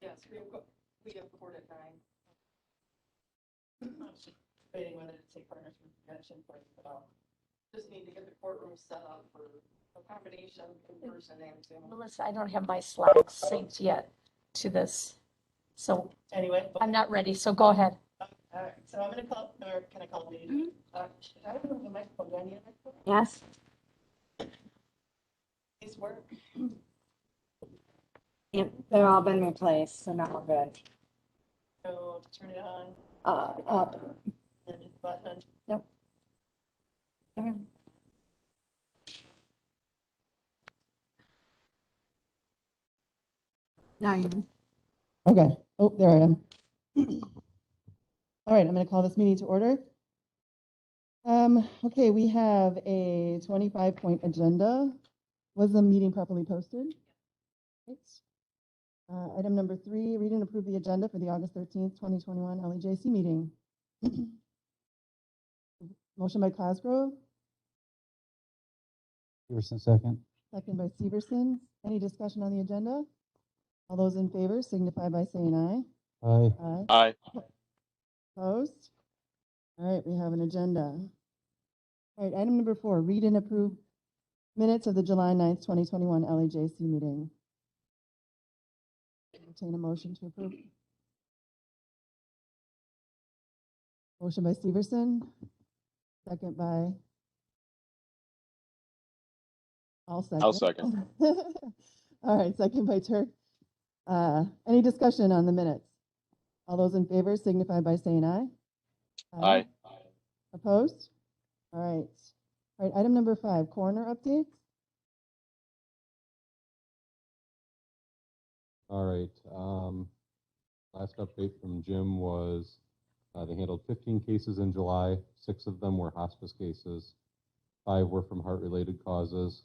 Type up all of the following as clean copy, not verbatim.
Yes, we have court at 9. Debating whether to take partners from convention, but just need to get the courtroom set up for a combination in person and Zoom. Melissa, I don't have my slides synced yet to this. So Anyway. I'm not ready, so go ahead. All right, so I'm gonna call, or can I call the, should I have the microphone? Do I need a microphone? Yes. These work. Yep, they're all been replaced, so now we're good. So turn it on Up. and hit the button. Now you. Okay. Oh, there I am. All right, I'm going to call this meeting to order. Okay, we have a 25-point agenda. Was the meeting properly posted? Right. Item number 3, read and approve the agenda for the August 13th, 2021 LEJC meeting. Motion by Cosgrove, Severson, second. second by Severson. Any discussion on the agenda? All those in favor signify by saying aye. Aye. Aye. Aye. Opposed? All right, we have an agenda. All right, item number 4, read and approve minutes of the July 9th, 2021 LEJC meeting. Entertain a motion to approve. Motion by Severson, second by. I'll second. All right, second by Turk. Any discussion on the minutes? All those in favor signify by saying aye. Aye. Opposed? All right. All right, item number 5, coroner updates. All right. Last update from Jim was they handled 15 cases in July. 6 of them were hospice cases. 5 were from heart-related causes.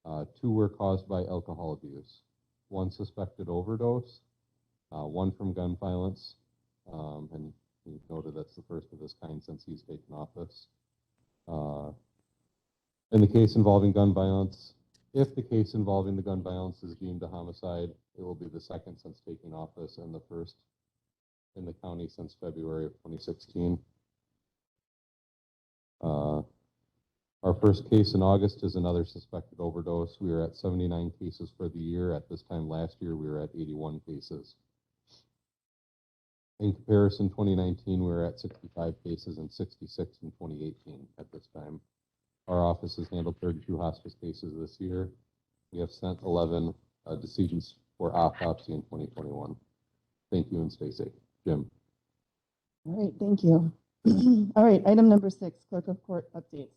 2 were caused by alcohol abuse. 1 suspected overdose. 1 from gun violence. And he noted that's the first of this kind since he's taken office. In the case involving gun violence, if the case involving the gun violence is deemed a homicide, it will be the second since taking office and the first in the county since February of 2016. Our first case in August is another suspected overdose. We are at 79 cases for the year. At this time last year, we were at 81 cases. In comparison, 2019, we were at 65 cases and 66 in 2018 at this time. Our office has handled 32 hospice cases this year. We have sent 11 decedents for autopsy in 2021. Thank you and stay safe. Jim. All right, thank you. All right, item number 6, clerk of court updates.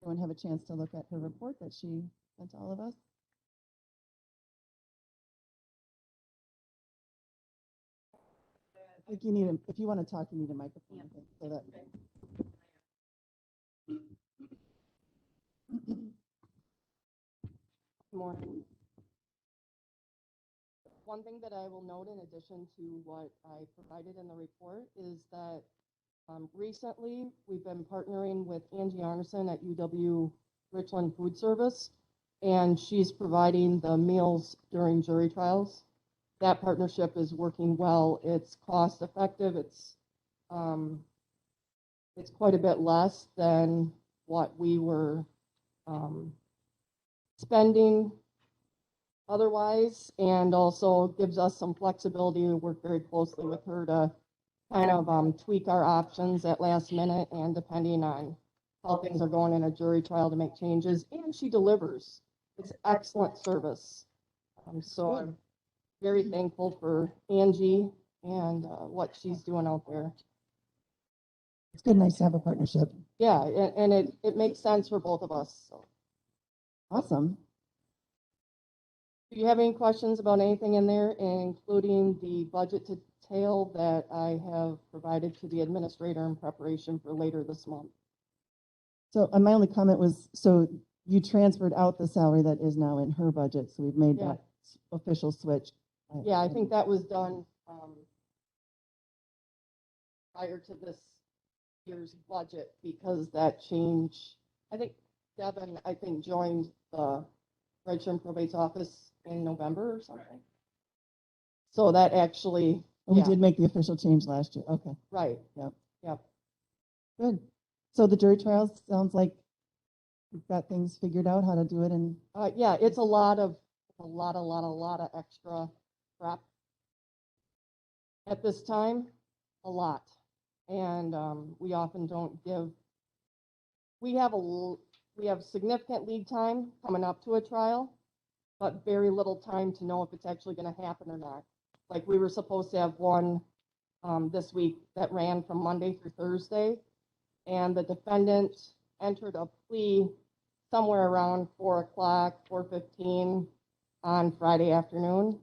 Everyone have a chance to look at her report that she sent to all of us? I think you need if you want to talk, you need a microphone. I think, so that. Good morning. One thing that I will note in addition to what I provided in the report is that recently we've been partnering with Angie Arneson at UW Richland Food Service, and she's providing the meals during jury trials. That partnership is working well. It's cost effective. It's quite a bit less than what we were spending otherwise, and also gives us some flexibility to work very closely with her to kind of tweak our options at last minute and depending on how things are going in a jury trial to make changes. And she delivers. It's excellent service. So I'm very thankful for Angie and what she's doing out there. It's good, nice to have a partnership. Yeah, and it makes sense for both of us. So. Awesome. Do you have any questions about anything in there, including the budget detail that I have provided to the administrator in preparation for later this month? So my only comment was, so you transferred out the salary that is now in her budget, so we've made that official switch. Yeah, I think that was done prior to this year's budget because that change, I think Devin, joined the Richland Probate's office in November or something. So that actually, We yeah, did make the official change last year. Okay, right. Yep. Yep. good. So the jury trials sounds like you've got things figured out how to do it and Yeah, it's a lot of extra prep at this time, a lot. And we often don't give, we have we have significant lead time coming up to a trial, but very little time to know if it's actually going to happen or not. Like we were supposed to have one this week that ran from Monday through Thursday, and the defendant entered a plea somewhere around 4 o'clock, 4:15 on Friday afternoon.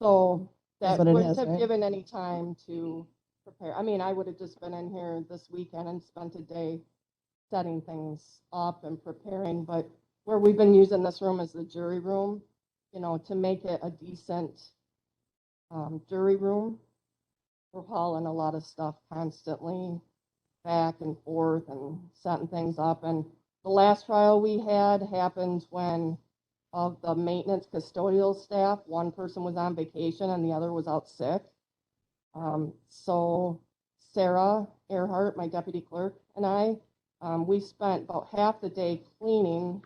So That's that what it wouldn't is, have right? given any time to prepare. I mean, I would have just been in here this weekend and spent a day setting things up and preparing, but where we've been using this room as the jury room, you know, to make it a decent jury room, we're hauling a lot of stuff constantly back and forth and setting things up. And the last trial we had happened when of the maintenance custodial staff, one person was on vacation and the other was out sick. So Sarah Earhart, my deputy clerk, and I, we spent about half the day cleaning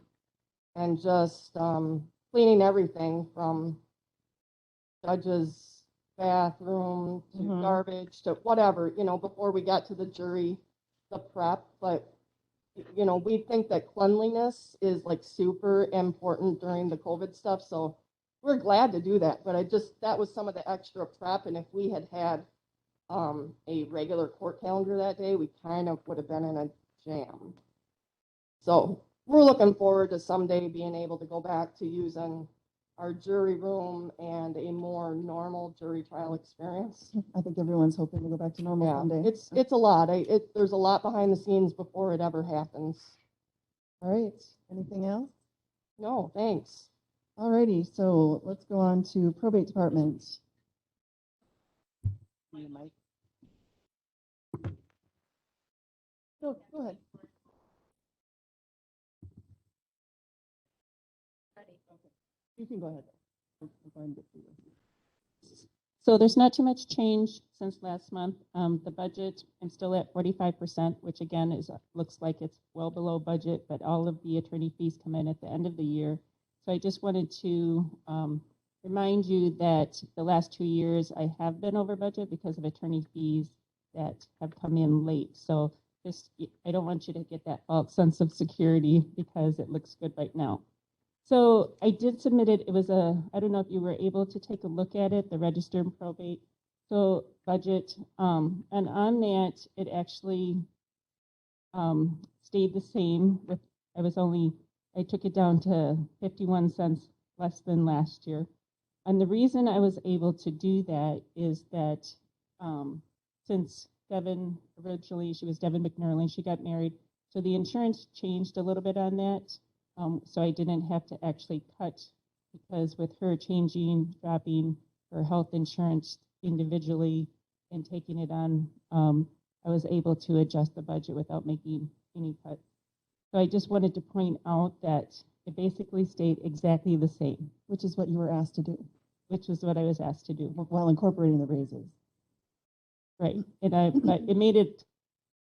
and just cleaning everything from judge's bathroom to Mhm. garbage to whatever, you know, before we got to the jury, the prep. But, you know, we think that cleanliness is like super important during the COVID stuff. So we're glad to do that. But that was some of the extra prep. And if we had had a regular court calendar that day, we kind of would have been in a jam. So we're looking forward to someday being able to go back to using our jury room and a more normal jury trial experience. I think everyone's hoping to go back to normal Yeah, someday. it's a lot. There's a lot behind the scenes before it ever happens. All right, anything else? No, thanks. All righty, so let's go on to probate department. Mike. No, go ahead. You can go ahead. We'll go ahead and get through this. So there's not too much change since last month. The budget, I'm still at 45%, which again looks like it's well below budget, but all of the attorney fees come in at the end of the year. So I just wanted to remind you that the last 2 years I have been over budget because of attorney fees that have come in late. So I don't want you to get that false sense of security because it looks good right now. So I did submit it. It was I don't know if you were able to take a look at it, the registered probate. So budget, and on that, it actually stayed the same I took it down to 51 cents less than last year. And the reason I was able to do that is that since Devin, originally she was Devin McNerlin, she got married. So the insurance changed a little bit on that. So I didn't have to actually cut because with her dropping her health insurance individually and taking it on, I was able to adjust the budget without making any cuts. So I just wanted to point out that it basically stayed exactly the same, Which is what you were asked to do, which is what I was asked to do. while incorporating the raises. Right. But it made it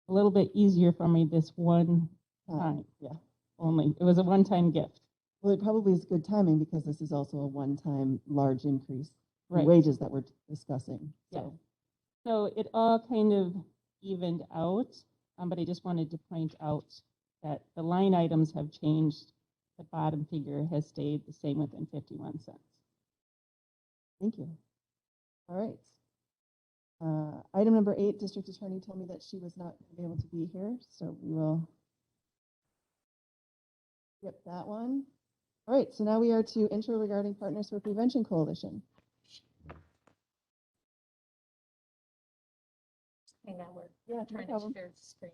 a little bit easier for me this one time. Yeah. Only. It was a one-time gift. Well, it probably is good timing because this is also a one-time large increase in Right. wages that we're discussing. Yeah. So, So it all kind of evened out, but I just wanted to point out that the line items have changed. The bottom figure has stayed the same within 51 cents. thank you. All right. Item number 8, district attorney told me that she was not able to be here, so we will skip that one. All right, so now we are to intro regarding Partners for Prevention Coalition. Hang on, we're Yeah, no trying to problem. share the screen.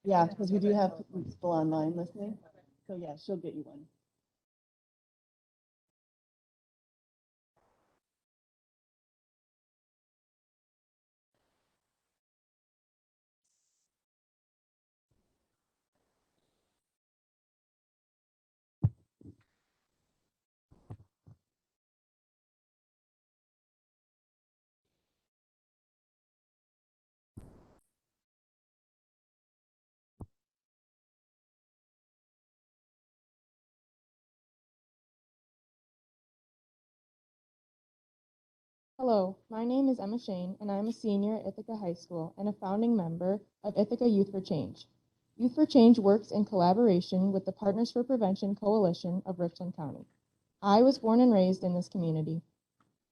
Yeah, because we do have people online listening. So yeah, she'll get you one. Hello, my name is Emma Shane, and I'm a senior at Ithaca High School and a founding member of Ithaca Youth for Change. Youth for Change works in collaboration with the Partners for Prevention Coalition of Richland County. I was born and raised in this community.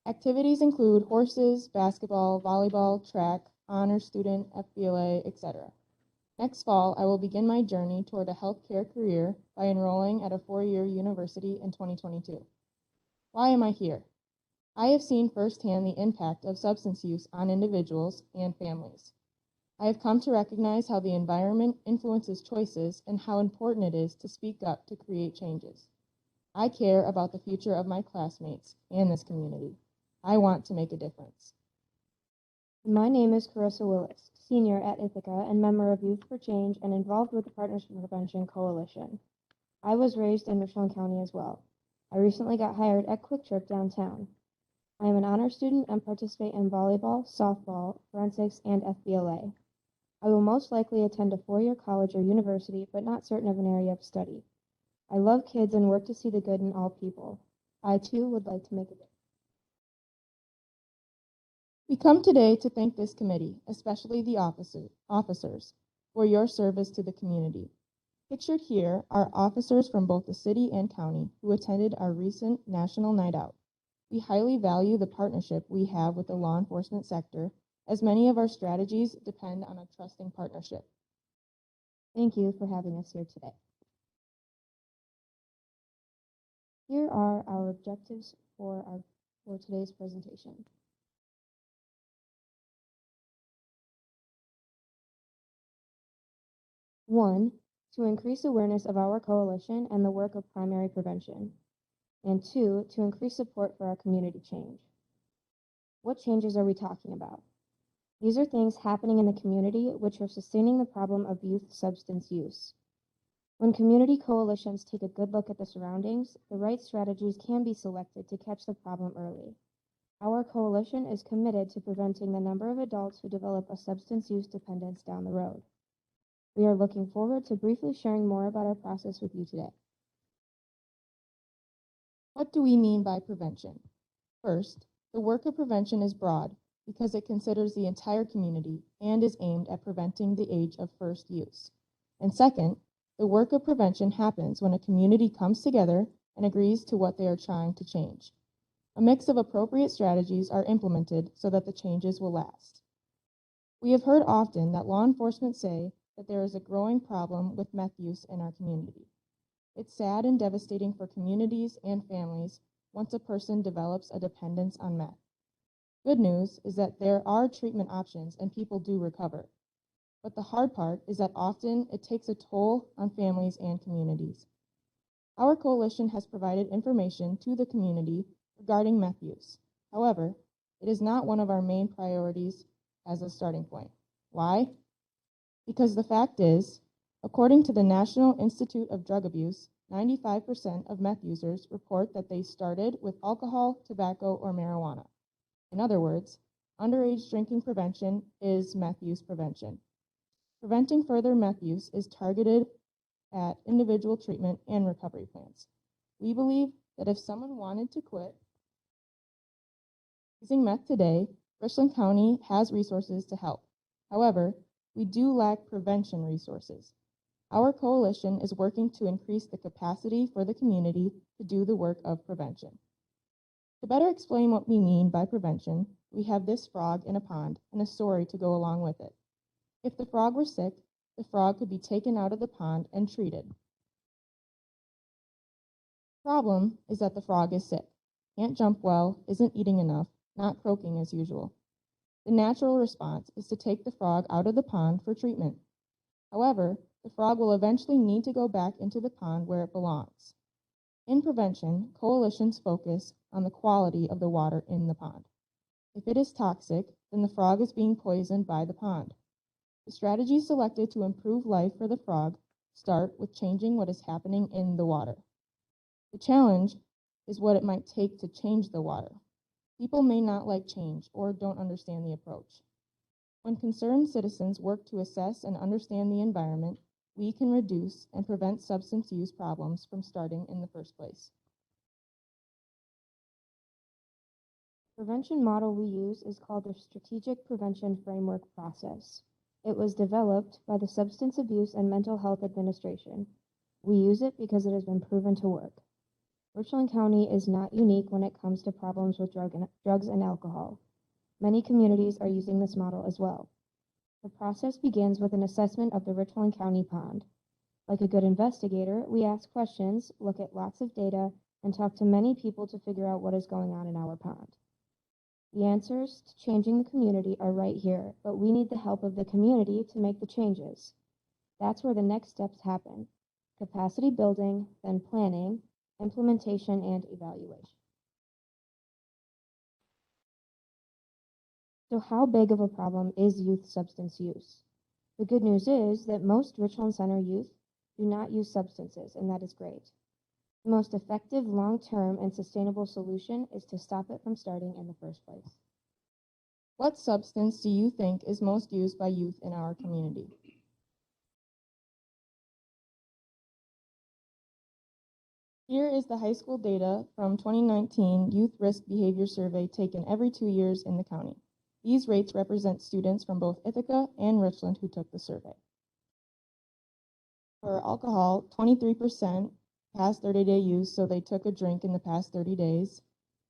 Activities include horses, basketball, volleyball, track, honor student, FBLA, etc. Next fall, I will begin my journey toward a healthcare career by enrolling at a four-year university in 2022. Why am I here? I have seen firsthand the impact of substance use on individuals and families. I have come to recognize how the environment influences choices and how important it is to speak up to create changes. I care about the future of my classmates and this community. I want to make a difference. My name is Carissa Willis, senior at Ithaca and member of Youth for Change and involved with the Partners for Prevention Coalition. I was raised in Richland County as well. I recently got hired at Quick Trip downtown. I am an honor student and participate in volleyball, softball, forensics, and FBLA. I will most likely attend a four-year college or university, but not certain of an area of study. I love kids and work to see the good in all people. I, too, would like to make a difference. We come today to thank this committee, especially the officers, for your service to the community. Pictured here are officers from both the city and county who attended our recent National Night Out. We highly value the partnership we have with the law enforcement sector, as many of our strategies depend on a trusting partnership. Thank you for having us here today. Here are our objectives for today's presentation. One, to increase awareness of our coalition and the work of primary prevention. And two, to increase support for our community change. What changes are we talking about? These are things happening in the community which are sustaining the problem of youth substance use. When community coalitions take a good look at the surroundings, the right strategies can be selected to catch the problem early. Our coalition is committed to preventing the number of adults who develop a substance use dependence down the road. We are looking forward to briefly sharing more about our process with you today. What do we mean by prevention? First, the work of prevention is broad because it considers the entire community and is aimed at preventing the age of first use. And second, the work of prevention happens when a community comes together and agrees to what they are trying to change. A mix of appropriate strategies are implemented so that the changes will last. We have heard often that law enforcement say that there is a growing problem with meth use in our community. It's sad and devastating for communities and families once a person develops a dependence on meth. Good news is that there are treatment options and people do recover. But the hard part is that often it takes a toll on families and communities. Our coalition has provided information to the community regarding meth use. However, it is not one of our main priorities as a starting point. Why? Because the fact is, according to the National Institute of Drug Abuse, 95% of meth users report that they started with alcohol, tobacco, or marijuana. In other words, underage drinking prevention is meth use prevention. Preventing further meth use is targeted at individual treatment and recovery plans. We believe that if someone wanted to quit using meth today, Richland County has resources to help. However, we do lack prevention resources. Our coalition is working to increase the capacity for the community to do the work of prevention. To better explain what we mean by prevention, we have this frog in a pond and a story to go along with it. If the frog were sick, the frog could be taken out of the pond and treated. The problem is that the frog is sick, can't jump well, isn't eating enough, not croaking as usual. The natural response is to take the frog out of the pond for treatment. However, the frog will eventually need to go back into the pond where it belongs. In prevention, coalitions focus on the quality of the water in the pond. If it is toxic, then the frog is being poisoned by the pond. The strategies selected to improve life for the frog start with changing what is happening in the water. The challenge is what it might take to change the water. People may not like change or don't understand the approach. When concerned citizens work to assess and understand the environment, we can reduce and prevent substance use problems from starting in the first place. Prevention model we use is called the Strategic Prevention Framework Process. It was developed by the Substance Abuse and Mental Health Administration. We use it because it has been proven to work. Richland County is not unique when it comes to problems with drugs and alcohol. Many communities are using this model as well. The process begins with an assessment of the Richland County pond. Like a good investigator, we ask questions, look at lots of data, and talk to many people to figure out what is going on in our pond. The answers to changing the community are right here, but we need the help of the community to make the changes. That's where the next steps happen. Capacity building, then planning, implementation, and evaluation. So how big of a problem is youth substance use? The good news is that most Richland Center youth do not use substances, and that is great. The most effective long-term and sustainable solution is to stop it from starting in the first place. What substance do you think is most used by youth in our community? Here is the high school data from 2019 Youth Risk Behavior Survey taken every 2 years in the county. These rates represent students from both Ithaca and Richland who took the survey. For alcohol, 23% past 30-day use, so they took a drink in the past 30 days.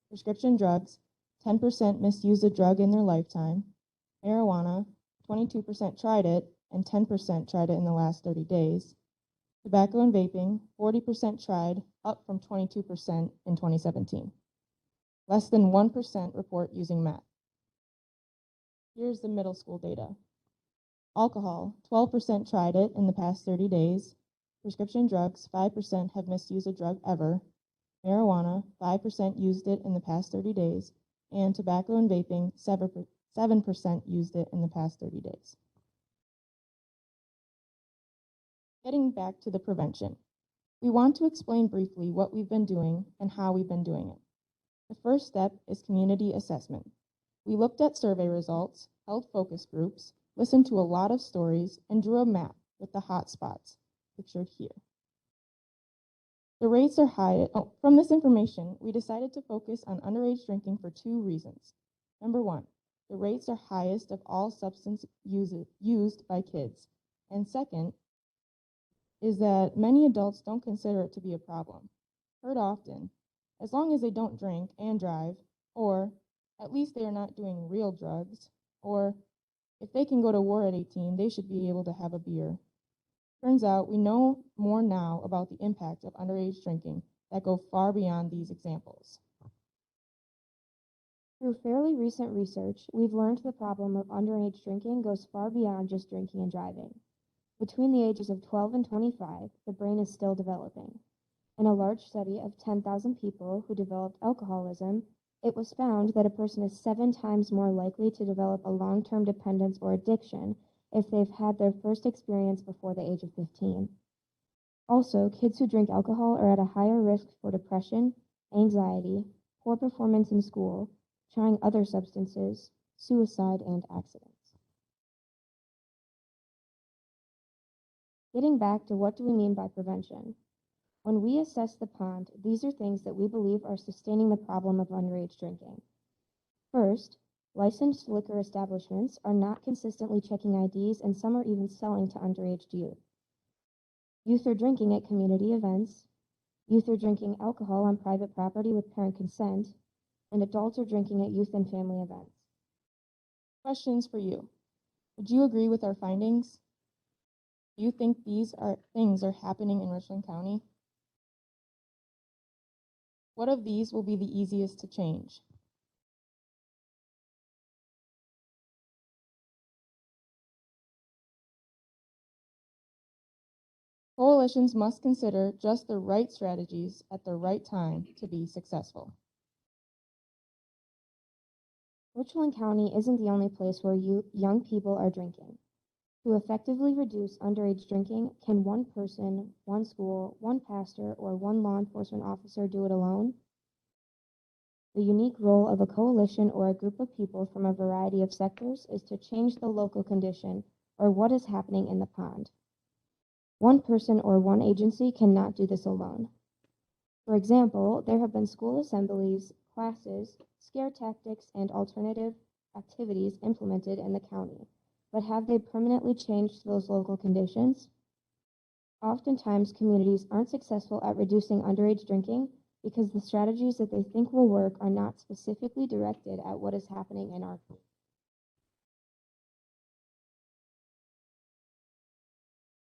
Prescription drugs, 10% misused a drug in their lifetime. Marijuana, 22% tried it, and 10% tried it in the last 30 days. Tobacco and vaping, 40% tried, up from 22% in 2017. Less than 1% report using meth. Here's the middle school data. Alcohol, 12% tried it in the past 30 days. Prescription drugs, 5% have misused a drug ever. Marijuana, 5% used it in the past 30 days. And tobacco and vaping, 7% used it in the past 30 days. Getting back to the prevention, we want to explain briefly what we've been doing and how we've been doing it. The first step is community assessment. We looked at survey results, held focus groups, listened to a lot of stories, and drew a map with the hot spots, pictured here. The rates are high. From this information, we decided to focus on underage drinking for 2 reasons. Number 1, the rates are highest of all substance used by kids. And second, is that many adults don't consider it to be a problem. Heard often, as long as they don't drink and drive, or at least they are not doing real drugs, or if they can go to war at 18, they should be able to have a beer. Turns out we know more now about the impact of underage drinking that go far beyond these examples. Through fairly recent research, we've learned the problem of underage drinking goes far beyond just drinking and driving. Between the ages of 12 and 25, the brain is still developing. In a large study of 10,000 people who developed alcoholism, it was found that a person is 7 times more likely to develop a long-term dependence or addiction if they've had their first experience before the age of 15. Also, kids who drink alcohol are at a higher risk for depression, anxiety, poor performance in school, trying other substances, suicide, and accidents. Getting back to what do we mean by prevention? When we assess the pond, these are things that we believe are sustaining the problem of underage drinking. First, licensed liquor establishments are not consistently checking IDs, and some are even selling to underage youth. Youth are drinking at community events. Youth are drinking alcohol on private property with parent consent, and adults are drinking at youth and family events. Questions for you. Would you agree with our findings? Do you think these things are happening in Richland County? What of these will be the easiest to change? Coalitions must consider just the right strategies at the right time to be successful. Richland County isn't the only place where young people are drinking. To effectively reduce underage drinking, can one person, one school, one pastor, or one law enforcement officer do it alone? The unique role of a coalition or a group of people from a variety of sectors is to change the local condition or what is happening in the pond. One person or one agency cannot do this alone. For example, there have been school assemblies, classes, scare tactics, and alternative activities implemented in the county, but have they permanently changed those local conditions? Oftentimes, communities aren't successful at reducing underage drinking because the strategies that they think will work are not specifically directed at what is happening in our community.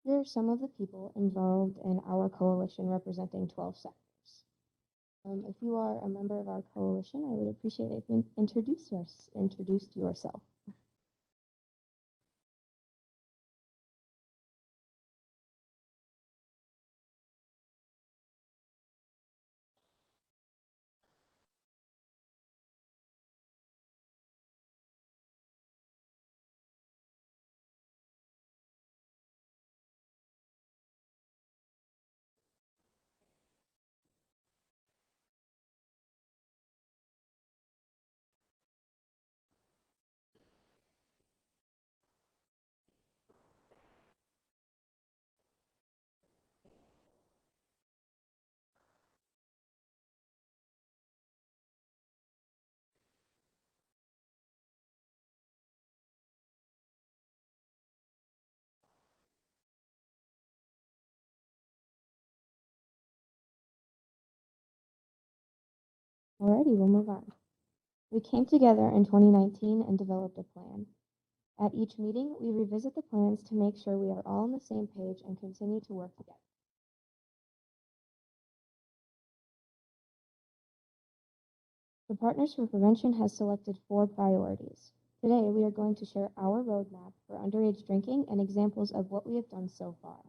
Here are some of the people involved in our coalition representing 12 sectors. If you are a member of our coalition, I would appreciate it if you introduced yourself. Alrighty, we'll move on. We came together in 2019 and developed a plan. At each meeting, we revisit the plans to make sure we are all on the same page and continue to work together. The Partners for Prevention has selected 4 priorities. Today, we are going to share our roadmap for underage drinking and examples of what we have done so far.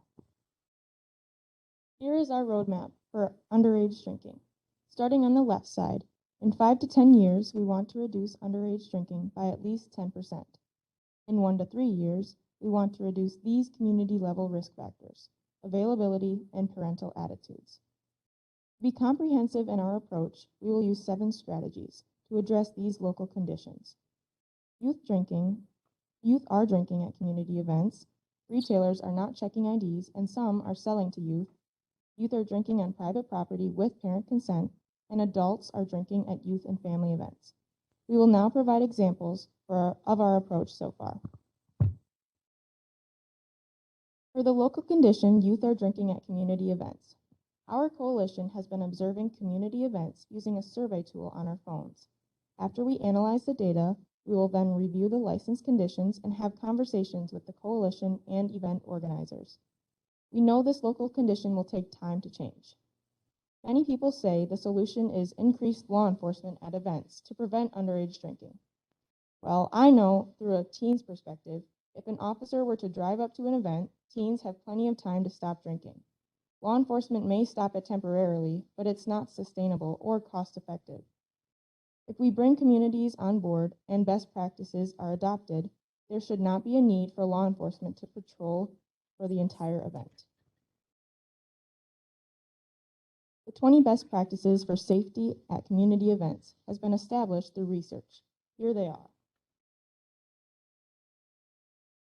Here is our roadmap for underage drinking. Starting on the left side, in 5 to 10 years, we want to reduce underage drinking by at least 10%. In 1 to 3 years, we want to reduce these community-level risk factors: availability and parental attitudes. To be comprehensive in our approach, we will use 7 strategies to address these local conditions. Youth are drinking at community events. Retailers are not checking IDs, and some are selling to youth. Youth are drinking on private property with parent consent, and adults are drinking at youth and family events. We will now provide examples of our approach so far. For the local condition, youth are drinking at community events. Our coalition has been observing community events using a survey tool on our phones. After we analyze the data, we will then review the license conditions and have conversations with the coalition and event organizers. We know this local condition will take time to change. Many people say the solution is increased law enforcement at events to prevent underage drinking. Well, I know through a teen's perspective, if an officer were to drive up to an event, teens have plenty of time to stop drinking. Law enforcement may stop it temporarily, but it's not sustainable or cost-effective. If we bring communities on board and best practices are adopted, there should not be a need for law enforcement to patrol for the entire event. The 20 best practices for safety at community events has been established through research. Here they are.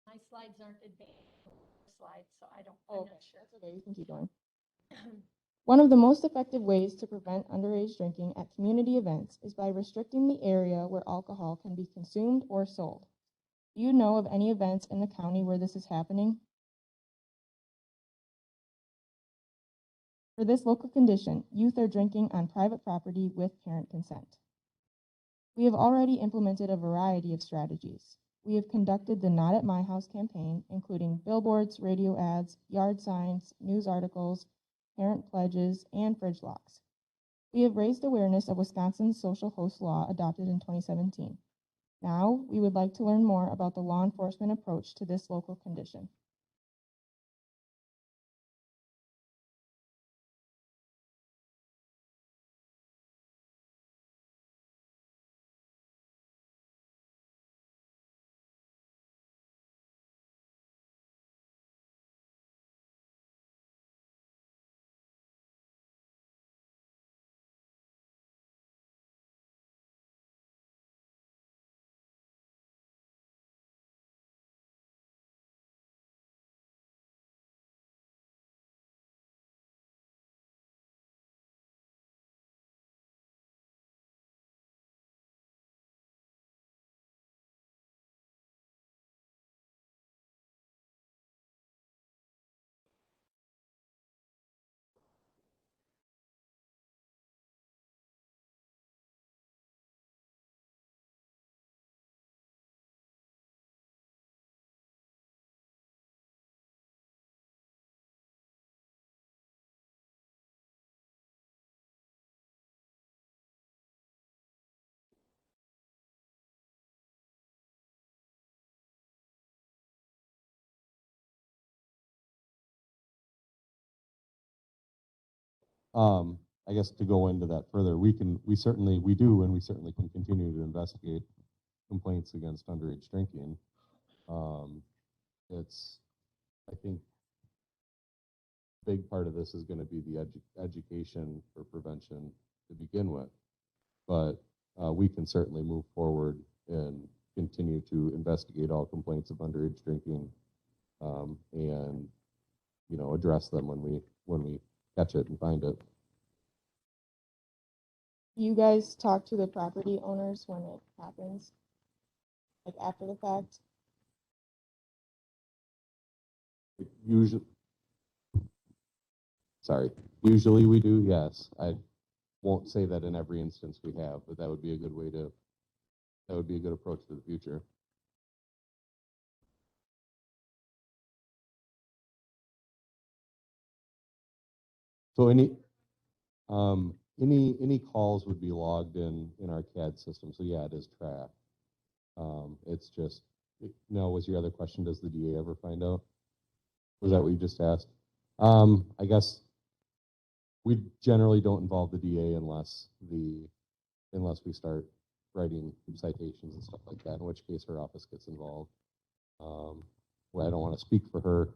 My slides aren't advanced slides, so I'm Okay, not sure. that's okay, you can keep going. One of the most effective ways to prevent underage drinking at community events is by restricting the area where alcohol can be consumed or sold. Do you know of any events in the county where this is happening? For this local condition, youth are drinking on private property with parent consent. We have already implemented a variety of strategies. We have conducted the Not at My House campaign, including billboards, radio ads, yard signs, news articles, parent pledges, and fridge locks. We have raised awareness of Wisconsin's social host law adopted in 2017. Now, we would like to learn more about the law enforcement approach to this local condition. I guess to go into that further, we certainly can continue to investigate complaints against underage drinking. I think a big part of this is going to be the education for prevention to begin with, but we can certainly move forward and continue to investigate all complaints of underage drinking, and address them when we catch it and find it. You guys talk to the property owners when it happens, like after the fact? Usually we do, yes. I won't say that in every instance we have, but that would be a good approach to the future. So any calls would be logged in our CAD system. So yeah, it is tracked. It's just, no, was your other question, does the DA ever find out? Was that what you just asked? I guess we generally don't involve the DA unless we start writing citations and stuff like that, in which case her office gets involved. Well, I don't want to speak for her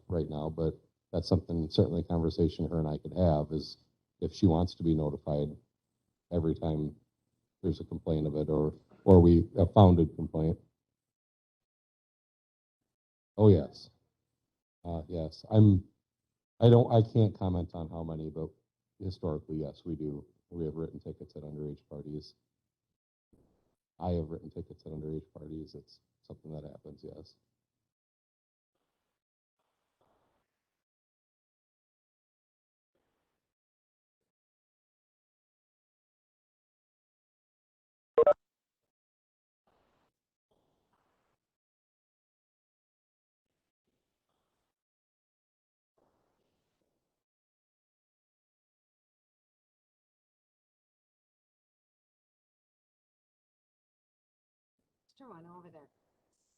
right now, but that's certainly a conversation her and I could have, is if she wants to be notified every time there's a complaint of it, or we a founded complaint. Oh yes. Yes, I can't comment on how many, but historically, yes, we do. We have written tickets at underage parties. I have written tickets at underage parties. It's something that happens, yes. Extra one over there.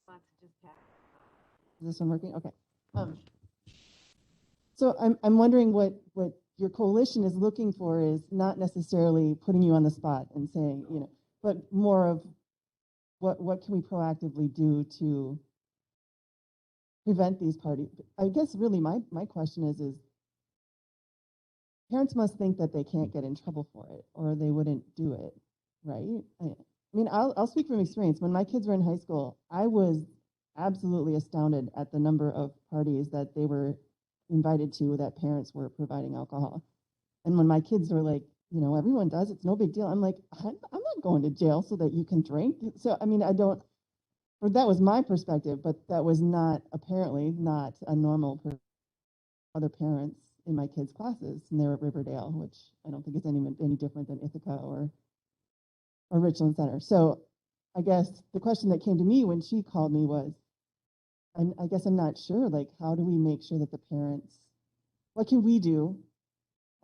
Lots of just pass. Is this one working? Okay. So I'm wondering what your coalition is looking for is not necessarily putting you on the spot and saying, but more of what can we proactively do to prevent these parties? I guess really my question is parents must think that they can't get in trouble for it or they wouldn't do it, right? I mean, I'll speak from experience. When my kids were in high school, I was absolutely astounded at the number of parties that they were invited to that parents were providing alcohol. And when my kids were like, everyone does, it's no big deal. I'm like, I'm not going to jail so that you can drink. So, I mean, that was my perspective, but that was apparently not a normal for other parents in my kids' classes. And they were at Riverdale, which I don't think is any different than Ithaca or Richland Center. So I guess the question that came to me when she called me was, I guess I'm not sure, like, how do we make sure that the parents, what can we do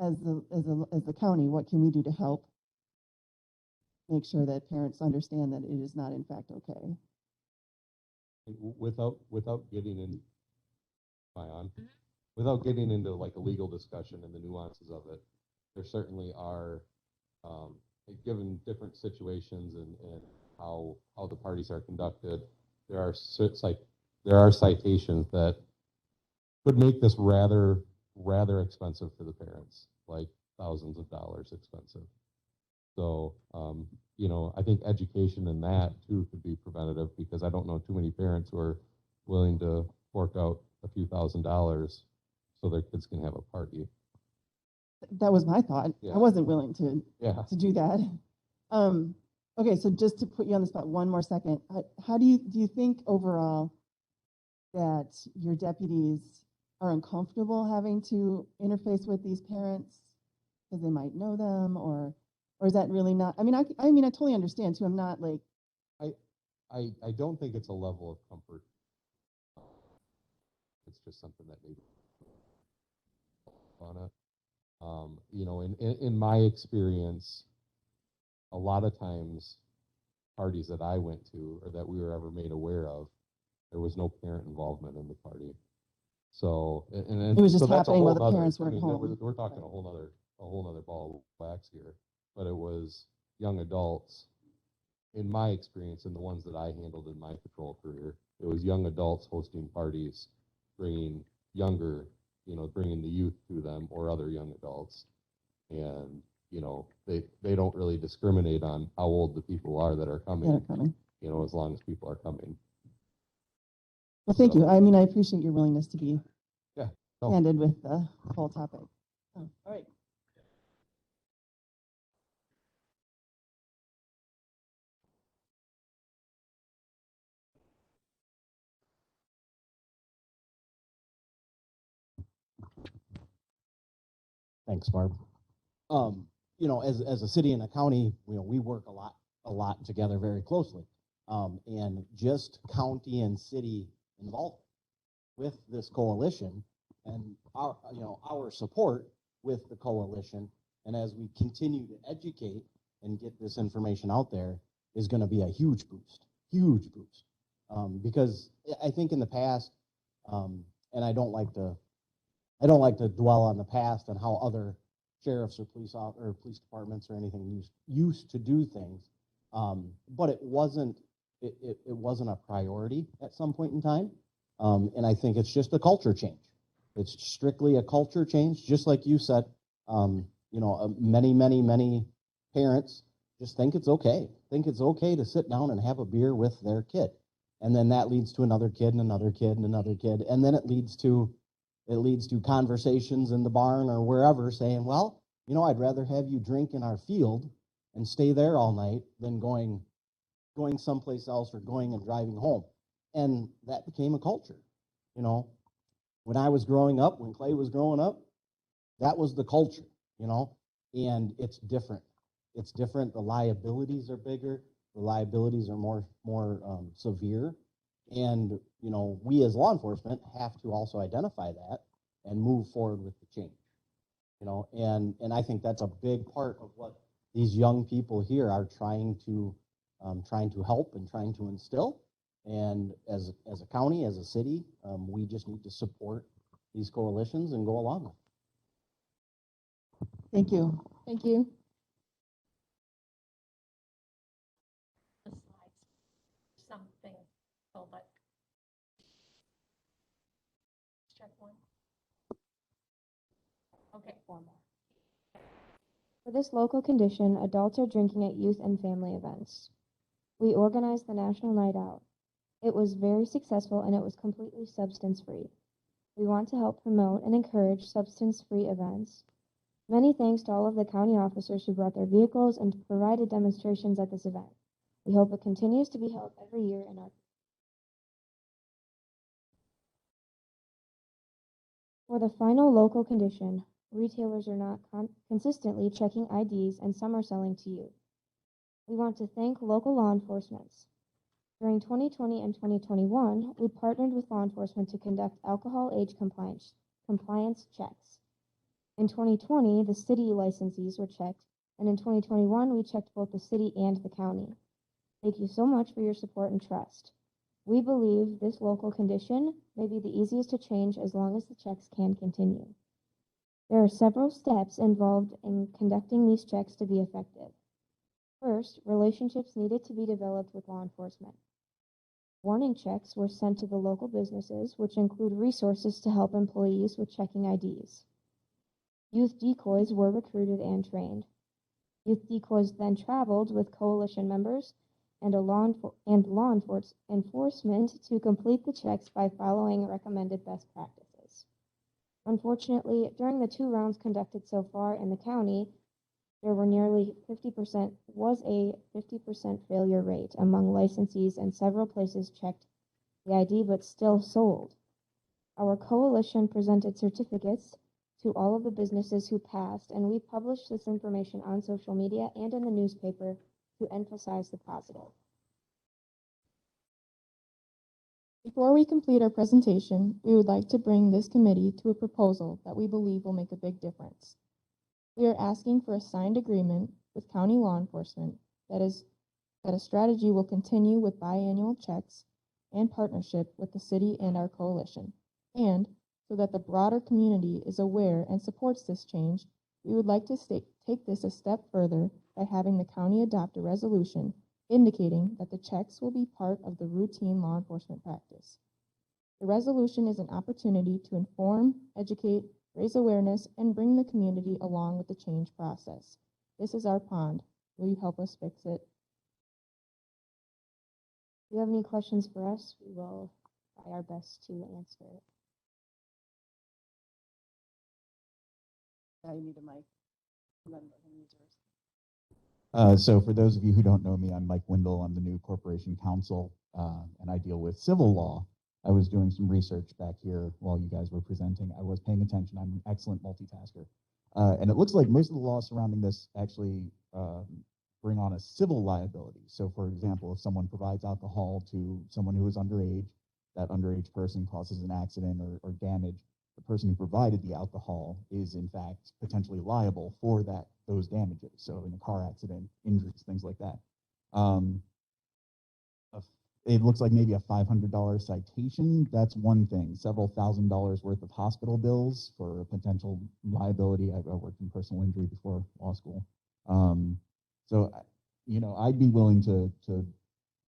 as the county, what can we do to help make sure that parents understand that it is not in fact okay? Without getting in, without getting into like a legal discussion and the nuances of it, there certainly are, given different situations and how the parties are conducted, there are citations that could make this rather expensive for the parents, like thousands of dollars expensive. So, I think education in that too could be preventative, because I don't know too many parents who are willing to fork out a few $1,000s so their kids can have a party. That was my thought. Yeah. I wasn't willing to do that. Okay, so just to put you on the spot one more second, how do you think overall that your deputies are uncomfortable having to interface with these parents because they might know them, or is that really not? I mean, I totally understand too. I'm not like, I don't think it's a level of comfort. It's just something that maybe on it. In my experience, a lot of times parties that I went to or that we were ever made aware of, there was no parent involvement in the party. So, and it was just so that's happening while a the whole parents other, weren't home. we're talking a whole other a whole nother ball of wax here, but it was young adults. In my experience, and the ones that I handled in my patrol career, it was young adults hosting parties, bringing younger, bringing the youth to them or other young adults. And, they don't really discriminate on how old the people are that are coming, as long as people are coming. Well, thank you. I mean, I appreciate your willingness to be No. candid with the whole topic. Oh, all right. Thanks, Barb. As a city and a county, we work a lot together very closely. And just county and city involvement with this coalition and our support with the coalition. And as we continue to educate and get this information out there is going to be a huge boost. Because I think in the past, and I don't like to dwell on the past and how other sheriffs or police departments or anything used to do things, but it wasn't a priority at some point in time, and I think it's just a culture change. It's strictly a culture change, just like you said. Many parents just think it's okay to sit down and have a beer with their kid, and then that leads to another kid and another kid and another kid, and then it leads to conversations in the barn or wherever saying, well, I'd rather have you drink in our field and stay there all night than going someplace else or going and driving home. And that became a culture. When I was growing up, when Clay was growing up, that was the culture, and it's different. It's different. The liabilities are bigger. The liabilities are more severe. And, we as law enforcement have to also identify that and move forward with the change, and I think that's a big part of what these young people here are trying to help and trying to instill. And as a county, as a city, we just need to support these coalitions and go along with it. Thank you. Thank you. The slides, something, so but check one. Okay, four more. For this local condition, adults are drinking at youth and family events. We organized the National Night Out. It was very successful and it was completely substance-free. We want to help promote and encourage substance-free events. Many thanks to all of the county officers who brought their vehicles and provided demonstrations at this event. We hope it continues to be held every year in our. For the final local condition, retailers are not consistently checking IDs and some are selling to youth. We want to thank local law enforcement. During 2020 and 2021, we partnered with law enforcement to conduct alcohol age compliance checks. In 2020, the city licensees were checked, and in 2021, we checked both the city and the county. Thank you so much for your support and trust. We believe this local condition may be the easiest to change as long as the checks can continue. There are several steps involved in conducting these checks to be effective. First, relationships needed to be developed with law enforcement. Warning checks were sent to the local businesses, which include resources to help employees with checking IDs. Youth decoys were recruited and trained. Youth decoys then traveled with coalition members and law enforcement to complete the checks by following recommended best practices. Unfortunately, during the 2 rounds conducted so far in the county, there were nearly 50% failure rate among licensees, and several places checked the ID but still sold. Our coalition presented certificates to all of the businesses who passed, and we published this information on social media and in the newspaper to emphasize the positive. Before we complete our presentation, we would like to bring this committee to a proposal that we believe will make a big difference. We are asking for a signed agreement with county law enforcement that a strategy will continue with biannual checks and partnership with the city and our coalition, and so that the broader community is aware and supports this change, We would like to take this a step further by having the county adopt a resolution indicating that the checks will be part of the routine law enforcement practice. The resolution is an opportunity to inform, educate, raise awareness, and bring the community along with the change process. This is our pond. Will you help us fix it? Do you have any questions for us? We will try our best to answer it. Yeah, you need a mic. And then let him use yours. So for those of you who don't know me, I'm Mike Windle. I'm the new corporation counsel, and I deal with civil law. I was doing some research back here while you guys were presenting. I was paying attention. I'm an excellent multitasker. And it looks like most of the laws surrounding this actually bring on a civil liability. So for example, if someone provides alcohol to someone who is underage, that underage person causes an accident or damage, the person who provided the alcohol is in fact potentially liable for those damages. So in a car accident, injuries, things like that. It looks like maybe a $500 citation. That's one thing. Several $1,000s worth of hospital bills for a potential liability. I worked in personal injury before law school. So, I'd be willing to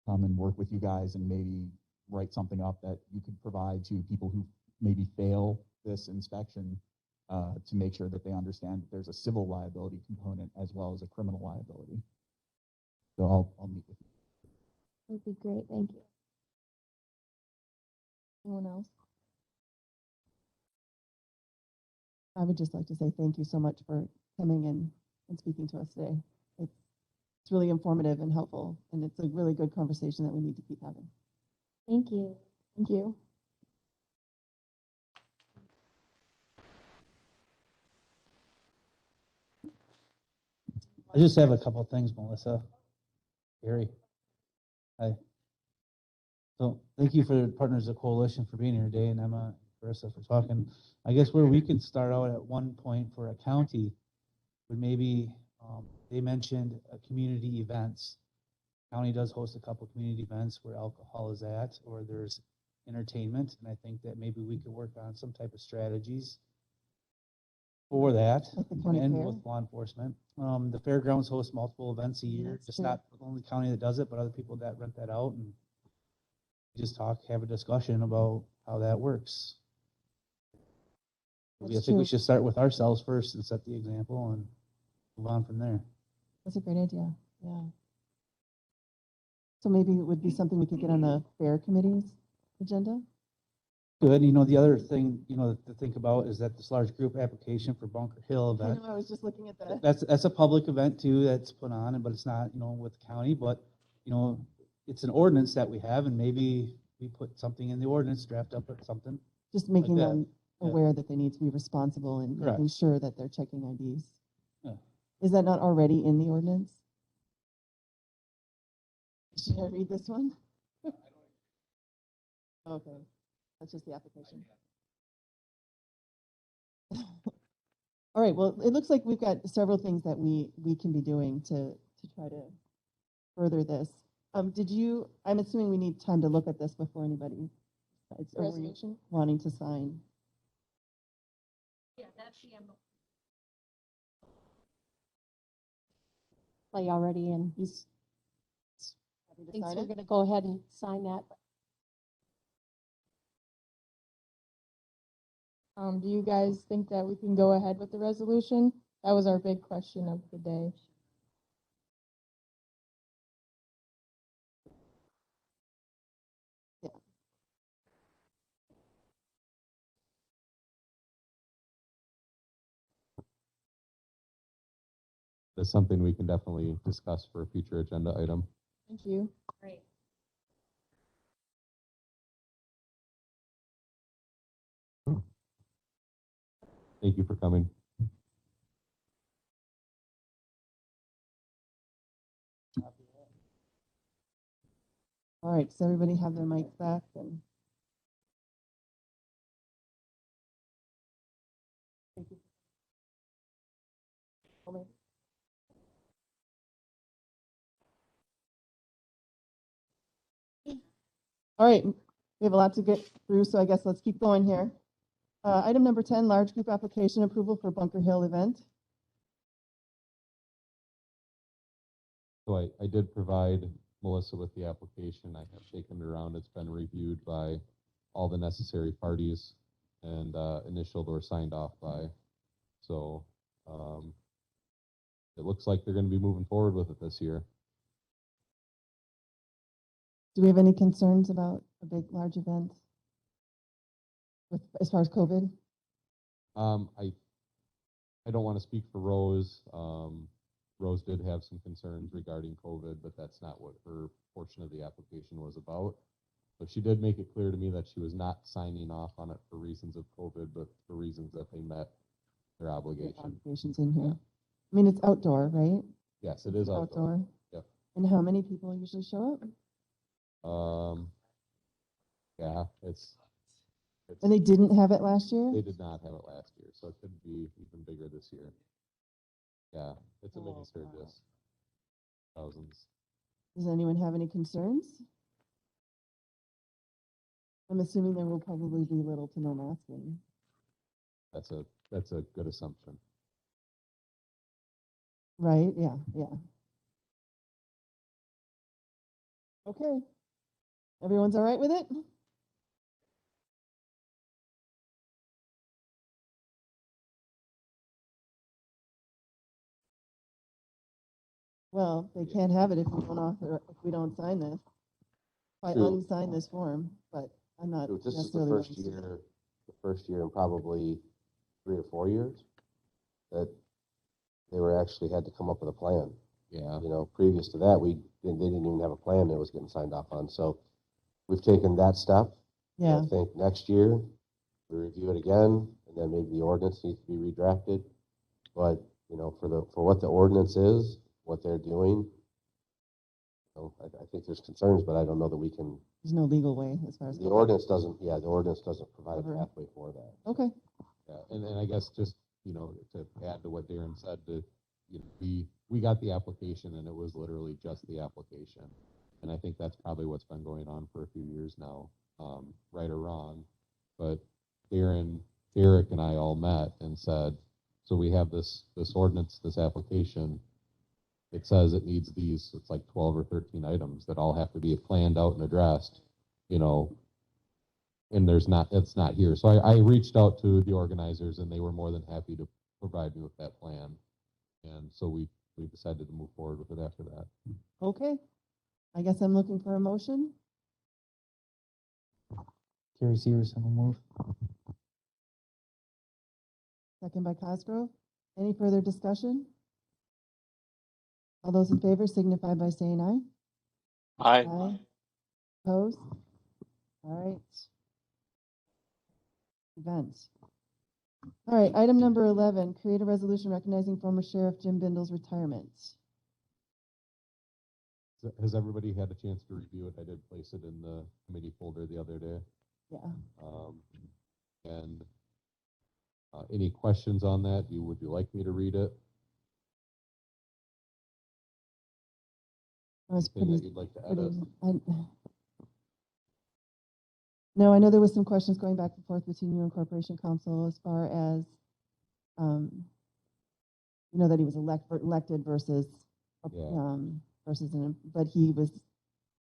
come and work with you guys and maybe write something up that you could provide to people who maybe fail this inspection to make sure that they understand that there's a civil liability component as well as a criminal liability. So I'll meet with you. That would be great. Thank you. Anyone else? I would just like to say thank you so much for coming in and speaking to us today. It's really informative and helpful, and it's a really good conversation that we need to keep having. Thank you. Thank you. I just have a couple of things, Melissa. Gary. Hi. So thank you for the Partners of Coalition for being here today, and Emma and Carissa for talking. I guess where we could start out at one point for a county would maybe, they mentioned community events. County does host a couple of community events where alcohol is at, or there's entertainment, and I think that maybe we could work on some type of strategies for that, Like the county and fair? with law enforcement. The fairgrounds host multiple events a year. That's It's true. not the only county that does it, but other people that rent that out, and just have a discussion about how that works. I That's think we true. should start with ourselves first and set the example and move on from there. That's a great idea. Yeah. So maybe it would be something we could get on the fair committee's agenda? Good. The other thing, to think about is that this large group application for Bunker Hill I event, know, I was just looking at that. that's a public event too that's put on, but it's not, with the county, but, it's an ordinance that we have, and maybe we put something in the ordinance, draft up or something. Just making that. them Yeah. aware that they need to be responsible and Correct. making sure that they're checking IDs. Yeah. Is that not already in the ordinance? Should I read this one? Okay, that's just the application. All right, well, it looks like we've got several things that we can be doing to try to further this. I'm assuming we need time to look at this before anybody decides, or were you Resolution? wanting to sign? Yeah, that's the Play already, and He's happy to thinks sign we're it? gonna go ahead and sign that. Do you guys think that we can go ahead with the resolution? That was our big question of the day. Yeah. That's something we can definitely discuss for a future agenda item. Thank you. Great. Thank you for coming. All right, does everybody have their mics back? And thank you. Okay. All right, we have a lot to get through, so I guess let's keep going here. Item number 10, large group application approval for Bunker Hill event. So I did provide Melissa with the application. I have taken it around. It's been reviewed by all the necessary parties and initialed or signed off by. So it looks like they're going to be moving forward with it this year. Do we have any concerns about a big, large event with, as far as COVID? I don't want to speak for Rose. Rose did have some concerns regarding COVID, but that's not what her portion of the application was about. But she did make it clear to me that she was not signing off on it for reasons of COVID, but for reasons that they met their obligation. Obligations in here. I mean, it's outdoor, right? Yes, it is outdoor. Yep. And how many people usually show up? Yeah, it's And they didn't have it last year? they did not have it last year, so it could be even bigger this year. Yeah, it's a mini Sturgis. Thousands. Does anyone have any concerns? I'm assuming there will probably be little to no masking. That's a good assumption. Right, yeah, yeah. Okay. Everyone's all right with it? Well, they can't have it if we don't sign this. If I True. unsign this form, but I'm not This is the necessarily. first year in probably 3 or 4 years that they were actually had to come up with a plan. Yeah. You know, previous to that, they didn't even have a plan that was getting signed off on. So we've taken that step. Yeah. And I think next year we review it again, and then maybe the ordinance needs to be redrafted. But you know, for what the ordinance is, what they're doing, you know, I think there's concerns, but I don't know that we can. There's no legal way as far as. The ordinance doesn't. Yeah, the ordinance doesn't provide Cover. a pathway for that. Okay. Yeah, and I guess just, you know, to add to what Darren said, you know, we got the application and it was literally just the application. And I think that's probably what's been going on for a few years now, right or wrong. But Derek and I all met and said, so we have this ordinance, this application. It says it needs these, it's like 12 or 13 items that all have to be planned out and addressed, you know, and it's not here. So I reached out to the organizers and they were more than happy to provide me with that plan. And so we decided to move forward with it after that. Okay. I guess I'm looking for a motion. Carrie Severs, I'm gonna move. Second by Cosgrove. Any further discussion? All those in favor signify by saying aye. Aye. Aye. Opposed? All right. Events. All right, item number 11, create a resolution recognizing former Sheriff Jim Bindle's retirement. Has everybody had a chance to review it? I did place it in the committee folder the other day. Yeah. And any questions on that? Would you like me to read it? I was Anything pretty, that you'd like to edit? No, I know there was some questions going back and forth between you and Corporation Counsel as far as, you know, that he was elected versus, Yeah. But he was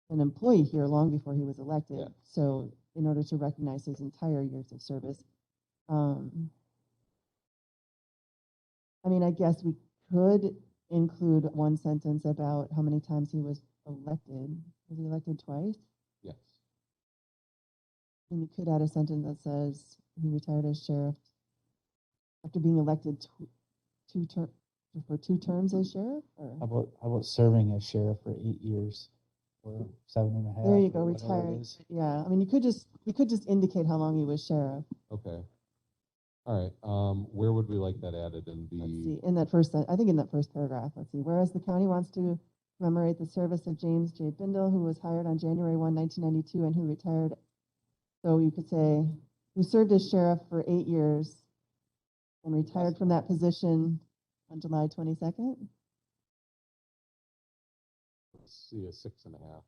an employee here long before he was elected. Yeah. So in order to recognize his entire years of service, I mean, I guess we could include one sentence about how many times he was elected. Was he elected twice? Yes. And you could add a sentence that says he retired as sheriff after being elected for 2 terms as sheriff? Or? How about serving as sheriff for 8 years or 7.5? There you go, or whatever it retired. is. Yeah, I mean, you could just indicate how long he was sheriff. Okay. All right. Where would we like that added in the? Let's see, in that first, I think in that first paragraph, let's see. Whereas the county wants to commemorate the service of James J. Bindle, who was hired on January 1, 1992, and who retired. So you could say, who served as sheriff for 8 years and retired from that position on July 22nd. Let's see, a 6.5.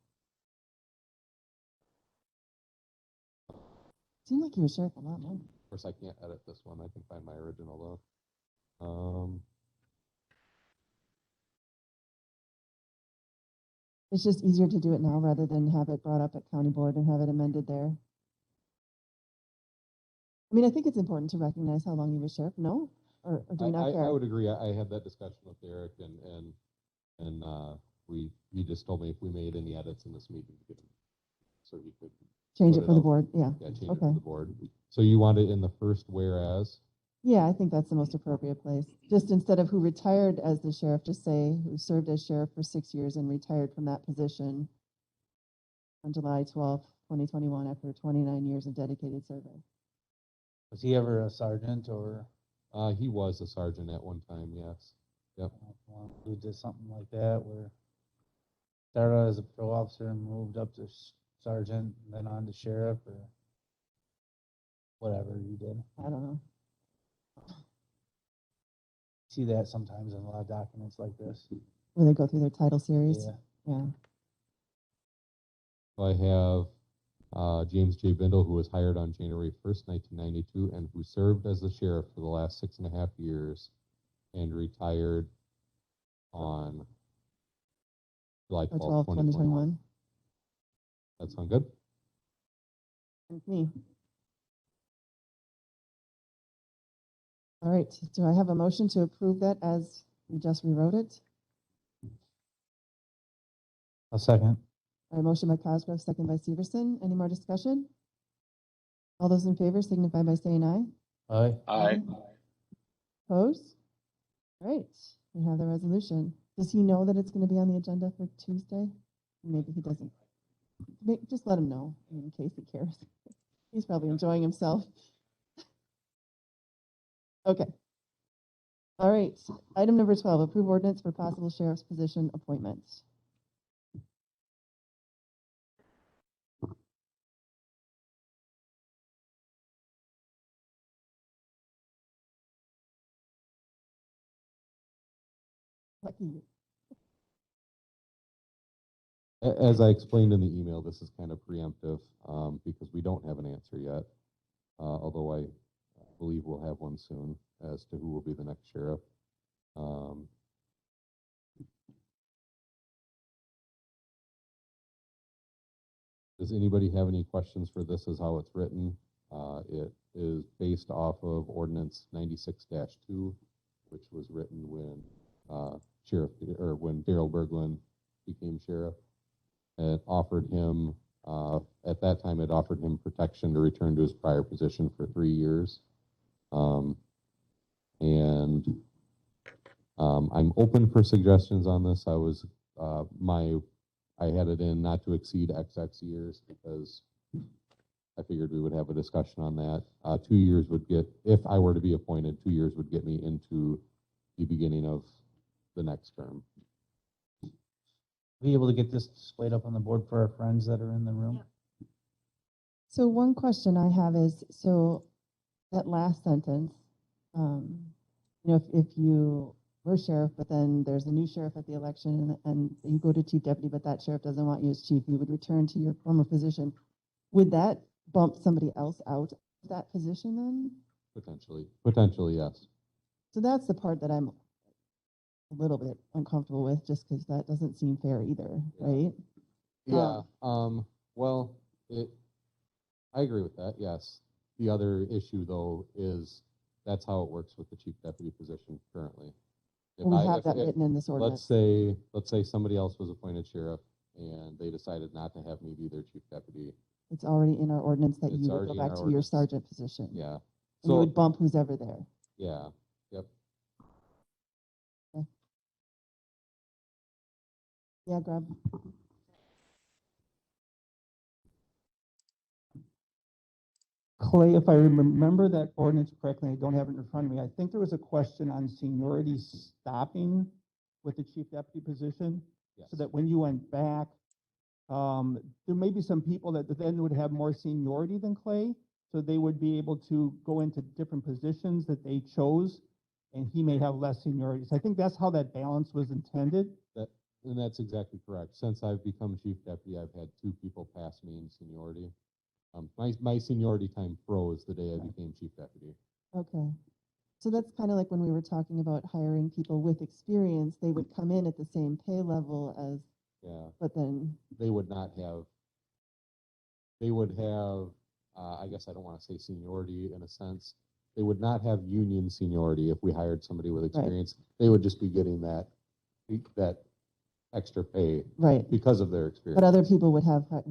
Seemed like he was sheriff a lot more. Of course, I can't edit this one. I can find my original though. It's just easier to do it now rather than have it brought up at county board and have it amended there. I mean, I think it's important to recognize how long he was sheriff, no? Or do we not care? I would agree. I had that discussion with Eric and he just told me if we made any edits in this meeting, so he could Change put it for the out. board, yeah. Yeah, change it Okay. for the board. So you want it in the first whereas? Yeah, I think that's the most appropriate place. Just instead of who retired as the sheriff, just say who served as sheriff for 6 years and retired from that position on July 12th, 2021, after 29 years of dedicated service. Was he ever a sergeant or He was a sergeant at one time, yes. Yep. who did something like that where started as a patrol officer and moved up to sergeant, and then on to sheriff or whatever you did? I don't know. See that sometimes in a lot of documents like this. Where they go through their title series. Yeah. Yeah. So I have James J. Bindle, who was hired on January 1st, 1992, and who served as the sheriff for the last 6.5 years and retired on July 12th, 2021. That sound good? And me. All right, do I have a motion to approve that as we just rewrote it? A second. All right, motion by Cosgrove, second by Severson. Any more discussion? All those in favor signify by saying aye. Aye. Aye. Opposed? All right, we have the resolution. Does he know that it's going to be on the agenda for Tuesday? Maybe he doesn't. Just let him know in case he cares. He's probably enjoying himself. Okay. All right, item number 12, approve ordinance for possible sheriff's position appointments. Lucky you. As I explained in the email, this is kind of preemptive because we don't have an answer yet, although I believe we'll have one soon as to who will be the next sheriff. Does anybody have any questions for this as how it's written? It is based off of Ordinance 96-2, which was written when when Daryl Berglund became sheriff. It offered him, at that time, it offered him protection to return to his prior position for 3 years. I'm open for suggestions on this. I had it in not to exceed XX years because I figured we would have a discussion on that. 2 years would get, if I were to be appointed, 2 years would get me into the beginning of the next term. Be able to get this displayed up on the board for our friends that are in the room? Yep. So one question I have is, so that last sentence, if you were sheriff, but then there's a new sheriff at the election and you go to chief deputy, but that sheriff doesn't want you as chief, you would return to your former position. Would that bump somebody else out of that position then? Potentially, yes. So that's the part that I'm a little bit uncomfortable with, just because that doesn't seem fair either, right? Yeah. Well, I agree with that. Yes. The other issue, though, is that's how it works with the chief deputy position currently. We have that written in this ordinance. Let's say somebody else was appointed sheriff and they decided not to have me be their chief deputy. It's already in our ordinance that you It's would already go in back our to your ordinance. sergeant position. Yeah. And you would bump who's ever there. Yeah. Yep. Okay. Yeah, Grab. Clay, if I remember that ordinance correctly, I don't have it in front of me. I think there was a question on seniority stopping with the chief deputy position. Yes. So that when you went back, there may be some people that then would have more seniority than Clay. So they would be able to go into different positions that they chose, and he may have less seniority. So I think that's how that balance was intended. And that's exactly correct. Since I've become chief deputy, I've had 2 people pass me in seniority. My seniority time froze the day I became chief deputy. Okay. So that's kind of like when we were talking about hiring people with experience, they would come in at the same pay level as Yeah, but then, they would not have, they would have, I guess I don't want to say seniority in a sense. They would not have union seniority if we hired somebody with experience. They would just be getting that extra pay right. because of their experience. But other people would have first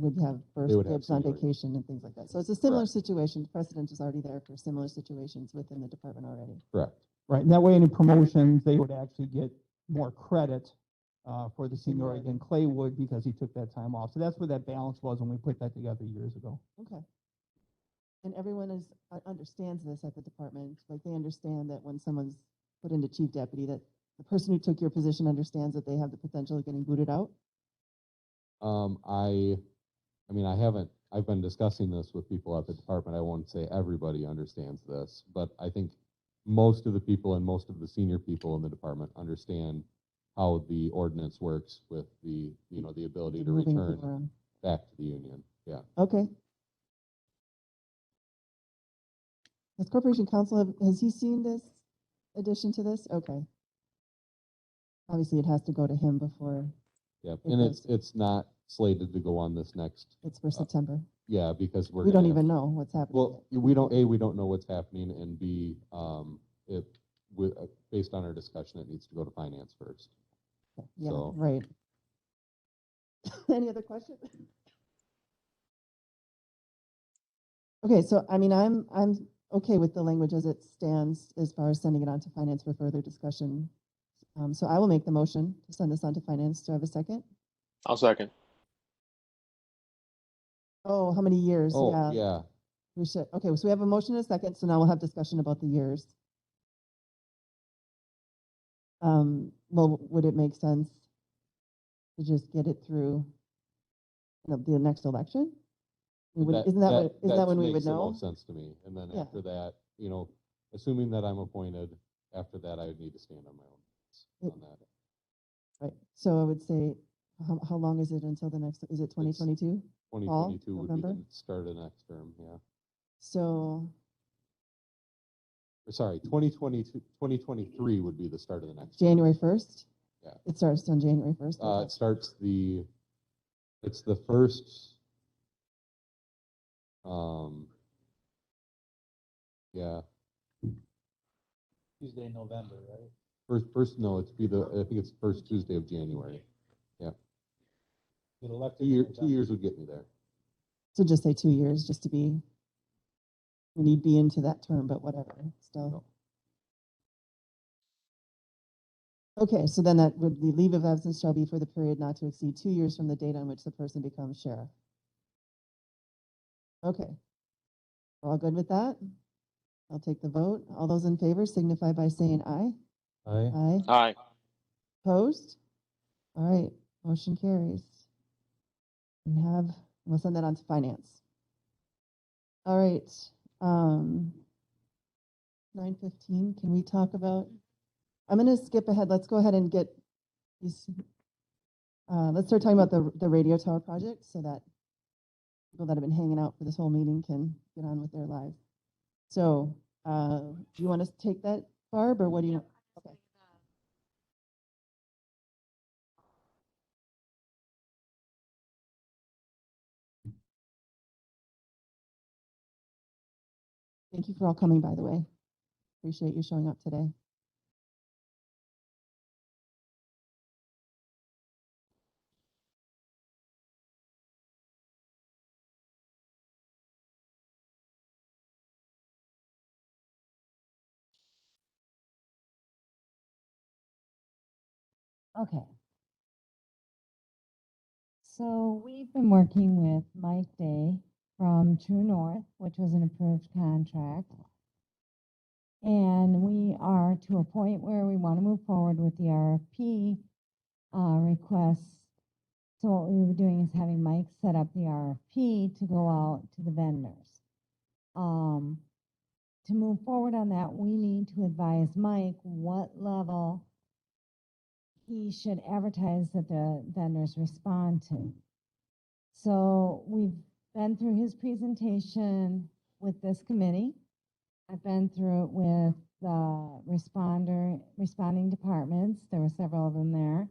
would have dibs on seniority. vacation and things like that. So it's a similar Correct. situation. Precedent is already there for similar situations within the department already. Correct. Right, and that way any promotions, they would actually get more credit for the seniority than Clay would because he took that time off. So that's where that balance was when we put that together years ago. Okay. And everyone understands this at the department. Like they understand that when someone's put into chief deputy, that the person who took your position understands that they have the potential of getting booted out. I mean, I've been discussing this with people at the department. I won't say everybody understands this, but I think most of the people and most of the senior people in the department understand how the ordinance works with the, the ability to Moving return people around. back to the union. Yeah. Okay. Has Corporation Counsel, has he seen this addition to this? Okay. Obviously, it has to go to him before Yep. It And does. it's not slated to go on this next, it's for September. yeah, because We don't even know what's happening. Well, we don't know what's happening, and B, based on our discussion, it needs to go to finance first. yet. Yeah, so- right. Any other questions? Okay, so I mean, I'm okay with the language as it stands as far as sending it on to finance for further discussion. So I will make the motion to send this on to finance. Do I have a second? I'll second. Oh, how many years? Oh, yeah. We should, okay, so we have a motion and a second, so now we'll have discussion about the years. Well, would it make sense to just get it through the next election? Isn't that when we would Makes the know? most sense to me. And then Yeah. after that, assuming that I'm appointed, after that, I would need to stand on my own on that. Right, so I would say, how long is it until the next, is it 2022? 2022 would be November? the start of the next term, yeah. So, Or sorry, 2023 would be the start of the next term. January 1st? Yeah. It starts on January 1st? It starts it's the first, yeah, Tuesday, November, right? no, I think it's first Tuesday of January. Yeah. Get elected. 2 years would get me there. So just say 2 years, just to be, we need be into that term, but whatever, still. No. Okay, so then that would be leave of absence shall be for the period not to exceed 2 years from the date on which the person becomes sheriff. Okay. We're all good with that? I'll take the vote. All those in favor signify by saying aye. Aye. Aye. Aye. Opposed? All right, motion carries. We'll send that on to finance. All right, 9:15, can we talk about, I'm gonna skip ahead, let's go ahead and get these, let's start talking about the radio tower project so that people that have been hanging out for this whole meeting can get on with their lives. So, do you want to take that, Barb, or what do you? Okay. Thank you for all coming, by the way. Appreciate you showing up today. Okay. So we've been working with Mike Day from True North, which was an approved contract. And we are to a point where we want to move forward with the RFP requests. So what we were doing is having Mike set up the RFP to go out to the vendors. To move forward on that, we need to advise Mike what level he should advertise that the vendors respond to. So we've been through his presentation with this committee. I've been through it with the responding departments. There were several of them there.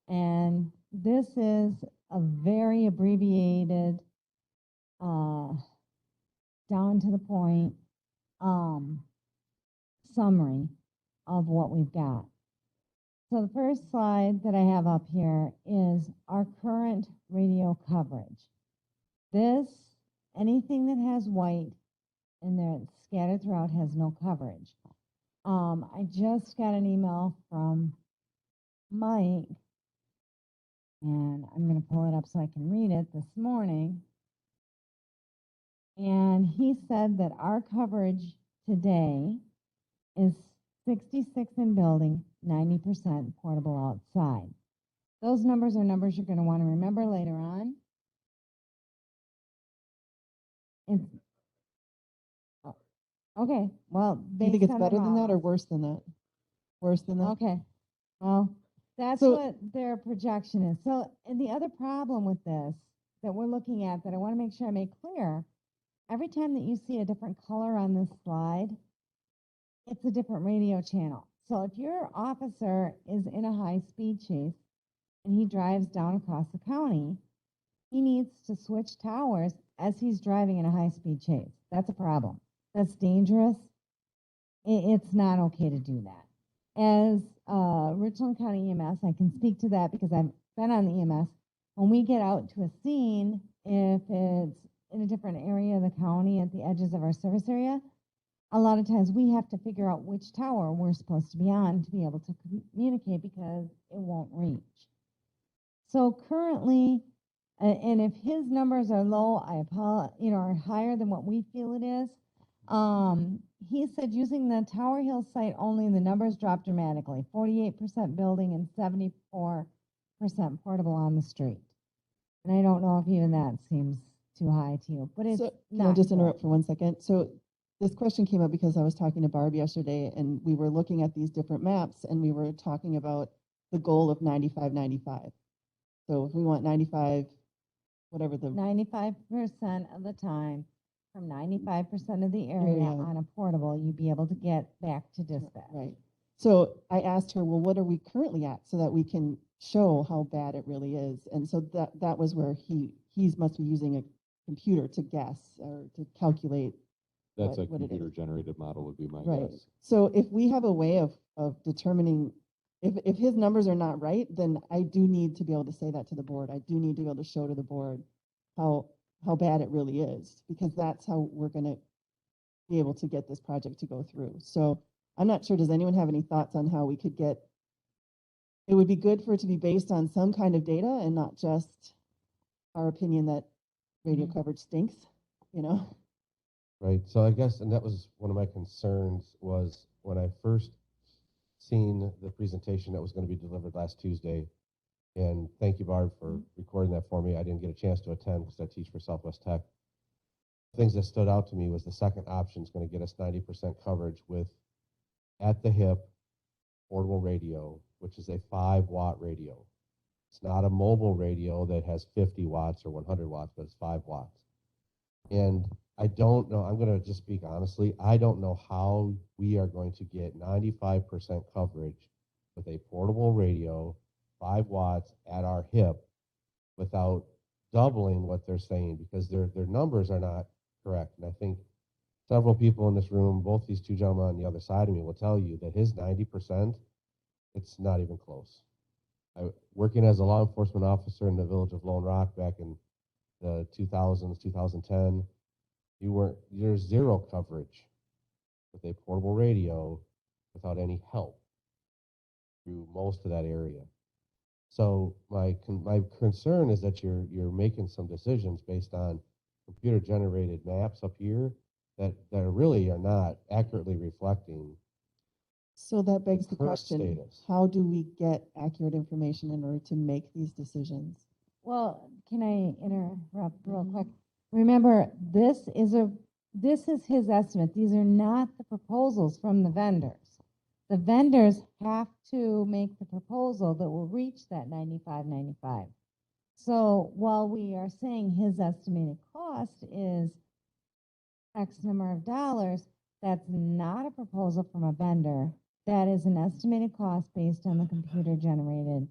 And this is a very abbreviated, down to the point, summary of what we've got. So the first slide that I have up here is our current radio coverage. This, anything that has white and they're scattered throughout has no coverage. I just got an email from Mike, and I'm going to pull it up so I can read it this morning. And he said that our coverage today is 66 in building, 90% portable outside. Those numbers are numbers you're going to want to remember later on. It's, oh, okay, well, Do you think based it's on the better than that or models. worse than that? Worse than that? Okay, well, that's So- what their projection is. So, and the other problem with this that we're looking at that I want to make sure I make clear, every time that you see a different color on this slide, it's a different radio channel. So if your officer is in a high-speed chase and he drives down across the county, he needs to switch towers as he's driving in a high-speed chase. That's a problem. That's dangerous. It's not okay to do that. As Richland County EMS, I can speak to that because I've been on the EMS. When we get out to a scene, if it's in a different area of the county at the edges of our service area, a lot of times we have to figure out which tower we're supposed to be on to be able to communicate because it won't reach. So currently, and if his numbers are low, I apologize, are higher than what we feel it is. He said using the Tower Hill site only, the numbers dropped dramatically, 48% building and 74% portable on the street. And I don't know if even that seems too high to you, but it's So, not. can I just good. interrupt for 1 second? So this question came up because I was talking to Barb yesterday and we were looking at these different maps and we were talking about the goal of 95-95. So if we want 95, whatever the 95% of the time, from 95% of the area Area. on a portable, you'd be able to get back to dispatch. Right. So I asked her, well, what are we currently at so that we can show how bad it really is? And so that was where he's must be using a computer to guess or to calculate. That's a what it is. computer-generated model would be my Right. guess. So if we have a way of determining if his numbers are not right, then I do need to be able to say that to the board. I do need to be able to show to the board how bad it really is, because that's how we're going to be able to get this project to go through. So I'm not sure, does anyone have any thoughts on how we could get, it would be good for it to be based on some kind of data and not just our opinion that radio coverage stinks, Right. So I guess, and that was one of my concerns was when I first seen the presentation that was going to be delivered last Tuesday. And thank you, Barb, for recording that for me. I didn't get a chance to attend because I teach for Southwest Tech. Things that stood out to me was the second option is going to get us 90% coverage with at the hip portable radio, which is a 5-watt radio. It's not a mobile radio that has 50 watts or 100 watts, but it's 5 watts. And I don't know, I'm going to just speak honestly, I don't know how we are going to get 95% coverage with a portable radio, 5 watts at our hip without doubling what they're saying, because their numbers are not correct. And I think several people in this room, both these two gentlemen on the other side of me, will tell you that his 90%, it's not even close. Working as a law enforcement officer in the village of Lone Rock back in the 2000s, 2010, there's zero coverage with a portable radio without any help through most of that area. So my concern is that you're making some decisions based on computer generated maps up here that really are not accurately reflecting. So that begs the current question, status. how do we get accurate information in order to make these decisions? Well, can I interrupt real quick? Remember, this is his estimate. These are not the proposals from the vendors. The vendors have to make the proposal that will reach that 95. So while we are saying his estimated cost is X number of dollars, that's not a proposal from a vendor. That is an estimated cost based on the computer generated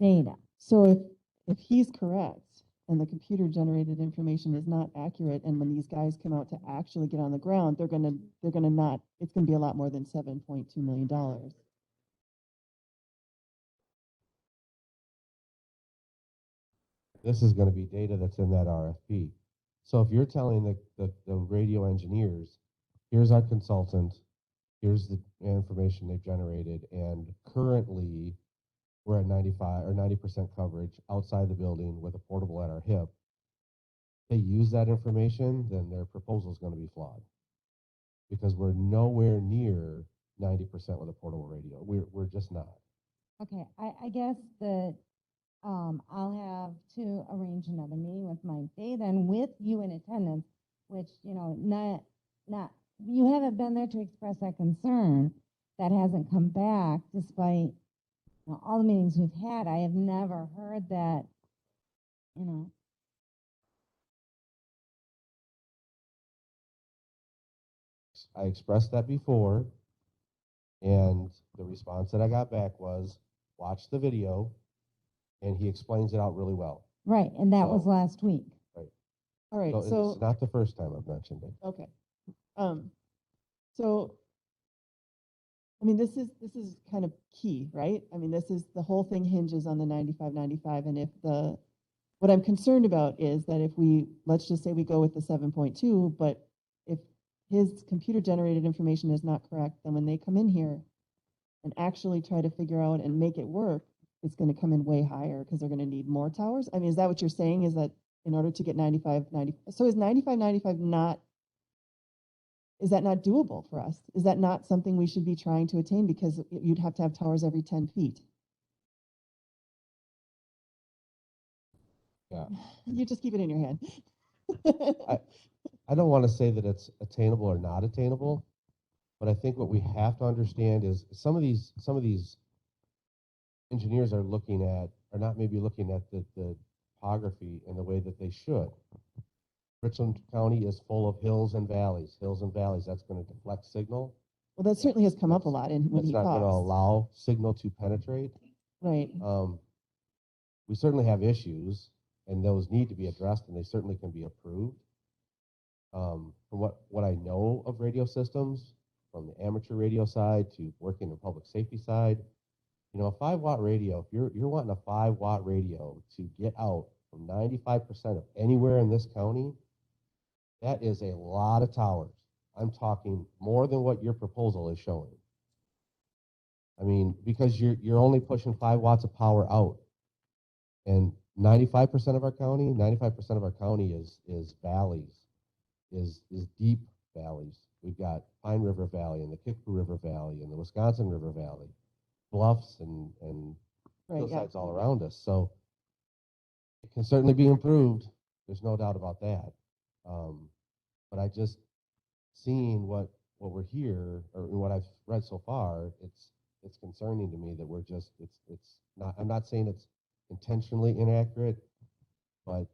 data. So if he's correct and the computer generated information is not accurate, and when these guys come out to actually get on the ground, they're gonna not, it's gonna be a lot more than $7.2 million. This is going to be data that's in that RFP. So if you're telling the radio engineers, here's our consultant, here's the information they've generated, and currently we're at 95 or 90% coverage outside the building with a portable at our hip, they use that information, then their proposal is going to be flawed because we're nowhere near 90% with a portable radio. We're just not. Okay, I guess that I'll have to arrange another meeting with Mike Day then with you in attendance, which, you know, not, you haven't been there to express that concern. That hasn't come back despite, you know, all the meetings we've had. I have never heard that, you know. I expressed that before, and the response that I got back was, watch the video, and he explains it out really well. Right, and that was So- last week. Right. All right, So so, it's not the first time I've mentioned it. okay. So, I mean, this is kind of key, right? I mean, this is, the whole thing hinges on the 95, and if what I'm concerned about is that if we, let's just say we go with the 7.2, but if his computer generated information is not correct, then when they come in here and actually try to figure out and make it work, it's going to come in way higher because they're going to need more towers. I mean, is that what you're saying? Is that in order to get 95, so is 95 not, is that not doable for us? Is that not something we should be trying to attain because you'd have to have towers every 10 feet? Yeah. You just keep it in your head. I don't want to say that it's attainable or not attainable, but I think what we have to understand is some of these engineers are not maybe looking at the topography in the way that they should. Richland County is full of hills and valleys. That's going to deflect signal. Well, that certainly has come up a lot when That's he not going to talks. allow signal to penetrate. Right. We certainly have issues, and those need to be addressed, and they certainly can be improved. From what I know of radio systems, from the amateur radio side to working the public safety side, you know, a 5-watt radio, if you're wanting a 5-watt radio to get out from 95% of anywhere in this county, that is a lot of towers. I'm talking more than what your proposal is showing. I mean, because you're only pushing 5 watts of power out. And 95% of our county is valleys, is deep valleys. We've got Pine River Valley and the Kickapoo River Valley and the Wisconsin River Valley, bluffs and Right, hillsides all around us. So it can certainly be improved. There's no doubt about that. But I just seeing what we're here or what I've read so far, it's concerning to me that we're just it's not. I'm not saying it's intentionally inaccurate, but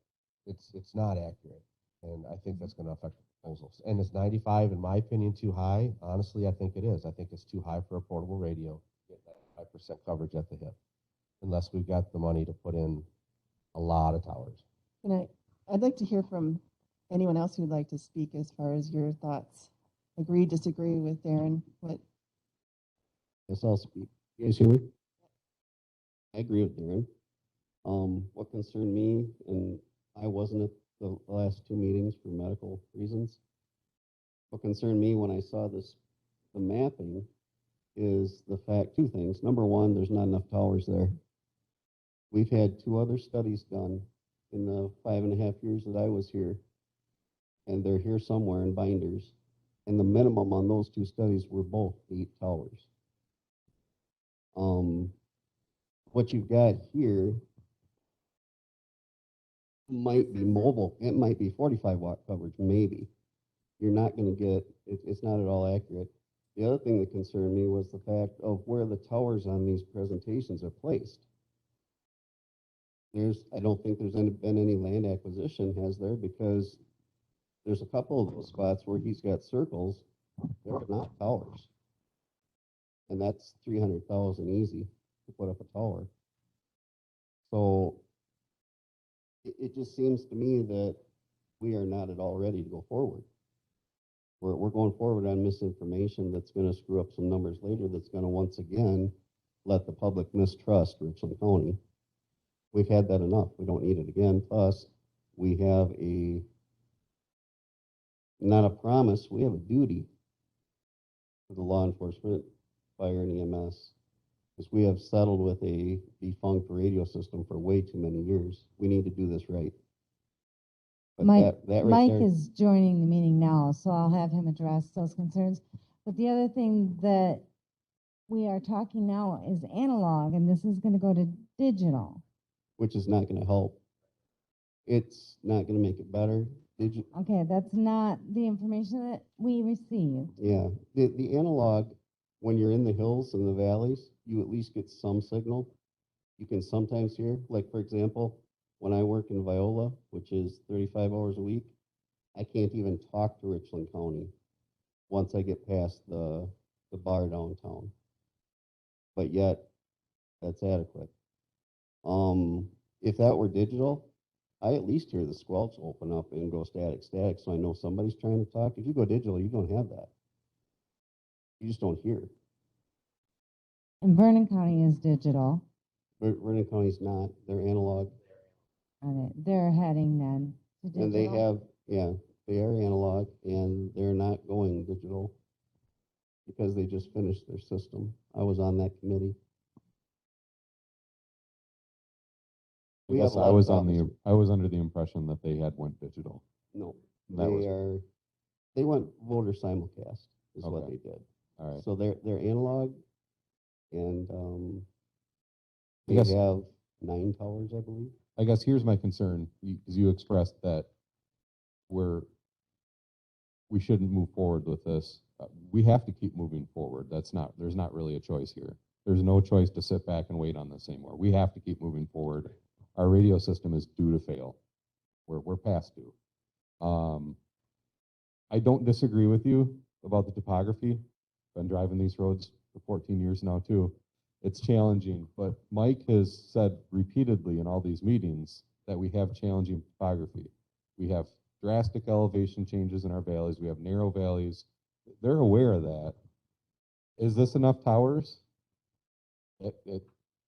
it's not accurate, and I think that's going to affect the proposals. And is 95, in my opinion, too high? Honestly, I think it is. I think it's too high for a portable radio. Get 95% coverage at the hip, unless we've got the money to put in a lot of towers. I'd like to hear from anyone else who'd like to speak as far as your thoughts. Agree, disagree with Darren? What? Yes, I'll speak. You guys hear me? I agree with Darren. What concerned me, and I wasn't at the last 2 meetings for medical reasons. What concerned me when I saw the mapping is the fact, 2 things. Number one, there's not enough towers there. We've had 2 other studies done in the 5.5 years that I was here, and they're here somewhere in binders. And the minimum on those 2 studies were both 8 towers. What you've got here might be mobile. It might be 45-watt coverage, maybe. You're not going to get, it's not at all accurate. The other thing that concerned me was the fact of where the towers on these presentations are placed. I don't think there's been any land acquisition, has there? Because there's a couple of those spots where he's got circles. They're not towers. And that's 300,000 easy to put up a tower. So it just seems to me that we are not at all ready to go forward. We're going forward on misinformation that's going to screw up some numbers later, that's going to once again let the public mistrust Richland County. We've had that enough. We don't need it again. Plus, we have not a promise, we have a duty to the law enforcement, fire, and EMS, because we have settled with a defunct radio system for way too many years. We need to do this right. But Mike, that right Mike there, is joining the meeting now, so I'll have him address those concerns. But the other thing that we are talking now is analog, and this is going to go to digital. which is not going to help. It's not going to make it better. Okay, that's not the information that we received. Yeah, the analog, when you're in the hills and the valleys, you at least get some signal. You can sometimes hear, like for example, when I work in Viola, which is 35 hours a week, I can't even talk to Richland County once I get past the bar downtown. But yet, that's adequate. If that were digital, I at least hear the squelch open up and go static, static, so I know somebody's trying to talk. If you go digital, you don't have that. You just don't hear. And Vernon County is digital. Vernon County's not. They're analog. And they're heading then to digital. And they have, yeah, they are analog, and they're not going digital because they just finished their system. I was on that committee. I We guess have a lot I of was problems. I was under the impression that they had went digital. No, That they went voter simulcast is what Okay. they did. All right. So they're analog, and I they guess- have 9 towers, I believe. I guess here's my concern, because you expressed that we shouldn't move forward with this. We have to keep moving forward. There's not really a choice here. There's no choice to sit back and wait on this anymore. We have to keep moving forward. Our radio system is due to fail. We're past due. I don't disagree with you about the topography. Been driving these roads for 14 years now too. It's challenging, but Mike has said repeatedly in all these meetings that we have challenging topography. We have drastic elevation changes in our valleys. We have narrow valleys. They're aware of that. Is this enough towers? It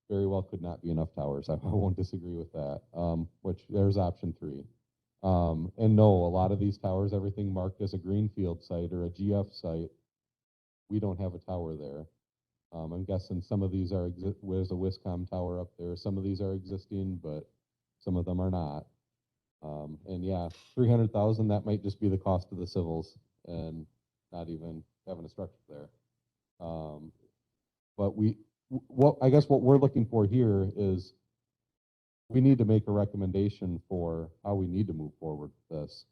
very well could not be enough towers. I won't disagree with that, which there's option 3. And no, a lot of these towers, everything marked as a greenfield site or a GF site, we don't have a tower there. I'm guessing some of these are, there's a Wiscom tower up there. Some of these are existing, but some of them are not. And yeah, 300,000, that might just be the cost of the civils and not even having a structure there. But I guess what we're looking for here is we need to make a recommendation for how we need to move forward with this.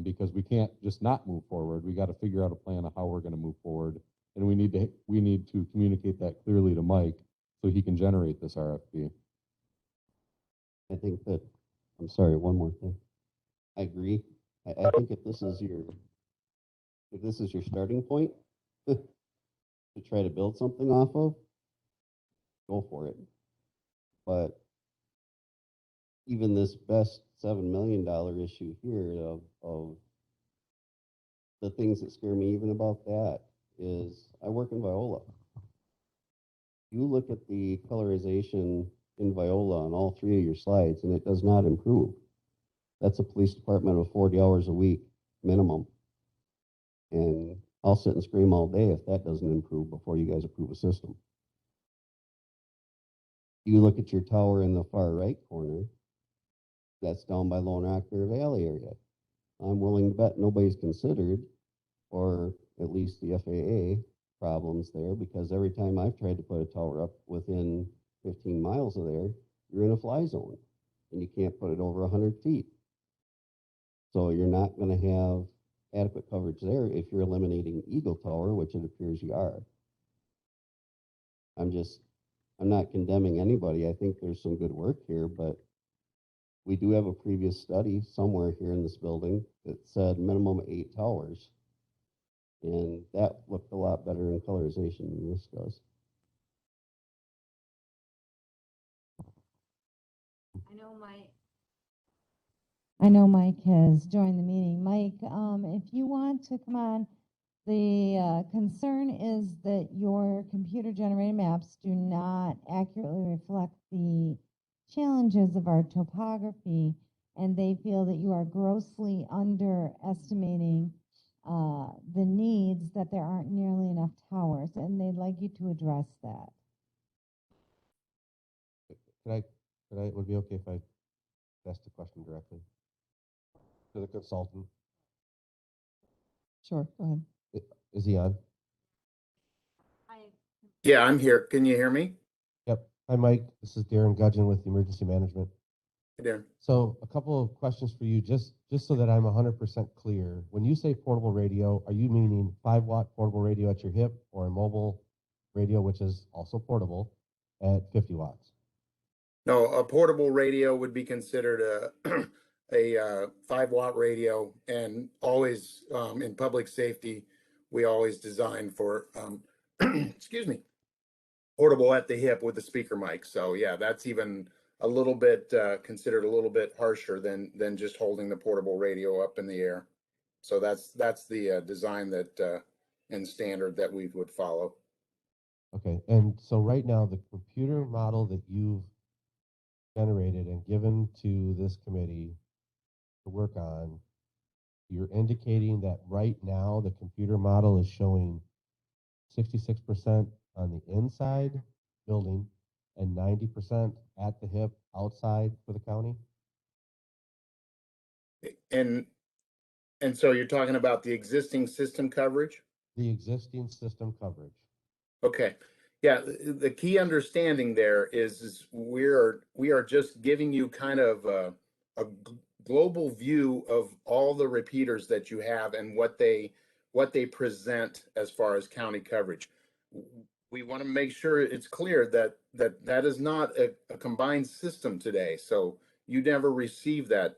Because we can't just not move forward. We got to figure out a plan of how we're going to move forward. And we need to communicate that clearly to Mike so he can generate this RFP. I think that, I'm sorry, one more thing. I agree. I think if this is your starting point to try to build something off of, go for it. But even this best $7 million issue here of the things that scare me even about that is I work in Viola. You look at the colorization in Viola on all 3 of your slides, and it does not improve. That's a police department of 40 hours a week minimum. And I'll sit and scream all day if that doesn't improve before you guys approve a system. You look at your tower in the far right corner, that's down by Lone Rock Bear Valley area. I'm willing to bet nobody's considered, or at least the FAA, problems there, because every time I've tried to put a tower up within 15 miles of there, you're in a fly zone, and you can't put it over 100 feet. So you're not going to have adequate coverage there if you're eliminating Eagle Tower, which it appears you are. I'm not condemning anybody. I think there's some good work here, but we do have a previous study somewhere here in this building that said minimum 8 towers. And that looked a lot better in colorization than this does. I know I know Mike has joined the meeting. Mike, if you want to come on, the concern is that your computer-generated maps do not accurately reflect the challenges of our topography, and they feel that you are grossly underestimating the needs, that there aren't nearly enough towers, and they'd like you to address that. Would it be okay if I asked the question directly to the consultant? Sure, go ahead. Is he on? Yeah, I'm here. Can you hear me? Yep. Hi, Mike. This is Darren Gudgeon with Emergency Management. Hey, Darren. So a couple of questions for you, just so that I'm 100% clear. When you say portable radio, are you meaning 5-watt portable radio at your hip, or a mobile radio, which is also portable, at 50 watts? No, a portable radio would be considered a a 5-watt radio, and always in public safety, we always design for excuse me, portable at the hip with the speaker mic. So yeah, that's even a little bit considered a little bit harsher than just holding the portable radio up in the air. So that's the design that and standard that we would follow. Okay, and so right now, the computer model that you've generated and given to this committee to work on, you're indicating that right now the computer model is showing 66% on the inside building and 90% at the hip outside for the county? And so you're talking about the existing system coverage? The existing system coverage. Okay. Yeah, the key understanding there is we are just giving you kind of a global view of all the repeaters that you have and what they present as far as county coverage. We want to make sure it's clear that is not a combined system today. So you never receive that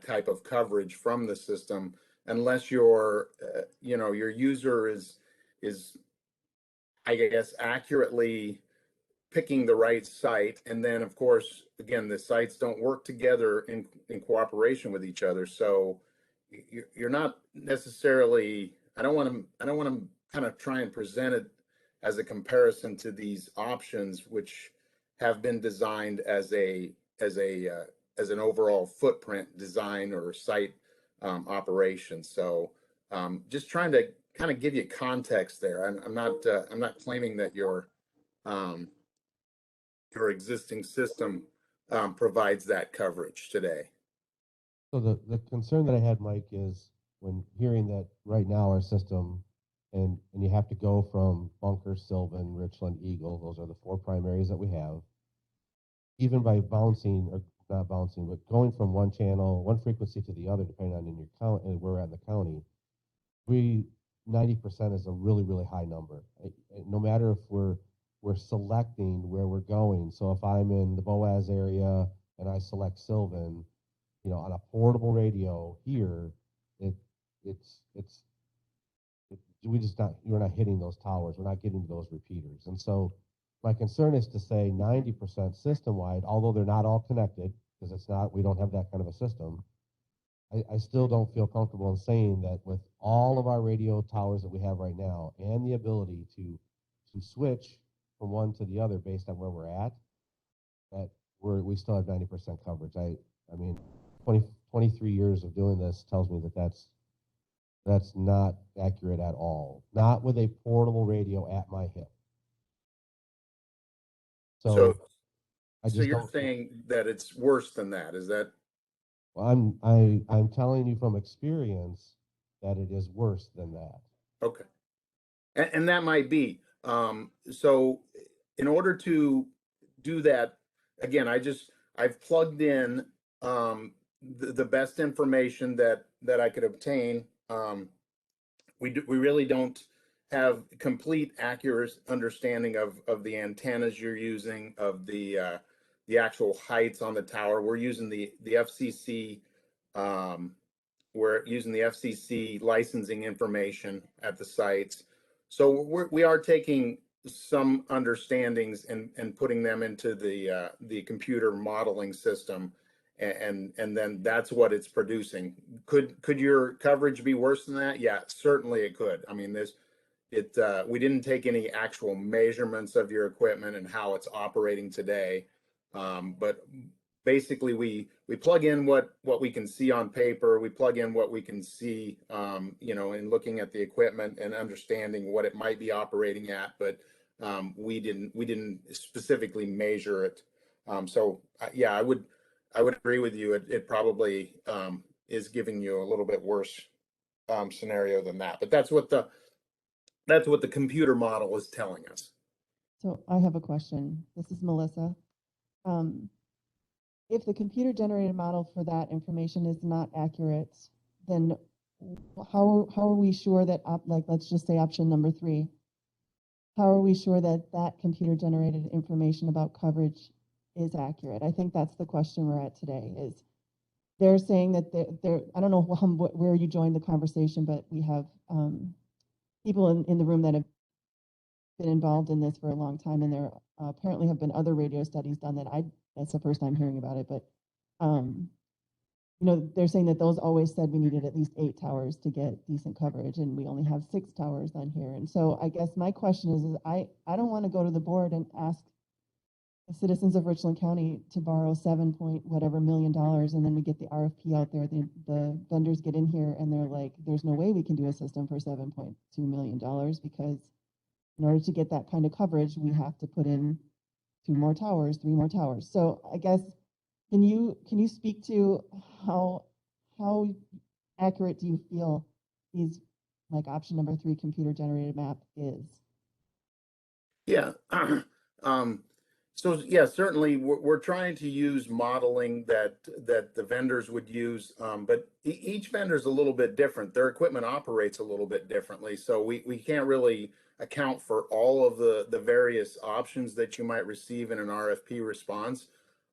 type of coverage from the system unless your your user is I guess accurately picking the right site. And then of course, again, the sites don't work together in cooperation with each other. So you're not necessarily, I don't want to kind of try and present it as a comparison to these options, which have been designed as an overall footprint design or site operation. So just trying to kind of give you context there. I'm not claiming that your existing system provides that coverage today. So the concern that I had, Mike, is when hearing that right now our system, and you have to go from Bunker, Sylvan, Richland, Eagle, those are the 4 primaries that we have, even by bouncing, or not bouncing, but going from one channel, one frequency to the other, depending on in your count and where we're at in the county, 90% is a really, really high number. No matter if we're selecting where we're going. So if I'm in the Boaz area and I select Sylvan, on a portable radio here, we're not hitting those towers. We're not getting to those repeaters. And so my concern is to say 90% system-wide, although they're not all connected, because we don't have that kind of a system. I still don't feel comfortable in saying that with all of our radio towers that we have right now and the ability to switch from one to the other based on where we're at, that we still have 90% coverage. I mean, 23 years of doing this tells me that's not accurate at all. Not with a portable radio at my hip. So you're saying that it's worse than that, is that? Well, I'm telling you from experience that it is worse than that. Okay. And that might be. So in order to do that, again, I've plugged in the best information that I could obtain. We really don't have complete accurate understanding of the antennas you're using, of the actual heights on the tower. We're using the FCC we're using the FCC licensing information at the sites. So we are taking some understandings and putting them into the computer modeling system. and then that's what it's producing. Could your coverage be worse than that? Yeah, certainly it could. I mean, we didn't take any actual measurements of your equipment and how it's operating today. But basically we plug in what we can see on paper. We plug in what we can see, in looking at the equipment and understanding what it might be operating at. But we didn't specifically measure it. Yeah, I would agree with you. It probably is giving you a little bit worse scenario than that. But that's what the computer model is telling us. So I have a question. This is Melissa. If the computer generated model for that information is not accurate, then how are we sure that, let's just say option number 3, how are we sure that that computer generated information about coverage is accurate? I think that's the question we're at today. Is they're saying that they're I don't know where you joined the conversation, but we have people in the room that have been involved in this for a long time, and there apparently have been other radio studies done that's the first time hearing about it, but they're saying that those always said we needed at least 8 towers to get decent coverage, and we only have 6 towers on here. And so I guess my question is I don't want to go to the board and ask the citizens of Richland County to borrow $7 million, and then we get the RFP out there, the vendors get in here and they're like, there's no way we can do a system for $7.2 million, because in order to get that kind of coverage, we have to put in 2 more towers, 3 more towers. So I guess, can you speak to how accurate do you feel these, like option number 3 computer generated map is? Yeah. So yeah, certainly we're trying to use modeling that the vendors would use, but each vendor is a little bit different. Their equipment operates a little bit differently, so we can't really account for all of the various options that you might receive in an RFP response.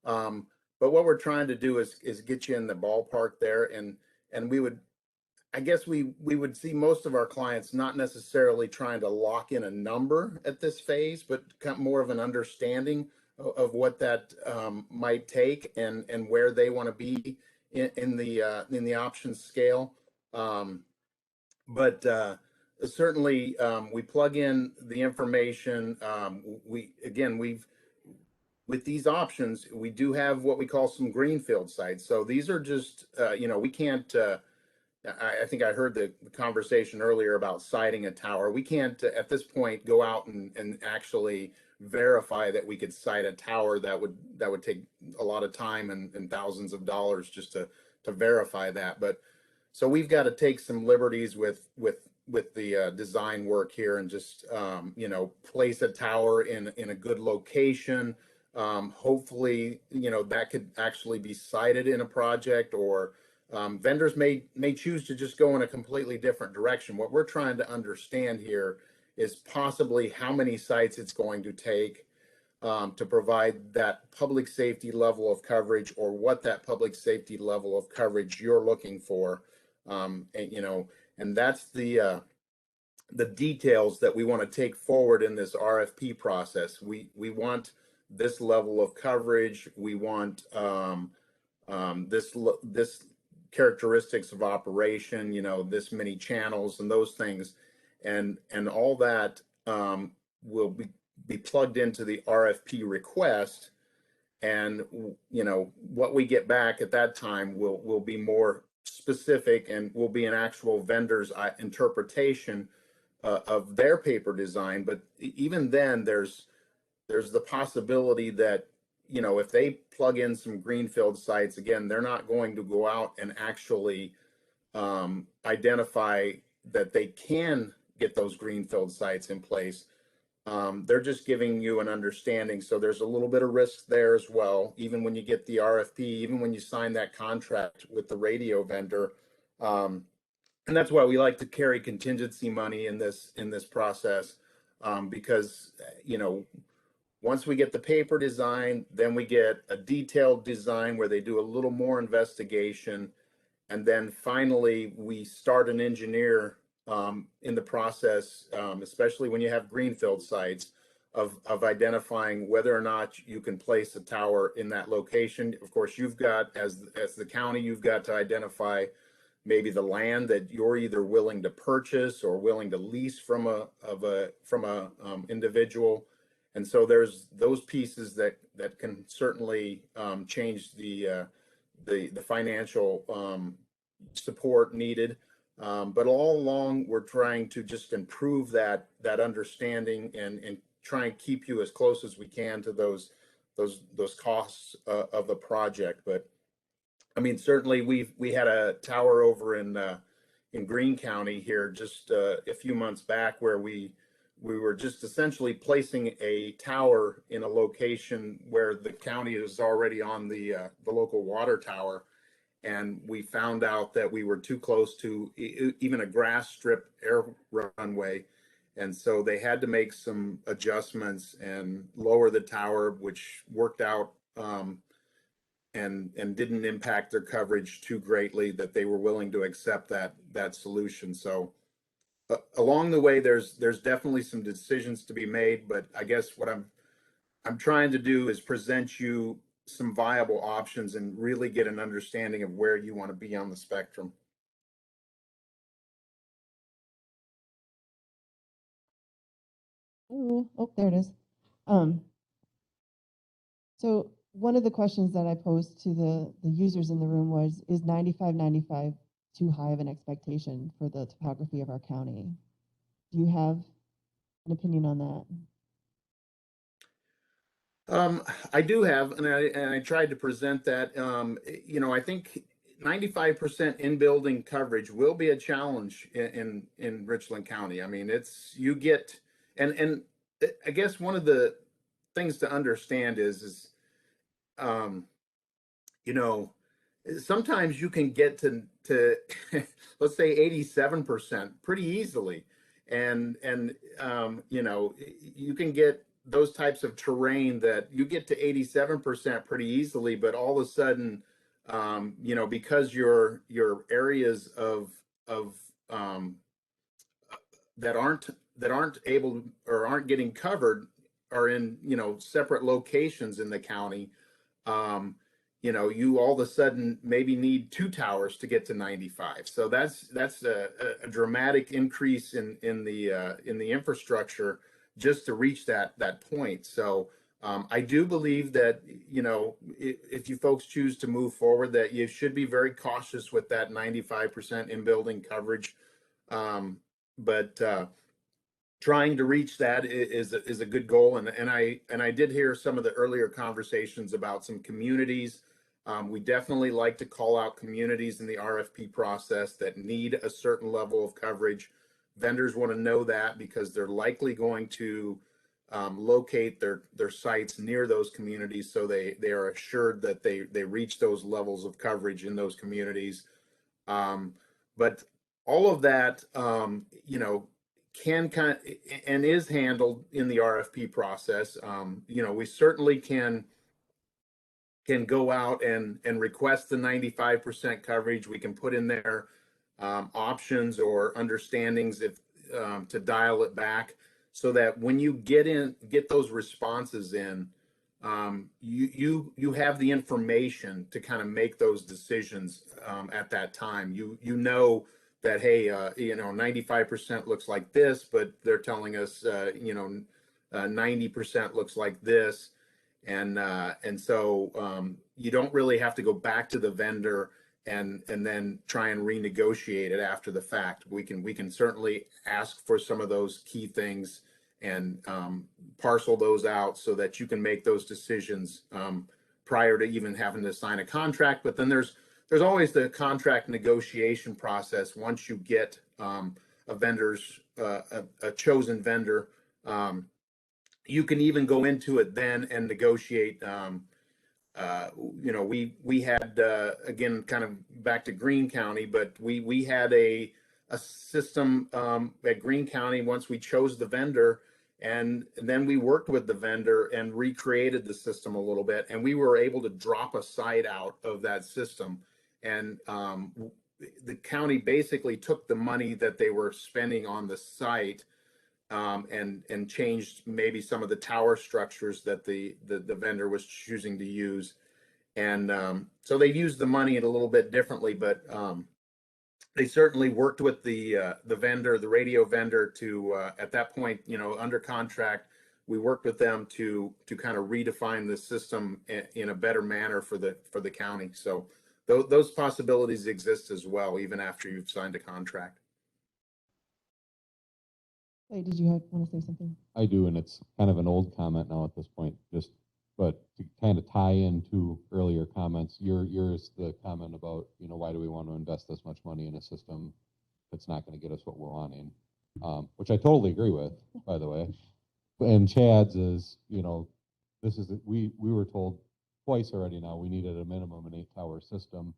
But what we're trying to do is get you in the ballpark there, and I guess we would see most of our clients not necessarily trying to lock in a number at this phase, but more of an understanding of what that might take and where they want to be in the options scale. But certainly we plug in the information. With these options, we do have what we call some greenfield sites. So these are just, we can't, I think I heard the conversation earlier about siting a tower. We can't, at this point, go out and actually verify that we could site a tower. That would take a lot of time and thousands of dollars just to verify that. But so we've got to take some liberties with the design work here and just, place a tower in a good location. Hopefully, that could actually be sited in a project, or vendors may choose to just go in a completely different direction. What we're trying to understand here is possibly how many sites it's going to take to provide that public safety level of coverage, or what that public safety level of coverage you're looking for. And that's the details that we want to take forward in this RFP process. We want this level of coverage. We want this characteristics of operation, this many channels and those things, and all that will be plugged into the RFP request. And what we get back at that time will be more specific and will be an actual vendor's interpretation of their paper design. But even then, there's the possibility that, if they plug in some greenfield sites, again, they're not going to go out and actually identify that they can get those greenfield sites in place. They're just giving you an understanding. So there's a little bit of risk there as well, even when you get the RFP, even when you sign that contract with the radio vendor. And that's why we like to carry contingency money in this process, because, once we get the paper design, then we get a detailed design where they do a little more investigation. And then finally, we start an engineer in the process, especially when you have greenfield sites, of identifying whether or not you can place a tower in that location. Of course, you've got, as the county, you've got to identify maybe the land that you're either willing to purchase or willing to lease from a individual. And so there's those pieces that can certainly change the financial support needed. But all along, we're trying to just improve that understanding and try and keep you as close as we can to those costs of the project. But I mean, certainly we had a tower over in Greene County here just a few months back where we were just essentially placing a tower in a location where the county is already on the local water tower. And we found out that we were too close to even a grass strip air runway. And so they had to make some adjustments and lower the tower, which worked out and didn't impact their coverage too greatly, that they were willing to accept that solution. So along the way, there's definitely some decisions to be made, but I guess what I'm trying to do is present you some viable options and really get an understanding of where you want to be on the spectrum. Oh, there it is. So one of the questions that I posed to the users in the room was, is 9595 too high of an expectation for the topography of our county? Do you have an opinion on that? I do have, and I tried to present that. You know, I think 95% in-building coverage will be a challenge in Richland County. I mean, you get, and I guess one of the things to understand is you know, sometimes you can get to let's say 87% pretty easily, and you know, you can get those types of terrain that you get to 87% pretty easily, but all of a sudden, you know, because your areas of that aren't able or aren't getting covered are in, you know, separate locations in the county. You know, you all of a sudden maybe need 2 towers to get to 95. So that's a dramatic increase in the infrastructure just to reach that point. So I do believe that, you know, if you folks choose to move forward, that you should be very cautious with that 95% in building coverage. But trying to reach that is a good goal, and I did hear some of the earlier conversations about some communities. We definitely like to call out communities in the RFP process that need a certain level of coverage. Vendors want to know that because they're likely going to locate their sites near those communities, so they are assured that they reach those levels of coverage in those communities. But all of that, you know, can kind of, and is handled in the RFP process. You know, we certainly can go out and request the 95% coverage. We can put in there options or understandings if to dial it back, so that when you get those responses in, you have the information to kind of make those decisions at that time. You know that, hey, you know, 95% looks like this, but they're telling us, you know, 90% looks like this. And so you don't really have to go back to the vendor and then try and renegotiate it after the fact. We can certainly ask for some of those key things and parcel those out so that you can make those decisions prior to even having to sign a contract. But then there's always the contract negotiation process once you get a vendor's a chosen vendor. You can even go into it then and negotiate. You know, we had again, kind of back to Greene County, but we had a system at Greene County once we chose the vendor, and then we worked with the vendor and recreated the system a little bit, and we were able to drop a site out of that system. And the county basically took the money that they were spending on the site and changed maybe some of the tower structures that the vendor was choosing to use. And so they used the money a little bit differently, but they certainly worked with the vendor, the radio vendor, to at that point, under contract, we worked with them to kind of redefine the system in a better manner for the county. So those possibilities exist as well, even after you've signed a contract. Hey, did you want to say something? I do, and it's kind of an old comment now at this point, but to kind of tie into earlier comments, yours, the comment about, why do we want to invest this much money in a system that's not going to get us what we're wanting, which I totally agree with, by the way. And Chad's is, we were told twice already now we needed a minimum an 8-tower system.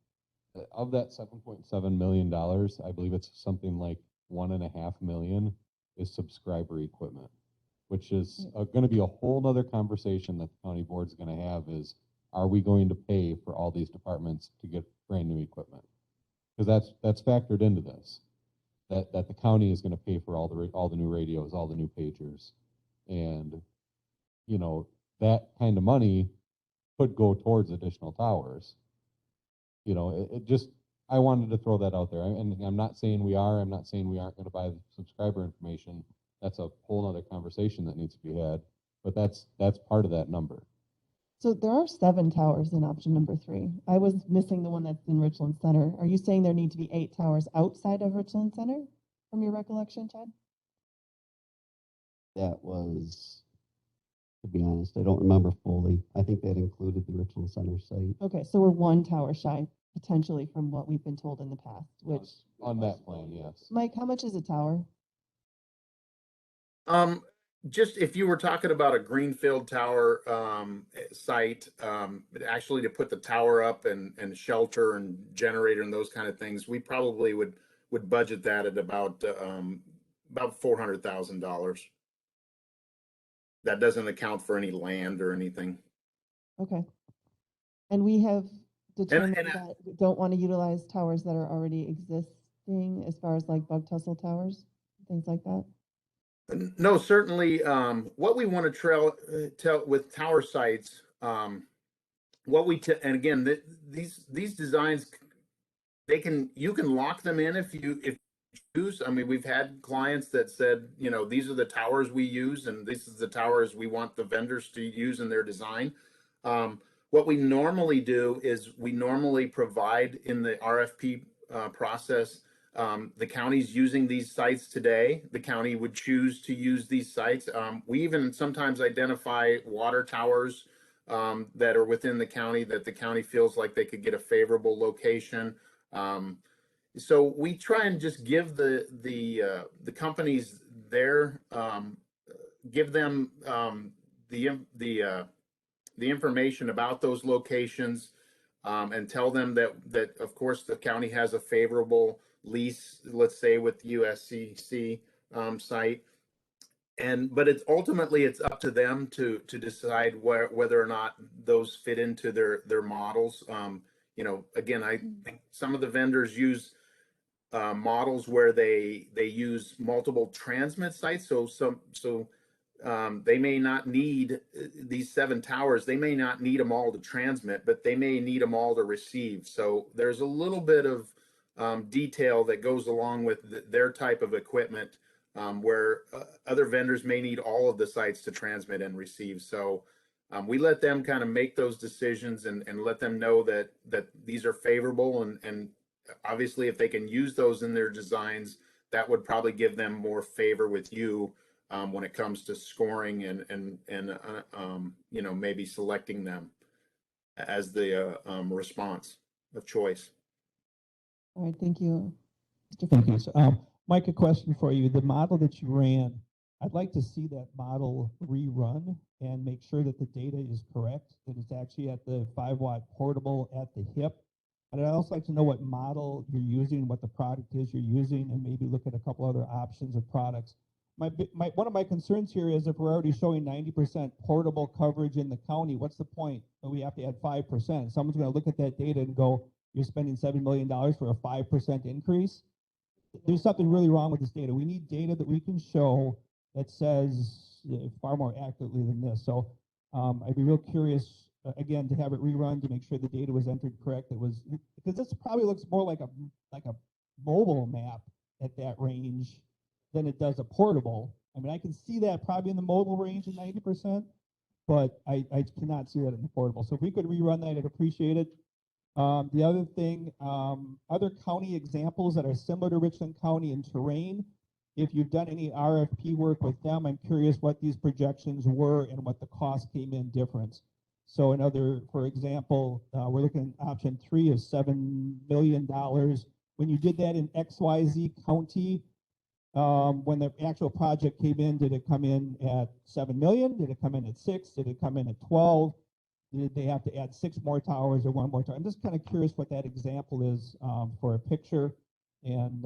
Of that $7.7 million, I believe it's something like $1.5 million is subscriber equipment, which is going to be a whole nother conversation that the county board is going to have is, are we going to pay for all these departments to get brand new equipment? Because that's factored into this, that the county is going to pay for all the new radios, all the new pagers. And, that kind of money could go towards additional towers. I wanted to throw that out there. And I'm not saying we are, I'm not saying we aren't going to buy the subscriber information. That's a whole other conversation that needs to be had, but that's part of that number. So there are 7 towers in option number 3. I was missing the one that's in Richland Center. Are you saying there need to be 8 towers outside of Richland Center from your recollection, Chad? That was, to be honest, I don't remember fully. I think that included the Richland Center site. Okay, so we're 1 tower shy, potentially, from what we've been told in the past, which... On that plan, yes. Mike, how much is a tower? Just if you were talking about a greenfield tower site, actually to put the tower up and shelter and generator and those kind of things, we probably would budget that at about $400,000. That doesn't account for any land or anything. Okay. And we have determined that we don't want to utilize towers that are already existing as far as like bug tussle towers, things like that? No, certainly. What we want to tell with tower sites, and again, these designs, you can lock them in if you choose. I mean, we've had clients that said, these are the towers we use, and this is the towers we want the vendors to use in their design. What we normally do is we normally provide in the RFP process. The county's using these sites today. The county would choose to use these sites. We even sometimes identify water towers that are within the county that the county feels like they could get a favorable location. So we try and just give the companies give them the information about those locations and tell them that of course the county has a favorable lease, let's say with USCC site, but it's ultimately up to them to decide whether or not those fit into their models. Again, I think some of the vendors use models where they use multiple transmit sites, so they may not need these 7 towers. They may not need them all to transmit, but they may need them all to receive. So there's a little bit of detail that goes along with their type of equipment, where other vendors may need all of the sites to transmit and receive. So we let them kind of make those decisions and let them know that these are favorable, and obviously if they can use those in their designs, that would probably give them more favor with you when it comes to scoring and maybe selecting them as the response of choice. All right, thank you. Thank you. So, Mike, a question for you. The model that you ran, I'd like to see that model rerun and make sure that the data is correct, that it's actually at the 5-watt portable at the hip. And I'd also like to know what model you're using, what the product is you're using, and maybe look at a couple other options of products. One of my concerns here is if we're already showing 90% portable coverage in the county, what's the point that we have to add 5%? Someone's going to look at that data and go, you're spending $7 million for a 5% increase? There's something really wrong with this data. We need data that we can show that says far more accurately than this. So I'd be real curious, again, to have it rerun to make sure the data was entered correct. It was, because this probably looks more like a mobile map at that range than it does a portable. I mean, I can see that probably in the mobile range of 90%, but I cannot see that in the portable. So if we could rerun that, I'd appreciate it. The other thing, other county examples that are similar to Richland County in terrain, if you've done any RFP work with them, I'm curious what these projections were and what the cost came in difference. So for example, we're looking at option 3 of $7 million. When you did that in XYZ County, when the actual project came in, did it come in at 7 million? Did it come in at 6? Did it come in at 12? Did they have to add 6 more towers or 1 more tower? I'm just kind of curious what that example is for a picture. And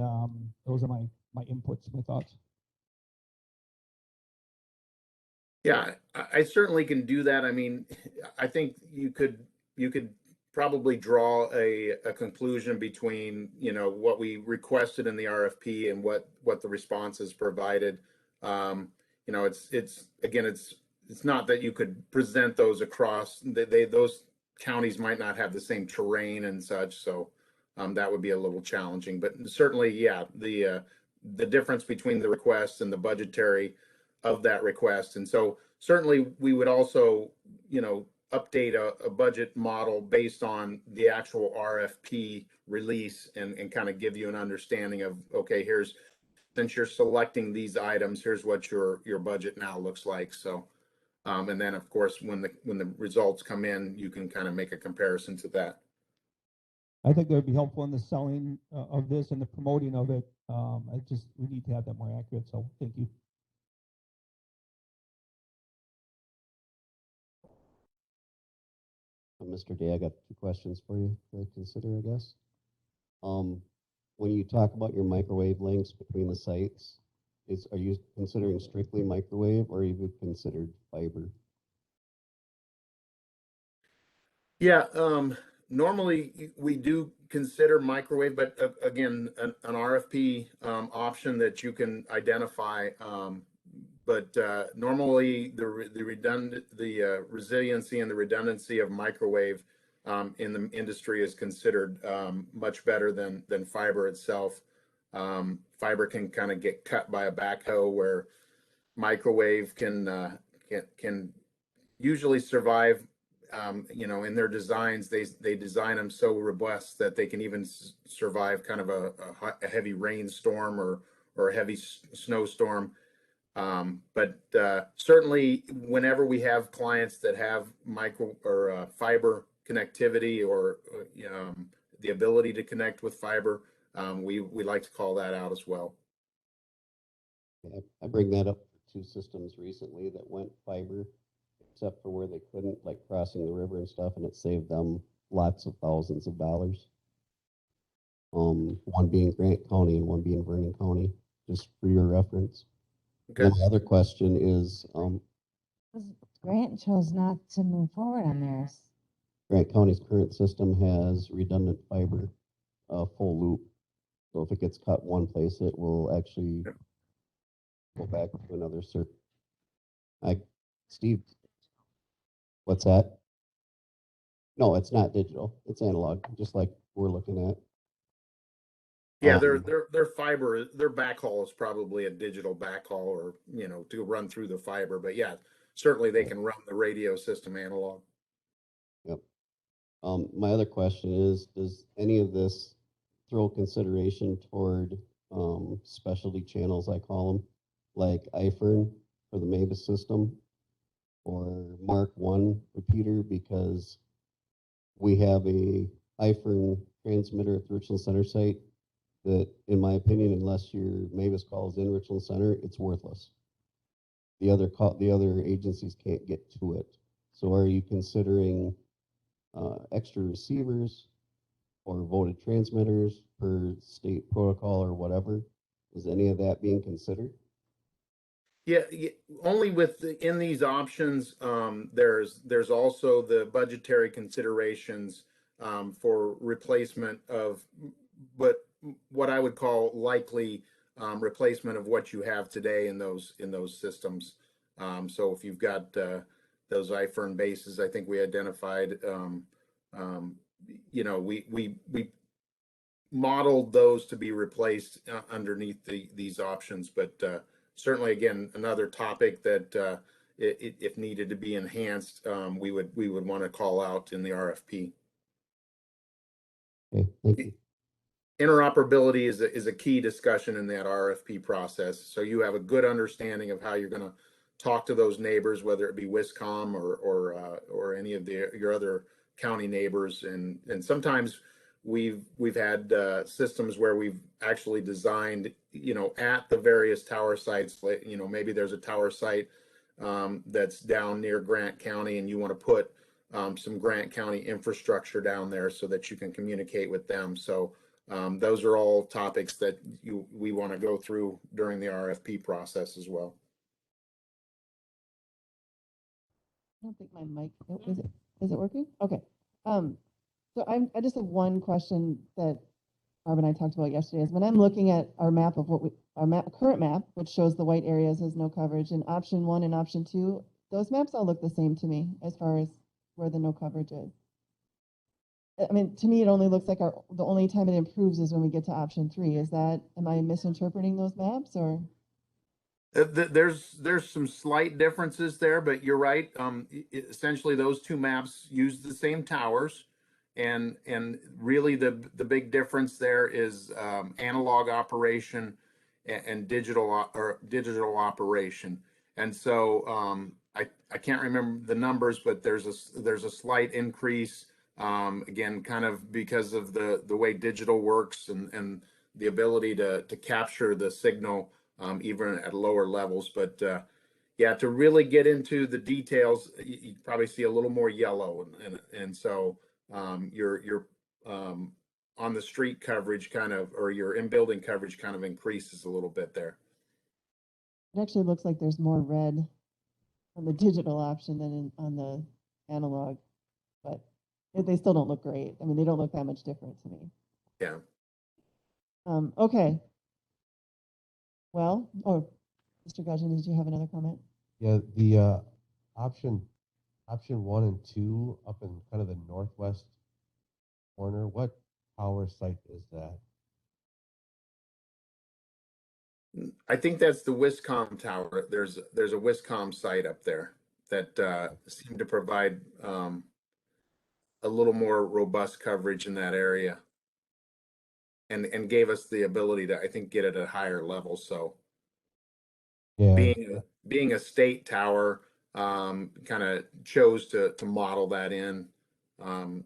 those are my inputs, my thoughts. Yeah, I certainly can do that. I mean, I think you could probably draw a conclusion between, you know, what we requested in the RFP and what the responses provided. You know, it's again, it's not that you could present those across. Those counties might not have the same terrain and such, so that would be a little challenging. But certainly, yeah, the difference between the request and the budgetary of that request. And so certainly we would also, you know, update a budget model based on the actual RFP release and kind of give you an understanding of, okay, here's, since you're selecting these items, here's what your budget now looks like. So, and then of course, when the results come in, you can kind of make a comparison to that. I think that would be helpful in the selling of this and the promoting of it. We need to have that more accurate. So thank you. Mr. Day, I got 2 questions for you to consider, I guess. When you talk about your microwave links between the sites, are you considering strictly microwave, or have you considered fiber? Yeah, normally we do consider microwave, but again, an RFP option that you can identify. But normally the resiliency and the redundancy of microwave in the industry is considered much better than fiber itself. Fiber can kind of get cut by a backhoe, where microwave can usually survive. You know, in their designs, they design them so robust that they can even survive kind of a heavy rainstorm or a heavy snowstorm. But certainly, whenever we have clients that have micro or fiber connectivity or the ability to connect with fiber, we like to call that out as well. I bring that up for 2 systems recently that went fiber, except for where they couldn't, like crossing the river and stuff, and it saved them lots of thousands of dollars. One being Grant County and one being Vernon County, just for your reference. Okay. And the other question is, Grant chose not to move forward on theirs. Grant County's current system has redundant fiber, full loop. So if it gets cut one place, it will actually go back to another circuit. Steve, what's that? No, it's not digital. It's analog, just like we're looking at. Yeah, their fiber, their backhaul is probably a digital backhaul, or to run through the fiber. But yeah, certainly they can run the radio system analog. Yep. My other question is, does any of this throw consideration toward specialty channels, I call them, like iFern for the Mavis system or Mark 1 repeater? Because we have a iFern transmitter at the Richland Center site that, in my opinion, unless your Mavis calls in Richland Center, it's worthless. The other agencies can't get to it. So are you considering extra receivers or voted transmitters per state protocol or whatever? Is any of that being considered? Yeah, only in these options. There's also the budgetary considerations for replacement of what I would call likely replacement of what you have today in those systems. So if you've got those iFern bases, I think we identified, we modeled those to be replaced underneath these options. But certainly, again, another topic that if needed to be enhanced, we would want to call out in the RFP. Okay, thank you. Interoperability is a key discussion in that RFP process. So you have a good understanding of how you're going to talk to those neighbors, whether it be Wiscom or any of your other county neighbors. And sometimes we've had systems where we've actually designed, at the various tower sites, maybe there's a tower site that's down near Grant County, and you want to put some Grant County infrastructure down there so that you can communicate with them. So those are all topics that we want to go through during the RFP process as well. I don't think my mic, is it working? Okay. So I just have one question that Barb and I talked about yesterday is when I'm looking at our map of current map, which shows the white areas has no coverage, and option 1 and option 2, those maps all look the same to me as far as where the no coverage is. I mean, to me, it only looks like the only time it improves is when we get to option 3. Am I misinterpreting those maps or? There's some slight differences there, but you're right. Essentially, those two maps use the same towers, and really the big difference there is analog operation and digital operation. And so I can't remember the numbers, but there's a slight increase. Again, kind of because of the way digital works and the ability to capture the signal even at lower levels. But yeah, to really get into the details, you probably see a little more yellow, and so your on the street coverage kind of, or your in-building coverage kind of increases a little bit there. It actually looks like there's more red on the digital option than on the analog, but they still don't look great. I mean, they don't look that much different to me. Yeah. Okay. Well, Mr. Gudgeon, did you have another comment? Yeah, the option 1 and 2 up in kind of the northwest corner, what tower site is that? I think that's the Wiscom tower. There's a Wiscom site up there that seemed to provide a little more robust coverage in that area, and gave us the ability to, I think, get it at a higher level. So Yeah, being a state tower, kind of chose to model that in,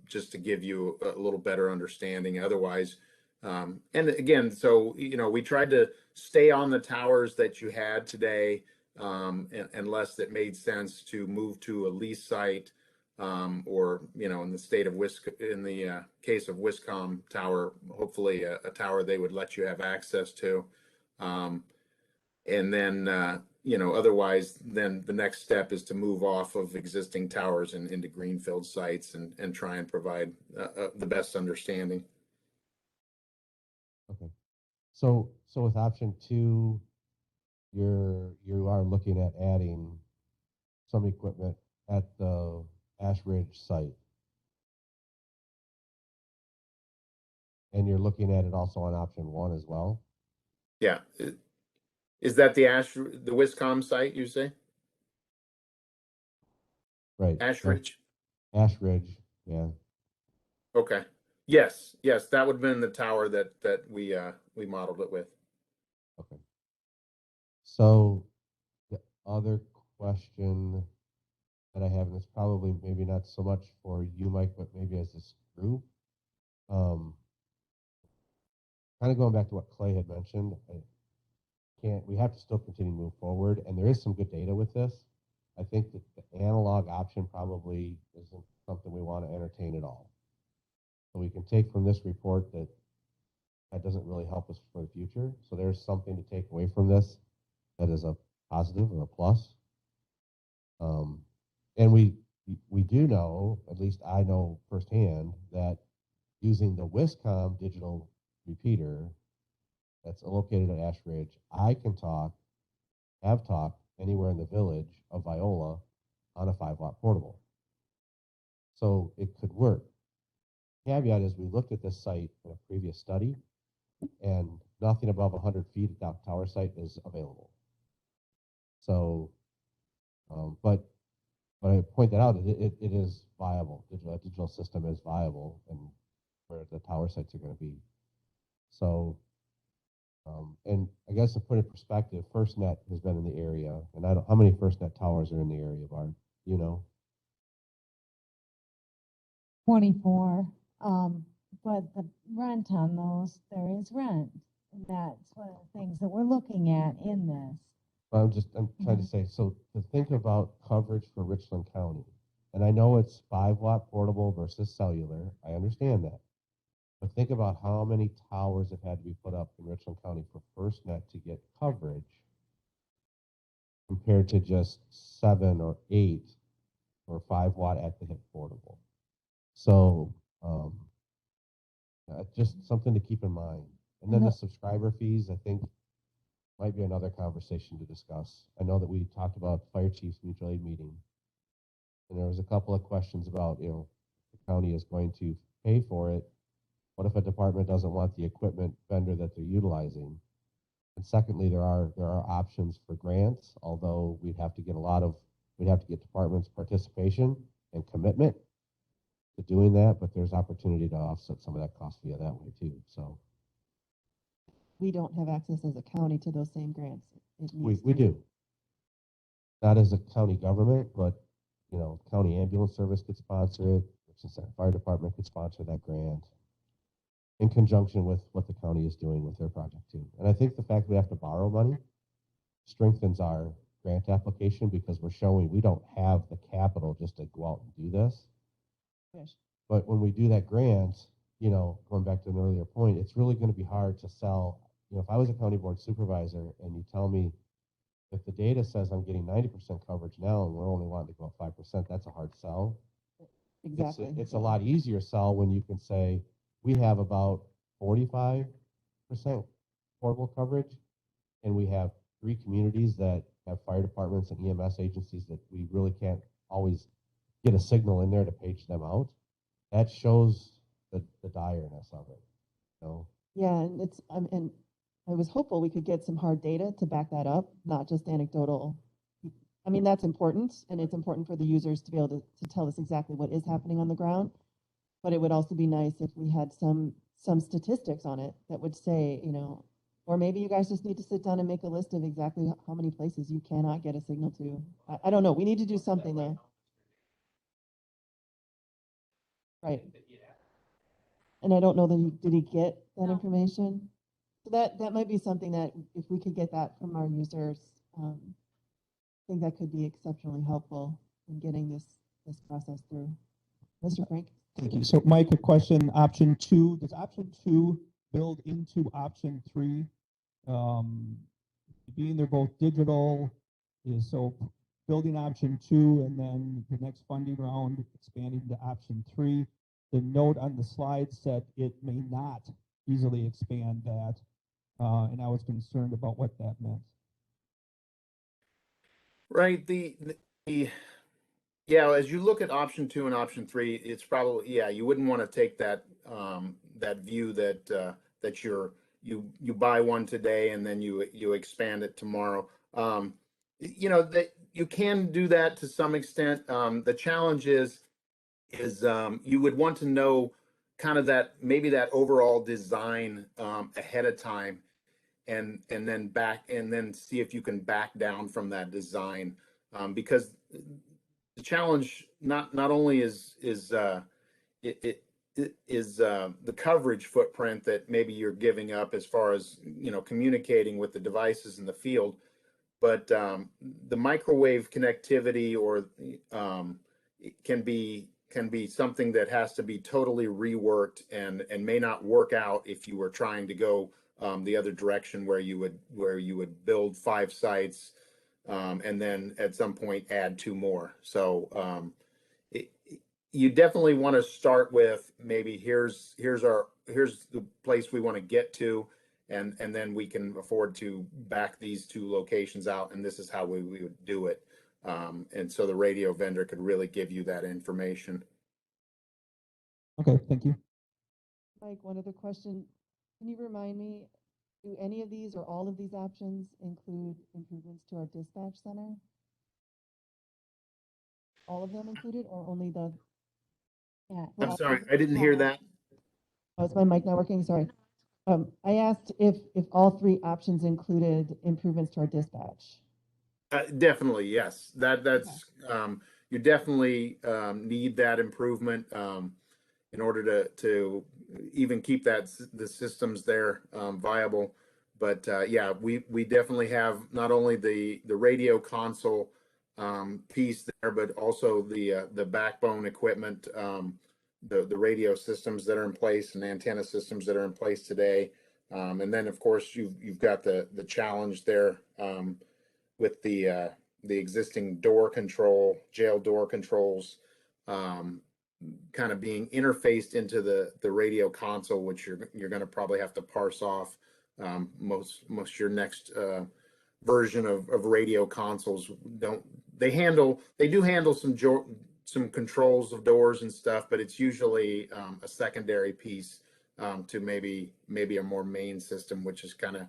just to give you a little better understanding. Otherwise, and again, so we tried to stay on the towers that you had today, unless it made sense to move to a lease site, or in the state of in the case of Wiscom tower, hopefully a tower they would let you have access to. And then, otherwise, then the next step is to move off of existing towers and into greenfield sites and try and provide the best understanding. okay. So with option 2, you are looking at adding some equipment at the Ash Ridge site. And you're looking at it also on option 1 as well? Yeah. Is that the Wiscom site, you say? Right. Ash Ridge? Ash Ridge, yeah. Okay. Yes, that would have been the tower that we modeled it with. Okay. So the other question that I have, and it's probably maybe not so much for you, Mike, but maybe as this group, kind of going back to what Clay had mentioned, we have to still continue to move forward, and there is some good data with this. I think that the analog option probably isn't something we want to entertain at all. So we can take from this report that doesn't really help us for the future. So there's something to take away from this that is a positive or a plus. And we do know, at least I know firsthand, that using the Wiscom digital repeater that's located at Ash Ridge, I can have talked anywhere in the village of Viola on a 5-watt portable. So it could work. Caveat is we looked at this site in a previous study, and nothing above 100 feet at that tower site is available. So, but I point that out, it is viable. Digital system is viable, and where the tower sites are going to be. So, and I guess to put it in perspective, FirstNet has been in the area, and I don't, how many FirstNet towers are in the area, Barb? You know? 24. But the rent on those, there is rent. And that's one of the things that we're looking at in this. I'm trying to say, so to think about coverage for Richland County, and I know it's 5-watt portable versus cellular, I understand that. But think about how many towers have had to be put up in Richland County for FirstNet to get coverage compared to just 7 or 8 or 5-watt at the hip portable. So just something to keep in mind. And then the subscriber fees, I think, might be another conversation to discuss. I know that we talked about fire chief's mutual aid meeting, and there was a couple of questions about, you know, the county is going to pay for it. What if a department doesn't want the equipment vendor that they're utilizing? And secondly, there are options for grants, although we'd have to get departments' participation and commitment to doing that, but there's opportunity to offset some of that cost via that way too. So We don't have access as a county to those same grants. we do. Not as a county government, but you know, county ambulance service could sponsor it. Fire department could sponsor that grant in conjunction with what the county is doing with their project too. And I think the fact we have to borrow money strengthens our grant application because we're showing we don't have the capital just to go out and do this. Yes. But when we do that grant, you know, going back to an earlier point, it's really going to be hard to sell. You know, if I was a county board supervisor and you tell me if the data says I'm getting 90% coverage now and we're only wanting to go up 5%, that's a hard sell. Exactly. It's a lot easier sell when you can say we have about 45% portable coverage, and we have 3 communities that have fire departments and EMS agencies that we really can't always get a signal in there to page them out. That shows the direness of it. You know? Yeah, and and I was hopeful we could get some hard data to back that up, not just anecdotal. I mean, that's important, and it's important for the users to be able to tell us exactly what is happening on the ground. But it would also be nice if we had some statistics on it that would say, you know, or maybe you guys just need to sit down and make a list of exactly how many places you cannot get a signal to. I don't know. We need to do something there. Right. And I don't know that did he get that information? So that might be something that if we could get that from our users, I think that could be exceptionally helpful in getting this process through. Mr. Frank? Thank you. So Mike, a question, option 2, does option 2 build into option 3? Being they're both digital, so building option 2 and then the next funding round expanding to option 3. The note on the slide said it may not easily expand that, and I was concerned about what that meant. Right. Yeah, as you look at option 2 and option 3, it's probably, yeah, you wouldn't want to take that that view that that you buy one today and then you expand it tomorrow. You know, that you can do that to some extent. The challenge is you would want to know kind of that, maybe that overall design ahead of time, and then see if you can back down from that design, because the challenge not only is the coverage footprint that maybe you're giving up as far as, you know, communicating with the devices in the field, but the microwave connectivity or it can be something that has to be totally reworked and may not work out if you were trying to go the other direction where you would build 5 sites and then at some point add 2 more. So you definitely want to start with maybe here's the place we want to get to, and then we can afford to back these two locations out, and this is how we would do it. And so the radio vendor could really give you that information. Okay, thank you. Mike, one other question. Can you remind me, do any of these or all of these options include improvements to our dispatch center? All of them included or only the? Yeah. I'm sorry, I didn't hear that. Oh, is my mic not working? Sorry. I asked if all three options included improvements to our dispatch. Definitely, yes. That's you definitely need that improvement in order to even keep the systems there viable. But yeah, we definitely have not only the radio console piece there, but also the backbone equipment, the radio systems that are in place and antenna systems that are in place today. And then of course you've got the challenge there with the existing door control, jail door controls, kind of being interfaced into the radio console, which you're going to probably have to parse off. Most your next version of radio consoles they do handle some controls of doors and stuff, but it's usually a secondary piece to maybe a more main system, which is kind of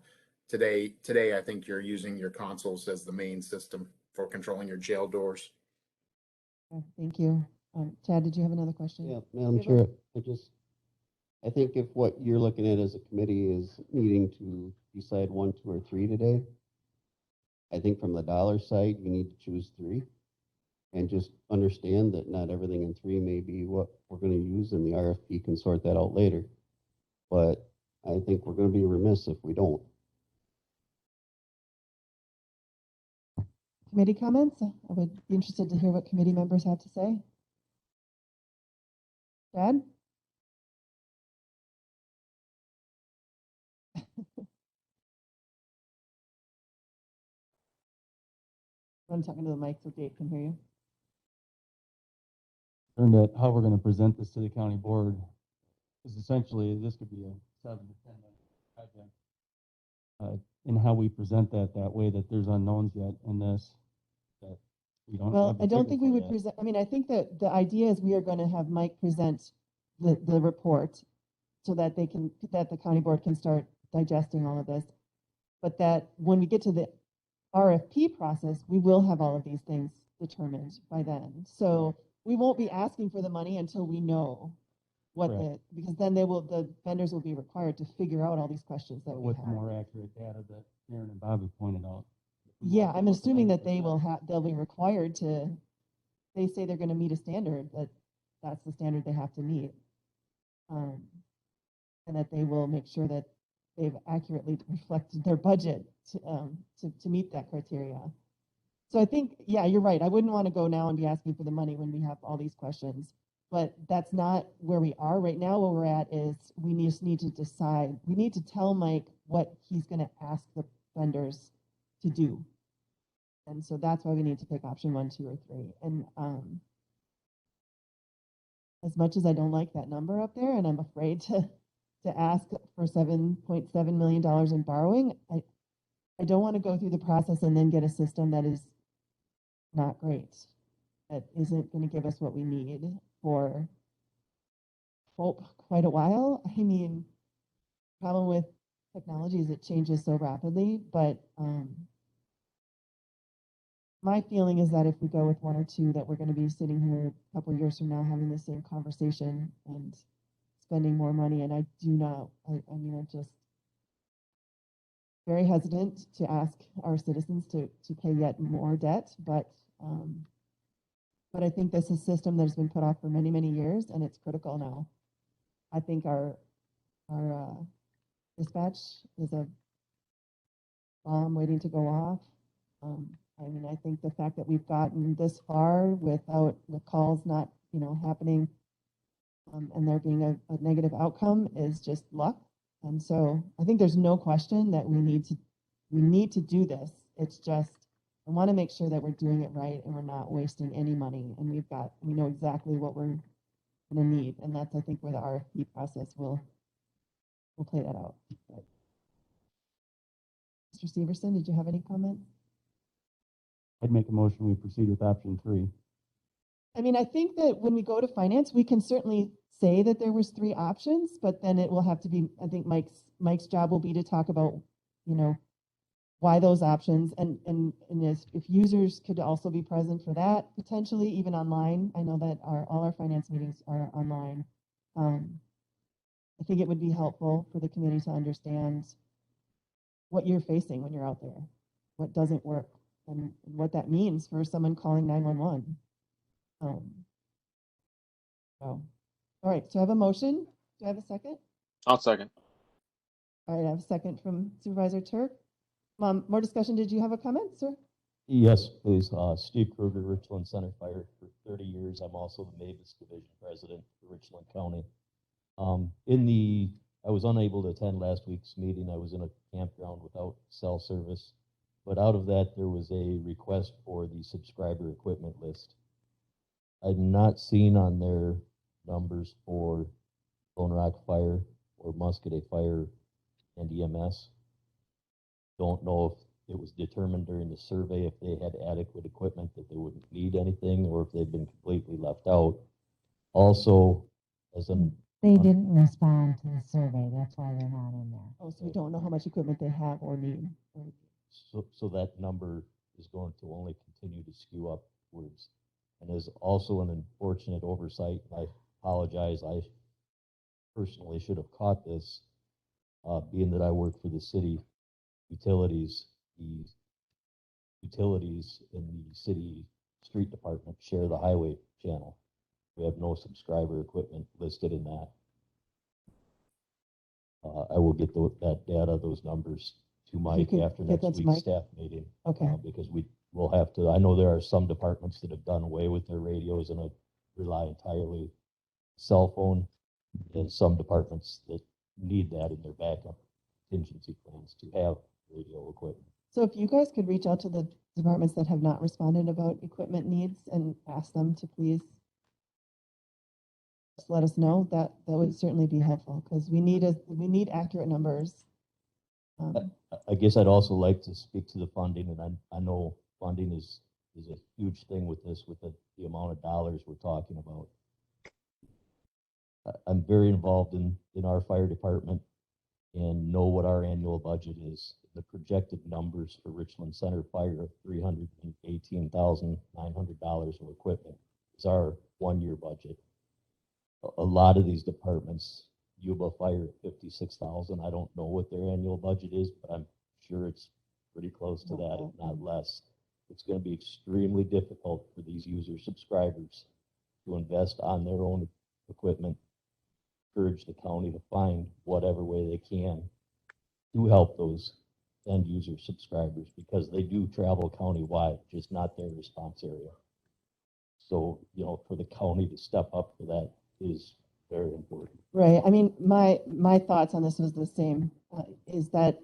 today I think you're using your consoles as the main system for controlling your jail doors. Thank you. Chad, did you have another question? Yeah, Madam Chair, I think if what you're looking at as a committee is needing to decide 1, 2, or 3 today, I think from the dollar side, you need to choose 3 and just understand that not everything in 3 may be what we're going to use, and the RFP can sort that out later. But I think we're going to be remiss if we don't. Committee comments? I would be interested to hear what committee members have to say. Chad? I'm talking to the mic so Dave can hear you. Learned that how we're going to present this to the county board is essentially this could be a 7 to 10 minute project. In how we present that way that there's unknowns yet in this that we don't. Well, I don't think we would present. I mean, I think that the idea is we are going to have Mike present the report so that the county board can start digesting all of this. But that when we get to the RFP process, we will have all of these things determined by then. So we won't be asking for the money until we know what because then the vendors will be required to figure out all these questions that we with have. more accurate data that Aaron and Bobby pointed out. Yeah, I'm assuming that they'll be required to, they say they're going to meet a standard, that's the standard they have to meet. And that they will make sure that they've accurately reflected their budget to meet that criteria. So I think, yeah, you're right. I wouldn't want to go now and be asking for the money when we have all these questions. But that's not where we are right now. Where we're at is we just need to decide. We need to tell Mike what he's going to ask the vendors to do. And so that's why we need to pick option 1, 2, or 3. And as much as I don't like that number up there, and I'm afraid to ask for $7.7 million in borrowing, I don't want to go through the process and then get a system that is not great, that isn't going to give us what we need for quite a while. I mean, problem with technology is it changes so rapidly, but my feeling is that if we go with 1 or 2, that we're going to be sitting here a couple of years from now having the same conversation and spending more money. And I do not, I mean, I'm just very hesitant to ask our citizens to pay yet more debt, but I think this is a system that has been put off for many, many years, and it's critical now. I think our dispatch is a bomb waiting to go off. I mean, I think the fact that we've gotten this far with calls not, happening, and there being a negative outcome is just luck. And so I think there's no question that we need to do this. It's just, I want to make sure that we're doing it right and we're not wasting any money. And we know exactly what we're going to need. And that's, I think, where the RFP process will play that out. But Mr. Severson, did you have any comments? I'd make a motion, we proceed with option 3. I mean, I think that when we go to finance, we can certainly say that there was 3 options, but then it will have to be, I think Mike's job will be to talk about, you know, why those options and if users could also be present for that, potentially even online. I know that all our finance meetings are online. I think it would be helpful for the community to understand what you're facing when you're out there, what doesn't work, and what that means for someone calling 911. All right, so I have a motion. Do I have a second? I'll second. All right, I have a second from Supervisor Turk. More discussion. Did you have a comment, sir? Yes, please. Steve Kruger, Richland Center Fire for 30 years. I'm also the Mavis Division President for Richland County. I was unable to attend last week's meeting. I was in a campground without cell service, but out of that, there was a request for the subscriber equipment list. I've not seen on their numbers for Lone Rock Fire or Muscadet Fire and EMS. Don't know if it was determined during the survey if they had adequate equipment that they wouldn't need anything or if they've been completely left out. Also, They didn't respond to the survey, that's why they're not in there. Oh, so we don't know how much equipment they have or need. so that number is going to only continue to skew upwards. And is also an unfortunate oversight. I apologize. I personally should have caught this, being that I work for the city utilities. The utilities in the city street department share the highway channel. We have no subscriber equipment listed in that. I will get that data, those numbers to Mike after next week's staff meeting. Okay. Because we will have to, I know there are some departments that have done away with their radios and rely entirely cell phone, and some departments that need that in their backup contingency plans to have radio equipment. So if you guys could reach out to the departments that have not responded about equipment needs and ask them to please just let us know, that would certainly be helpful because we need accurate numbers. I guess I'd also like to speak to the funding, and I know funding is a huge thing with this, with the amount of dollars we're talking about. I'm very involved in our fire department and know what our annual budget is. The projected numbers for Richland Center Fire of $318,900 of equipment is our 1-year budget. A lot of these departments, Yuba Fire at $56,000. I don't know what their annual budget is, but I'm sure it's pretty close to that, if not less. It's going to be extremely difficult for these user subscribers to invest on their own equipment. Encourage the county to find whatever way they can to help those end user subscribers because they do travel countywide, just not their response area. So, for the county to step up for that is very important. Right. I mean, my thoughts on this was the same, is that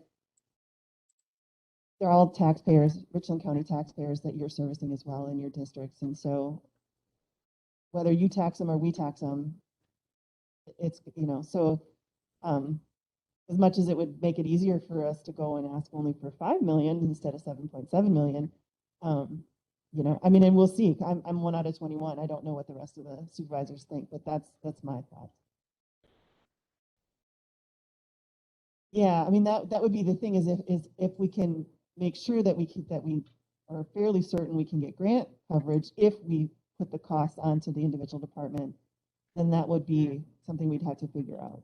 they're all taxpayers, Richland County taxpayers that you're servicing as well in your districts. And so whether you tax them or we tax them, it's, so as much as it would make it easier for us to go and ask only for 5 million instead of 7.7 million, I mean, and we'll see. I'm 1 out of 21. I don't know what the rest of the supervisors think, but that's my thought. Yeah, I mean, that would be the thing is if we can make sure that we are fairly certain we can get grant coverage if we put the costs onto the individual department, then that would be something we'd have to figure out.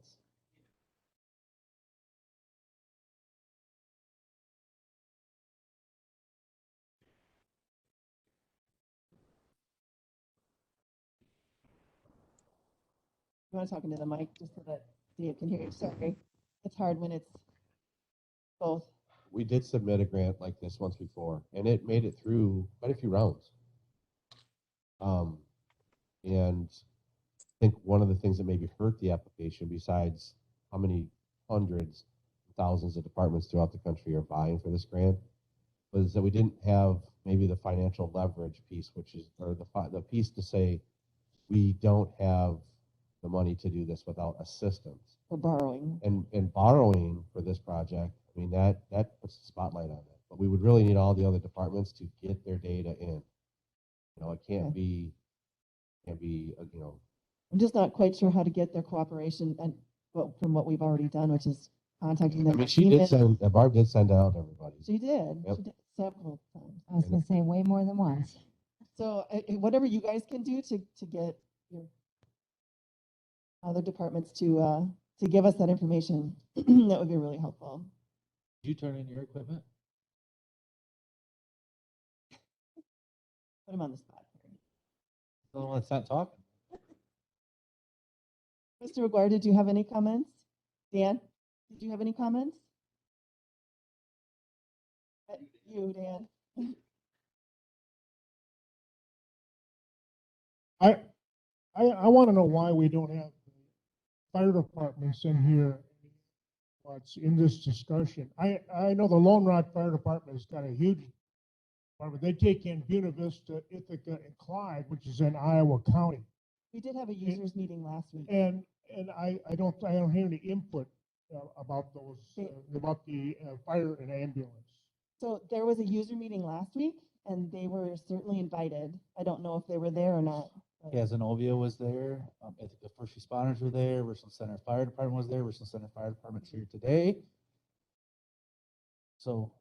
You want to talk into the mic just so that Dave can hear you? Sorry. It's hard when it's both. We did submit a grant like this once before, and it made it through quite a few rounds. And I think one of the things that maybe hurt the application, besides how many hundreds, thousands of departments throughout the country are vying for this grant, was that we didn't have maybe the financial leverage piece, which is, or the piece to say, we don't have the money to do this without assistance. For borrowing. And borrowing for this project I mean, that puts the spotlight on that. But we would really need all the other departments to get their data in. You know, it can't be, you know, I'm just not quite sure how to get their cooperation and, well, from what we've already done, which is contacting them. I mean, email. Barb did send out everybody. She did. Yep. She did several times. I was gonna say way more than once. So whatever you guys can do to get your other departments to give us that information, that would be really helpful. Did you turn in your equipment? Put him on the spot. The one that's not talking. Mr. McGuire, did you have any comments? Dan, did you have any comments? You, Dan. I want to know why we don't have fire departments in here. What's in this discussion? I know the Lone Rock Fire Department has got a huge department. They take in Buena Vista, Ithaca, and Clyde, which is in Iowa County. We did have a users meeting last week. And I don't hear any input about those about the fire and ambulance. So there was a user meeting last week, and they were certainly invited. I don't know if they were there or not. Yeah, Zenobia was there. I think the first responders were there. Richland Center Fire Department was there. Richland Center Fire Department's here today. So.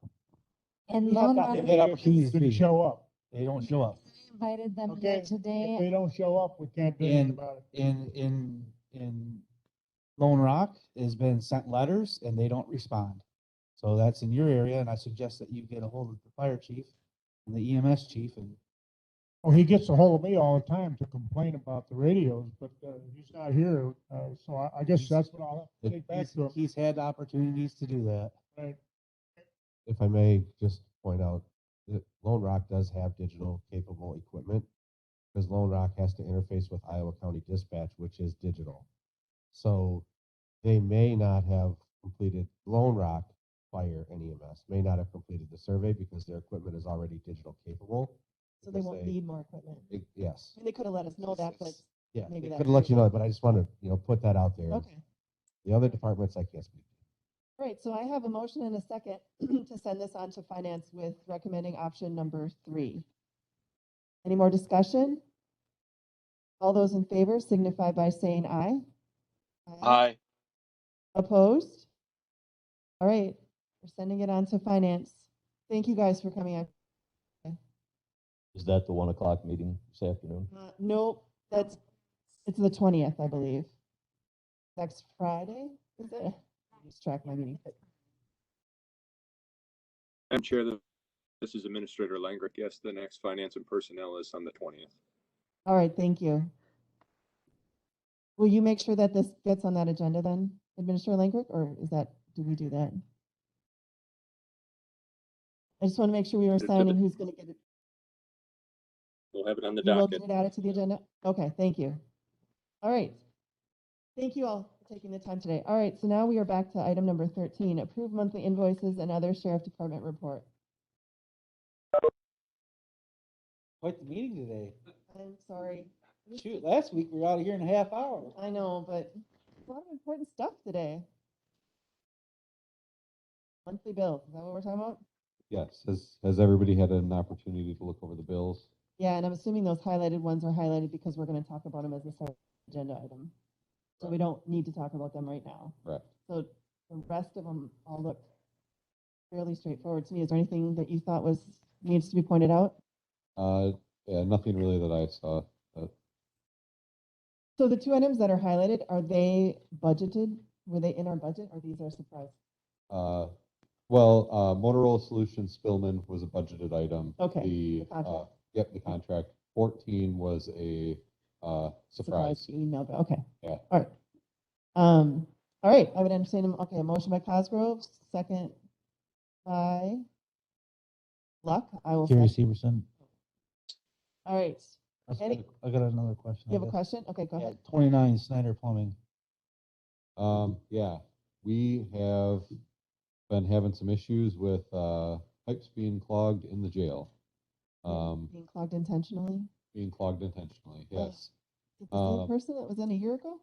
And They Lone have Rock got the opportunities to show up. They don't show up. invited them Okay, here today. if they don't show up, we can't do anything about it. In Lone Rock has been sent letters and they don't respond. So that's in your area, and I suggest that you get a hold of the fire chief and the EMS chief and. Oh, he gets a hold of me all the time to complain about the radios, but he's not here, so I guess that's what I'll have to take back to him. He's had opportunities to do that. Right. If I may just point out that Lone Rock does have digital capable equipment because Lone Rock has to interface with Iowa County Dispatch, which is digital. So they may not have completed Lone Rock Fire and EMS may not have completed the survey because their equipment is already digital capable. So they won't need more equipment. Yes. I mean, they could have let us know that, but Yeah, maybe that. could have let you know, but I just want to, put that out there. Okay. The other departments, I can't speak. All right, so I have a motion and a second to send this on to finance with recommending option number 3. Any more discussion? All those in favor signify by saying aye. Aye. Opposed? All right, we're sending it on to finance. Thank you guys for coming out. Is that the 1 o'clock meeting this afternoon? Nope, it's the 20th, I believe. Next Friday, is it? Just track my meeting. Madam Chair, this is Administrator Langrick. Yes, the next Finance and Personnel is on the 20th. All right, thank you. Will you make sure that this gets on that agenda then, Administrator Langrick, or do we do that? I just want to make sure we were signing who's going to get it. We'll have it on the You will docket. get it added to the agenda? Okay, thank you. All right. Thank you all for taking the time today. All right, so now we are back to item number 13, approve monthly invoices and other Sheriff Department report. Quite the meeting today. I'm sorry. Shoot, last week we were out of here in a half hour. I know, but a lot of important stuff today. Monthly bills, is that what we're talking about? Yes. Has everybody had an opportunity to look over the bills? Yeah, and I'm assuming those highlighted ones are highlighted because we're going to talk about them as a separate agenda item. So we don't need to talk about them right now. Right. So the rest of them all look fairly straightforward to me. Is there anything that you thought needs to be pointed out? Yeah, nothing really that I saw. So the 2 items that are highlighted, are they budgeted? Were they in our budget, or these are surprise? Well, Motorola Solutions Spillman was a budgeted item. Okay, The contract. Yep, the contract. 14 was a surprise. Email, okay. Yeah. All right. All right, I would entertain a motion by Cosgrove, second by Luck. I will. Kerry second. Severson. All right. I got another question. You have a question? Okay, go ahead. 29 Snyder Plumbing. Yeah, we have been having some issues with pipes being clogged in the jail. Being clogged intentionally? Being clogged intentionally, yes. Is it the same person that was in a year ago?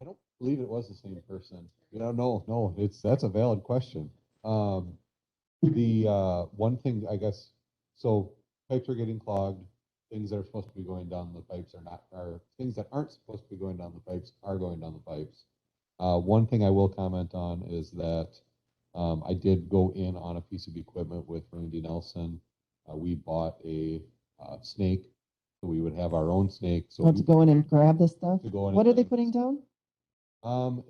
I don't believe it was the same person. No, that's a valid question. One thing, I guess, so pipes are getting clogged. Things that are supposed to be going down the pipes are things that aren't supposed to be going down the pipes are going down the pipes. One thing I will comment on is that I did go in on a piece of equipment with Randy Nelson. We bought a snake, so we would have our own snake. So Want to go in and grab this stuff? To go in What and are they putting down?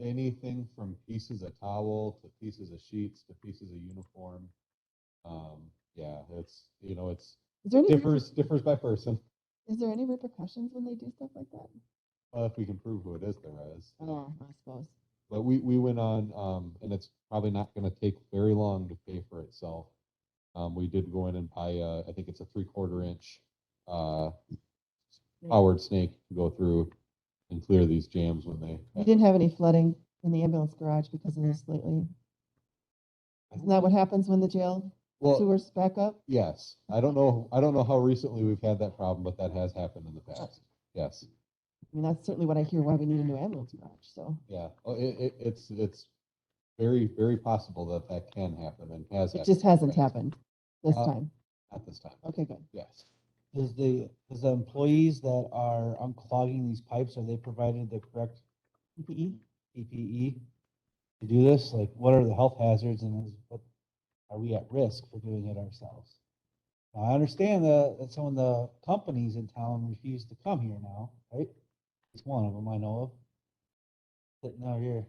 anything from pieces of towel to pieces of sheets to pieces of uniform. Yeah, it's Is there any differs by person. Is there any repercussions when they do stuff like that? If we can prove who it is, there is. Oh, I suppose. But we went on, and it's probably not going to take very long to pay for itself. We did go in and buy, I think it's a 3/4 inch powered snake to go through and clear these jams when they. You didn't have any flooding in the ambulance garage because of this lately. Isn't that what happens when the jail sewers back up? Yes, I don't know how recently we've had that problem, but that has happened in the past. Yes. I mean, that's certainly what I hear why we need a new ambulance garage, so. Yeah, it's very, very possible that can happen and has It happened. just hasn't happened this Uh, time. Not this time. Okay, good. Yes. Does the employees that are unclogging these pipes, are they provided the correct PPE to do this? Like, what are the health hazards and what are we at risk for doing it ourselves? Now, I understand that some of the companies in town refuse to come here now, right? It's one of them I know of. Sitting out here.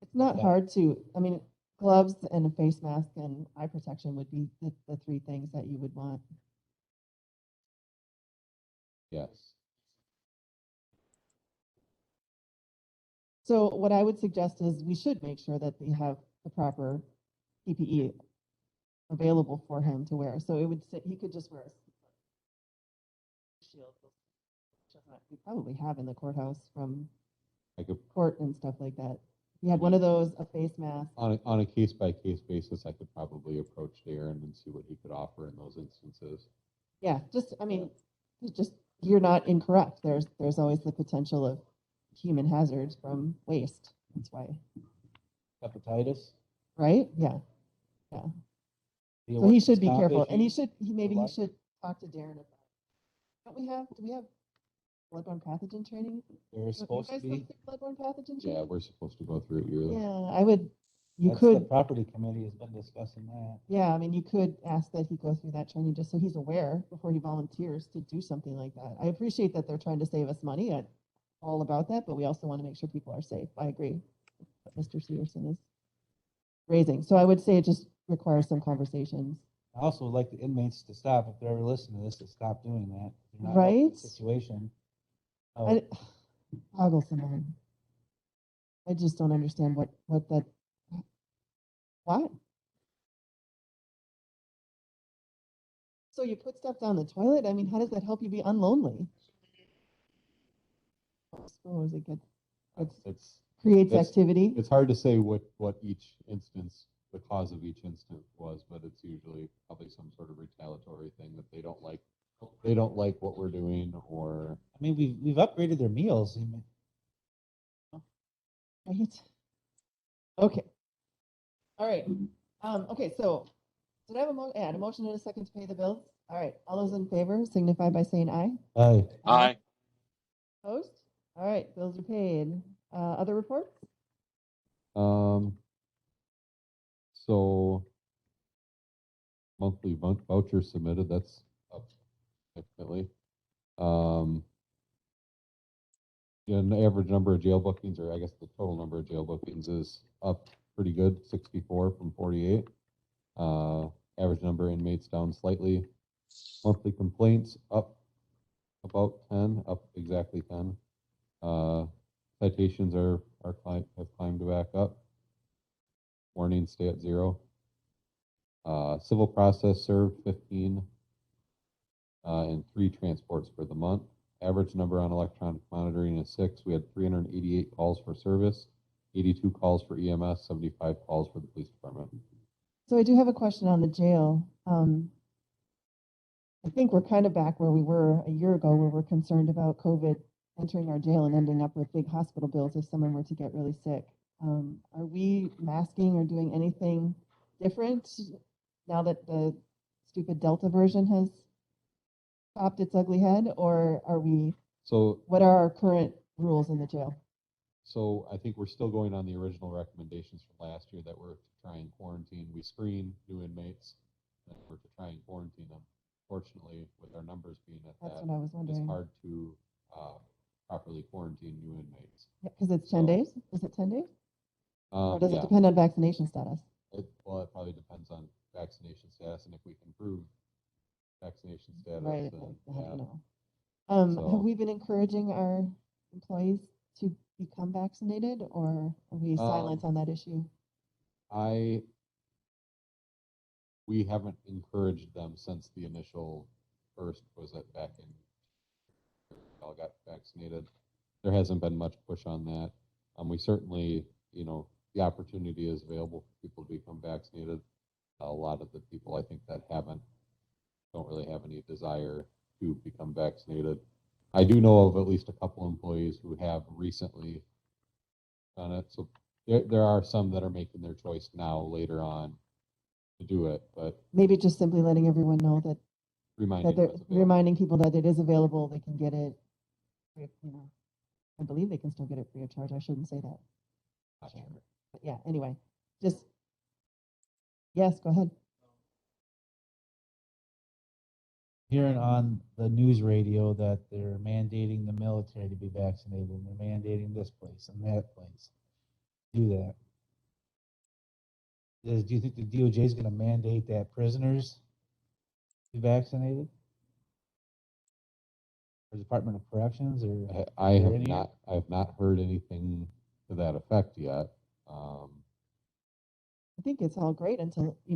It's not Yeah. hard to, I mean, gloves and a face mask and eye protection would be the three things that you would want. Yes. So what I would suggest is we should make sure that they have the proper PPE available for him to wear. So it would say, he could just wear a shield, which we probably have in the courthouse from court and stuff like that. He had one of those, a face mask. On a case by case basis, I could probably approach Darren and see what he could offer in those instances. Yeah, just, I mean, you're not incorrect. There's always the potential of human hazards from waste. That's why. Hepatitis? Right? Yeah. Yeah. The So he should be workers' comp careful, and he issue? should talk to Darren about. Do we have bloodborne pathogen training? They're supposed to be. Bloodborne pathogen Yeah, training? we're supposed to go through it yearly. Yeah, you That's could. The property committee has been discussing that. Yeah, I mean, you could ask that he go through that training just so he's aware before he volunteers to do something like that. I appreciate that they're trying to save us money. I'm all about that, but we also want to make sure people are safe. I agree with what Mr. Severson is raising. So I would say it just requires some conversations. I also would like the inmates to stop, if they're ever listening to this, to stop doing that. They're not Right? helping the situation. Oh, Boggles the mind. I just don't understand why? So you put stuff down the toilet? I mean, how does that help you be unlonely? I suppose it creates activity. It's hard to say what each instance, the cause of each instance was, but it's usually probably some sort of retaliatory thing that they don't like. They don't like what we're doing, or I mean, we've upgraded their meals. Right. Okay. All right. Okay, so did I have a motion and a second to pay the bills? All right. All those in favor signify by saying aye. Aye. Aye. Opposed? All right, bills are paid. Other reports? So monthly voucher submitted, that's up significantly. Yeah, and the average number of jail bookings, or I guess the total number of jail bookings is up pretty good, 64 from 48. Average number of inmates down slightly. Monthly complaints up about 10, up exactly 10. Citations have climbed back up. Warnings stay at 0. Civil process served 15, and 3 transports for the month. Average number on electronic monitoring is 6. We had 388 calls for service, 82 calls for EMS, 75 calls for the police department. So I do have a question on the jail. I think we're kind of back where we were a year ago, where we're concerned about COVID entering our jail and ending up with big hospital bills if someone were to get really sick. Are we masking or doing anything different now that the stupid Delta version has popped its ugly head, or are we, So, what are our current rules in the jail? so I think we're still going on the original recommendations from last year that were to try and quarantine. We screen new inmates and we're to try and quarantine them. Fortunately, with our numbers being at That's that, what I was wondering. it's hard to properly quarantine new inmates. Because it's 10 days? Is it 10 days? Or does it Yeah. depend on vaccination status? Well, it probably depends on vaccination status, and if we can prove vaccination status, Right, then I yeah. don't know. So- Have we been encouraging our employees to become vaccinated, or are we silent on that issue? We haven't encouraged them since the initial first was it back in all got vaccinated. There hasn't been much push on that. We certainly, the opportunity is available for people to become vaccinated. A lot of the people I think that don't really have any desire to become vaccinated. I do know of at least a couple employees who have recently done it. So there are some that are making their choice now later on to do it, but Maybe just simply letting everyone know that reminding they're them it's available. reminding people that it is available, they can get it. I believe they can still get it free of charge. I shouldn't say that. Not sure. But yeah, anyway, just, yes, go ahead. Hearing on the news radio that they're mandating the military to be vaccinated, and they're mandating this place and that place. Do that. Do you think the DOJ is going to mandate that prisoners be vaccinated? Or Department of Corrections, or I is there have any- not heard anything to that effect yet. I think it's all great until, we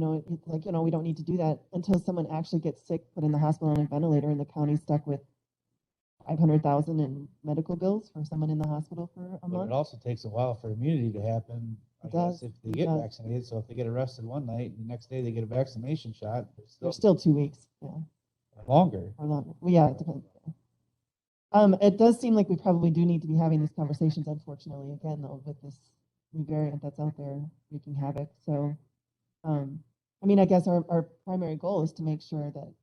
don't need to do that until someone actually gets sick, put in the hospital on a ventilator, and the county's stuck with 500,000 in medical bills for someone in the hospital for a But month. it also takes a while for immunity to happen. I It guess does, if they it get does. vaccinated. So if they get arrested one night and the next day they get a vaccination shot, There's still 2 weeks, yeah. longer. Or longer. Well, yeah, it depends. It does seem like we probably do need to be having these conversations, unfortunately, again, though, with this new variant that's out there wreaking havoc. So, I guess our primary goal is to make sure that it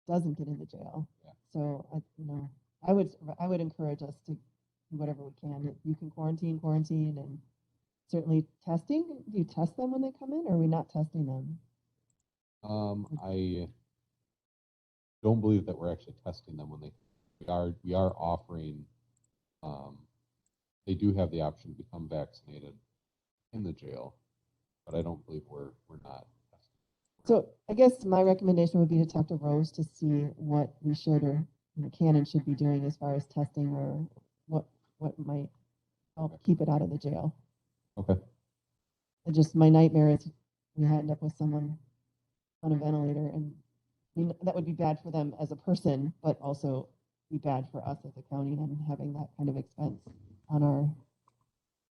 doesn't get into jail. Yeah. So, I would encourage us to do whatever we can. If you can quarantine, and certainly testing. Do you test them when they come in, or are we not testing them? I don't believe that we're actually testing them when we are offering, they do have the option to become vaccinated in the jail, but I don't believe we're not. So I guess my recommendation would be to talk to Rose to see what we should or can and should be doing as far as testing, or what might help keep it out of the jail. Okay. And just my nightmare is we end up with someone on a ventilator, and that would be bad for them as a person, but also be bad for us as a county and having that kind of expense on our.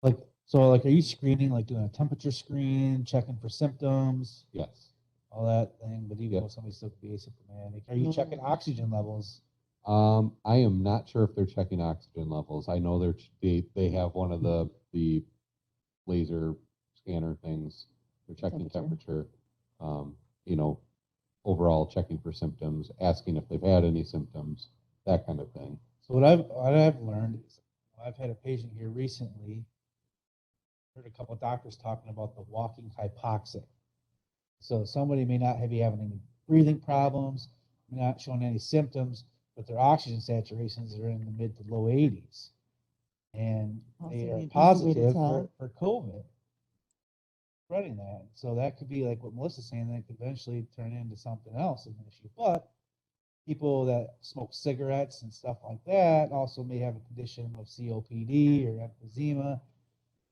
Are you screening, like doing a temperature screen, checking for symptoms? Yes. All that thing, but even though somebody still could be asymptomatic, are you checking oxygen levels? I am not sure if they're checking oxygen levels. I know they have one of the laser scanner things. They're checking temperature. Overall checking for symptoms, asking if they've had any symptoms, that kind of thing. So what I've learned is, I've had a patient here recently. Heard a couple of doctors talking about the walking hypoxic. So somebody may not be having any breathing problems, may not showing any symptoms, but their oxygen saturations are in the mid to low 80s, and they are positive for COVID. Spreading that, so that could be like what Melissa's saying. That could eventually turn into something else as an issue. But people that smoke cigarettes and stuff like that also may have a condition of COPD or emphysema,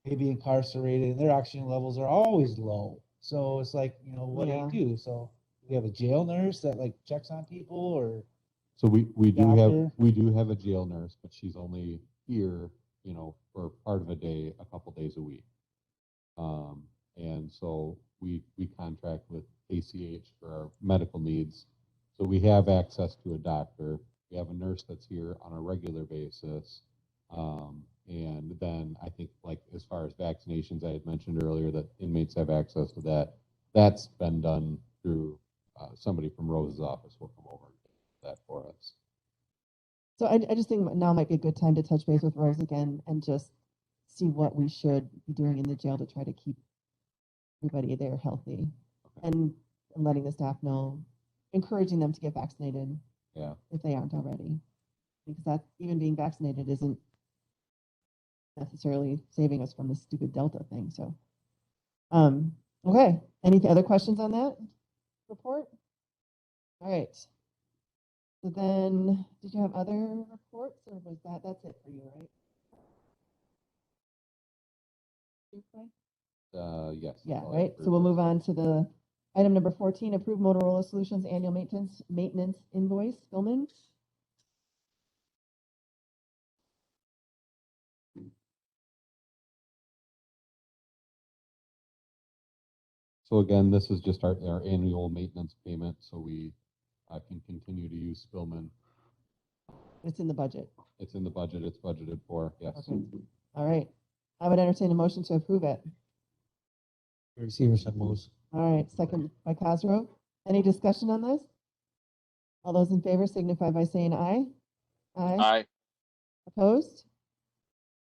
may be incarcerated, and their oxygen levels are always low. So it's like, what do you do? So we have a jail nurse that checks on people, or so we do have a jail nurse, but she's only here, for part of a day, a couple days a week. And so we contract with ACH for our medical needs. So we have access to a doctor. We have a nurse that's here on a regular basis. And then I think, like, as far as vaccinations, I had mentioned earlier that inmates have access to that. That's been done through somebody from Rose's office will come over and do that for us. So I just think now might be a good time to touch base with Rose again and just see what we should be doing in the jail to try to keep everybody there healthy. And letting the staff know, encouraging them to get vaccinated. Yeah. If they aren't already. Because that even being vaccinated isn't necessarily saving us from this stupid Delta thing. So okay. Any other questions on that report? All right. So then, did you have other reports, or was that's it for you, right? Yes. Yeah, all right. for So we'll this. move on to the item number 14, approve Motorola Solutions annual maintenance invoice. Philman? So again, this is just our annual maintenance payment, so we can continue to use Spillman. It's in the budget. It's in the budget. It's budgeted for. Yes. Okay. All right. I would entertain a motion to approve it. Severson moves. All right. Second by Cosgrove. Any discussion on this? All those in favor signify by saying aye. Aye. Aye. Opposed?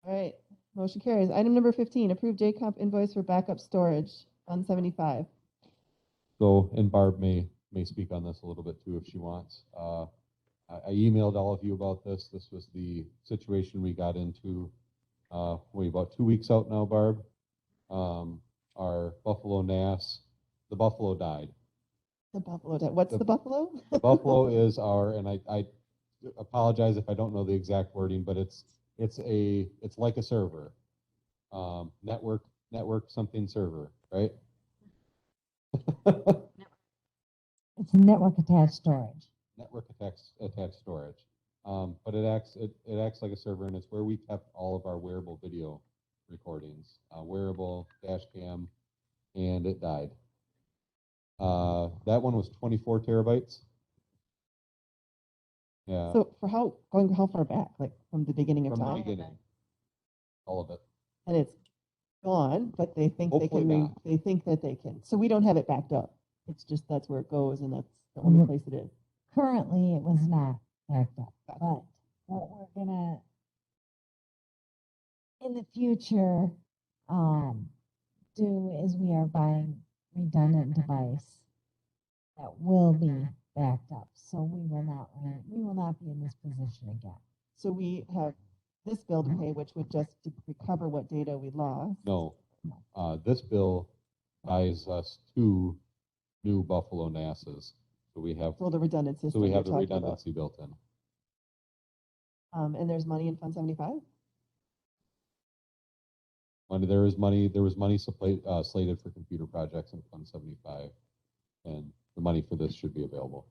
All right. Motion carries. Item number 15, approve JComp invoice for backup storage on 75. So, and Barb may speak on this a little bit too if she wants. I emailed all of you about this. This was the situation we got into, about 2 weeks out now, Barb. Our buffalo NAS, the buffalo died. The buffalo. What's the buffalo? The buffalo is and I apologize if I don't know the exact wording, but it's like a server, network something server, right? It's network attached storage. Network attached storage. But it acts like a server, and it's where we kept all of our wearable video recordings, wearable, dash cam, and it died. That one was 24 terabytes. Yeah. So for how far back? Like from the beginning of From time? the beginning. All of it. And it's gone, but they think Hopefully not. they think that they can. So we don't have it backed up. It's just that's where it goes, and that's the only place it is. Currently, it was not backed up, but what we're gonna, in the future, do is we are buying redundant device that will be backed up. So we will not be in this position again. So we have this bill to pay, which would just recover what data we lost. No. This bill buys us 2 new Buffalo NASs. So we have So the redundant system. So we have you're the talking about. redundancy built in. And there's money in Fund 75? There was money slated for computer projects in Fund 75, and the money for this should be available.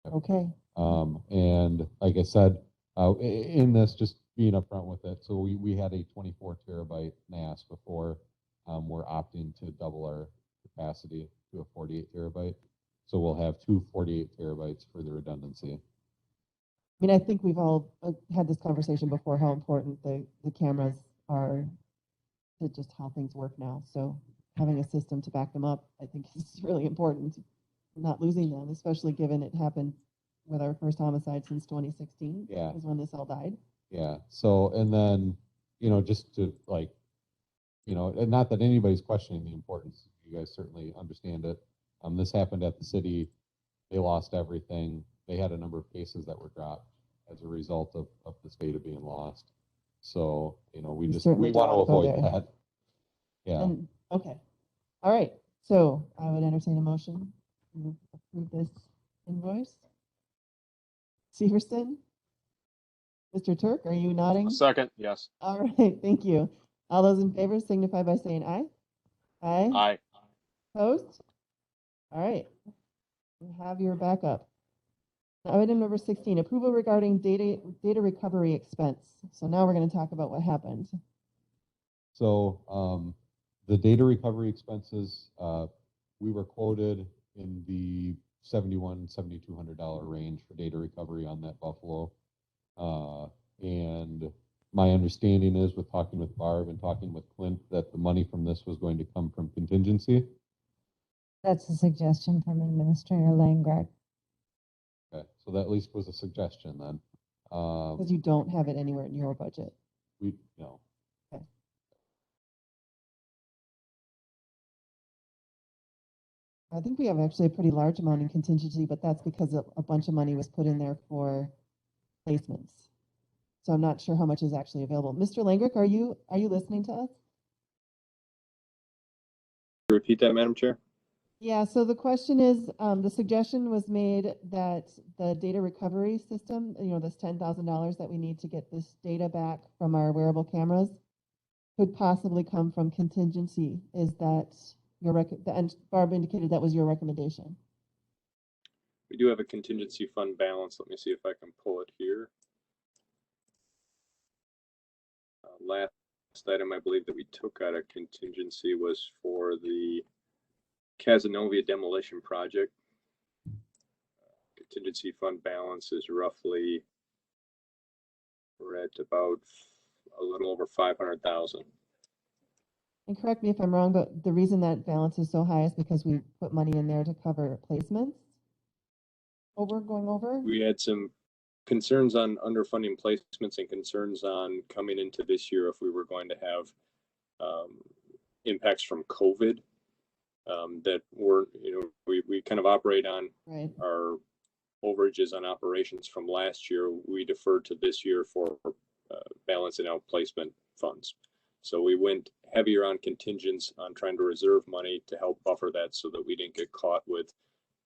Yep. Okay. And like I said, in this, just being upfront with it, so we had a 24 terabyte NAS before. We're opting to double our capacity to a 48 terabyte. So we'll have 2 48 terabytes for the redundancy. I mean, I think we've all had this conversation before, how important the cameras are to just how things work now. So having a system to back them up, I think is really important. Not losing them, especially given it happened with our first homicide since 2016. Yeah. Was when this all died. Yeah. So, and then, just to and not that anybody's questioning the importance. You guys certainly understand it. This happened at the city. They lost everything. They had a number of cases that were dropped as a result of this data being lost. So, we certainly want to don't go avoid there. that. Yeah. And, okay. All right. So I would entertain a motion to approve this invoice. Severson? Mr. Turk, are you nodding? Second, yes. All right, thank you. All those in favor signify by saying aye. Aye. Aye. Opposed? All right. You have your backup. Item number 16, approval regarding data recovery expense. So now we're going to talk about what happened. So the data recovery expenses, we were quoted in the $7,200 range for data recovery on that Buffalo. And my understanding is, with talking with Barb and talking with Clint, that the money from this was going to come from contingency. That's a suggestion from Administrator Langrad. Okay, so that at least was a suggestion then. Because you don't have it anywhere in your budget. We, no. Okay. I think we have actually a pretty large amount in contingency, but that's because a bunch of money was put in there for placements. So I'm not sure how much is actually available. Mr. Langrick, are you listening to us? Repeat that, Madam Chair. Yeah, so the question is, the suggestion was made that the data recovery system, this $10,000 that we need to get this data back from our wearable cameras could possibly come from contingency. Is that and Barb indicated that was your recommendation. We do have a contingency fund balance. Let me see if I can pull it here. Last item I believe that we took out of contingency was for the Casanova demolition project. Contingency fund balance is roughly, we're at about a little over 500,000. And correct me if I'm wrong, but the reason that balance is so high is because we put money in there to cover placements going over? We had some concerns on underfunding placements and concerns on coming into this year if we were going to have impacts from COVID that were, we kind of operate on our overages on operations from last year. We deferred to this year for balancing out placement funds. So we went heavier on contingents on trying to reserve money to help buffer that so that we didn't get caught with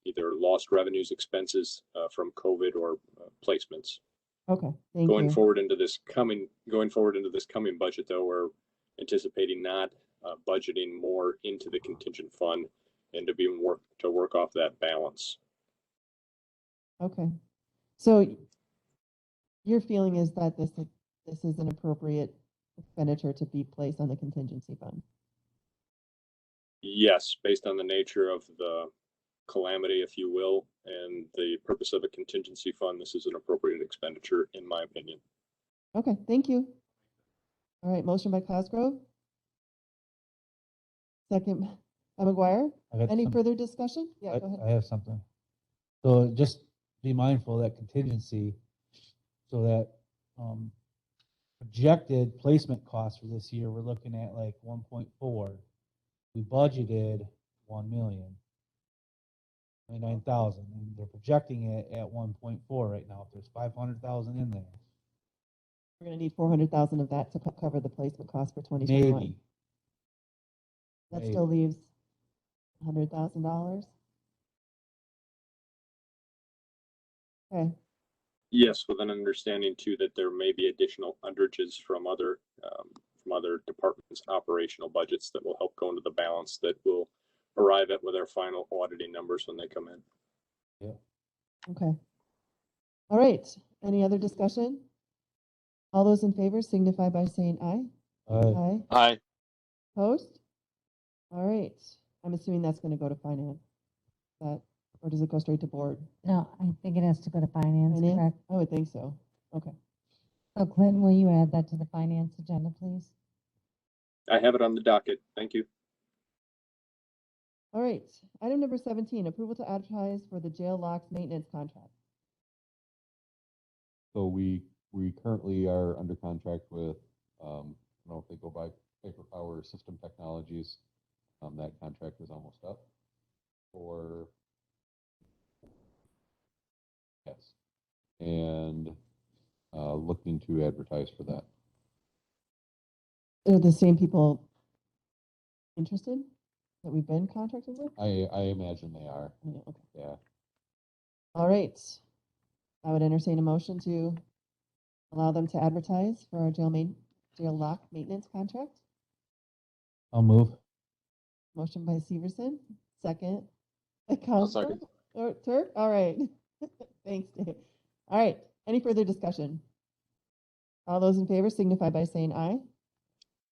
either lost revenues, expenses from COVID or placements. Okay, thank Going you. forward into this coming budget, though, we're anticipating not budgeting more into the contingent fund and to work off that balance. Okay, so your feeling is that this is an appropriate expenditure to be placed on the contingency fund? Yes, based on the nature of the calamity, if you will, and the purpose of a contingency fund, this is an appropriate expenditure, in my opinion. Okay, thank you. All right, motion by Cosgrove. Second by McGuire. Any further discussion? Yeah, go ahead. I have something. So just be mindful of that contingency so that projected placement costs for this year, we're looking at like 1.4. We budgeted 1,029,000, and they're projecting it at 1.4 right now. If there's 500,000 in there, We're going to need 400,000 of that to cover the placement cost for 2021. maybe. That Maybe. still leaves $100,000. Okay. Yes, with an understanding too that there may be additional underages from other departments' operational budgets that will help go into the balance that will arrive at with our final auditing numbers when they come in. Yeah. Okay. All right. Any other discussion? All those in favor signify by saying aye. Aye. Aye. Opposed? All right. I'm assuming that's going to go to finance. Or does it go straight to board? No, I think it has to go to finance, Finance? correct? I would think so. Okay. So Clinton, will you add that to the finance agenda, please? I have it on the docket. Thank you. All right. Item number 17, approval to advertise for the jail locks maintenance contract. So we currently are under contract with, I don't know if they go by Paper Power System Technologies. That contract is almost up for, yes, and looking to advertise for that. Are the same people interested that we've been contracted with? I imagine they are. Yeah, okay. Yeah. All right. I would entertain a motion to allow them to advertise for our jail lock maintenance contract. I'll move. Motion by Severson, second by I'll Costa. second. Or Turk? All right. Thanks, Dave. All right. Any further discussion? All those in favor signify by saying aye.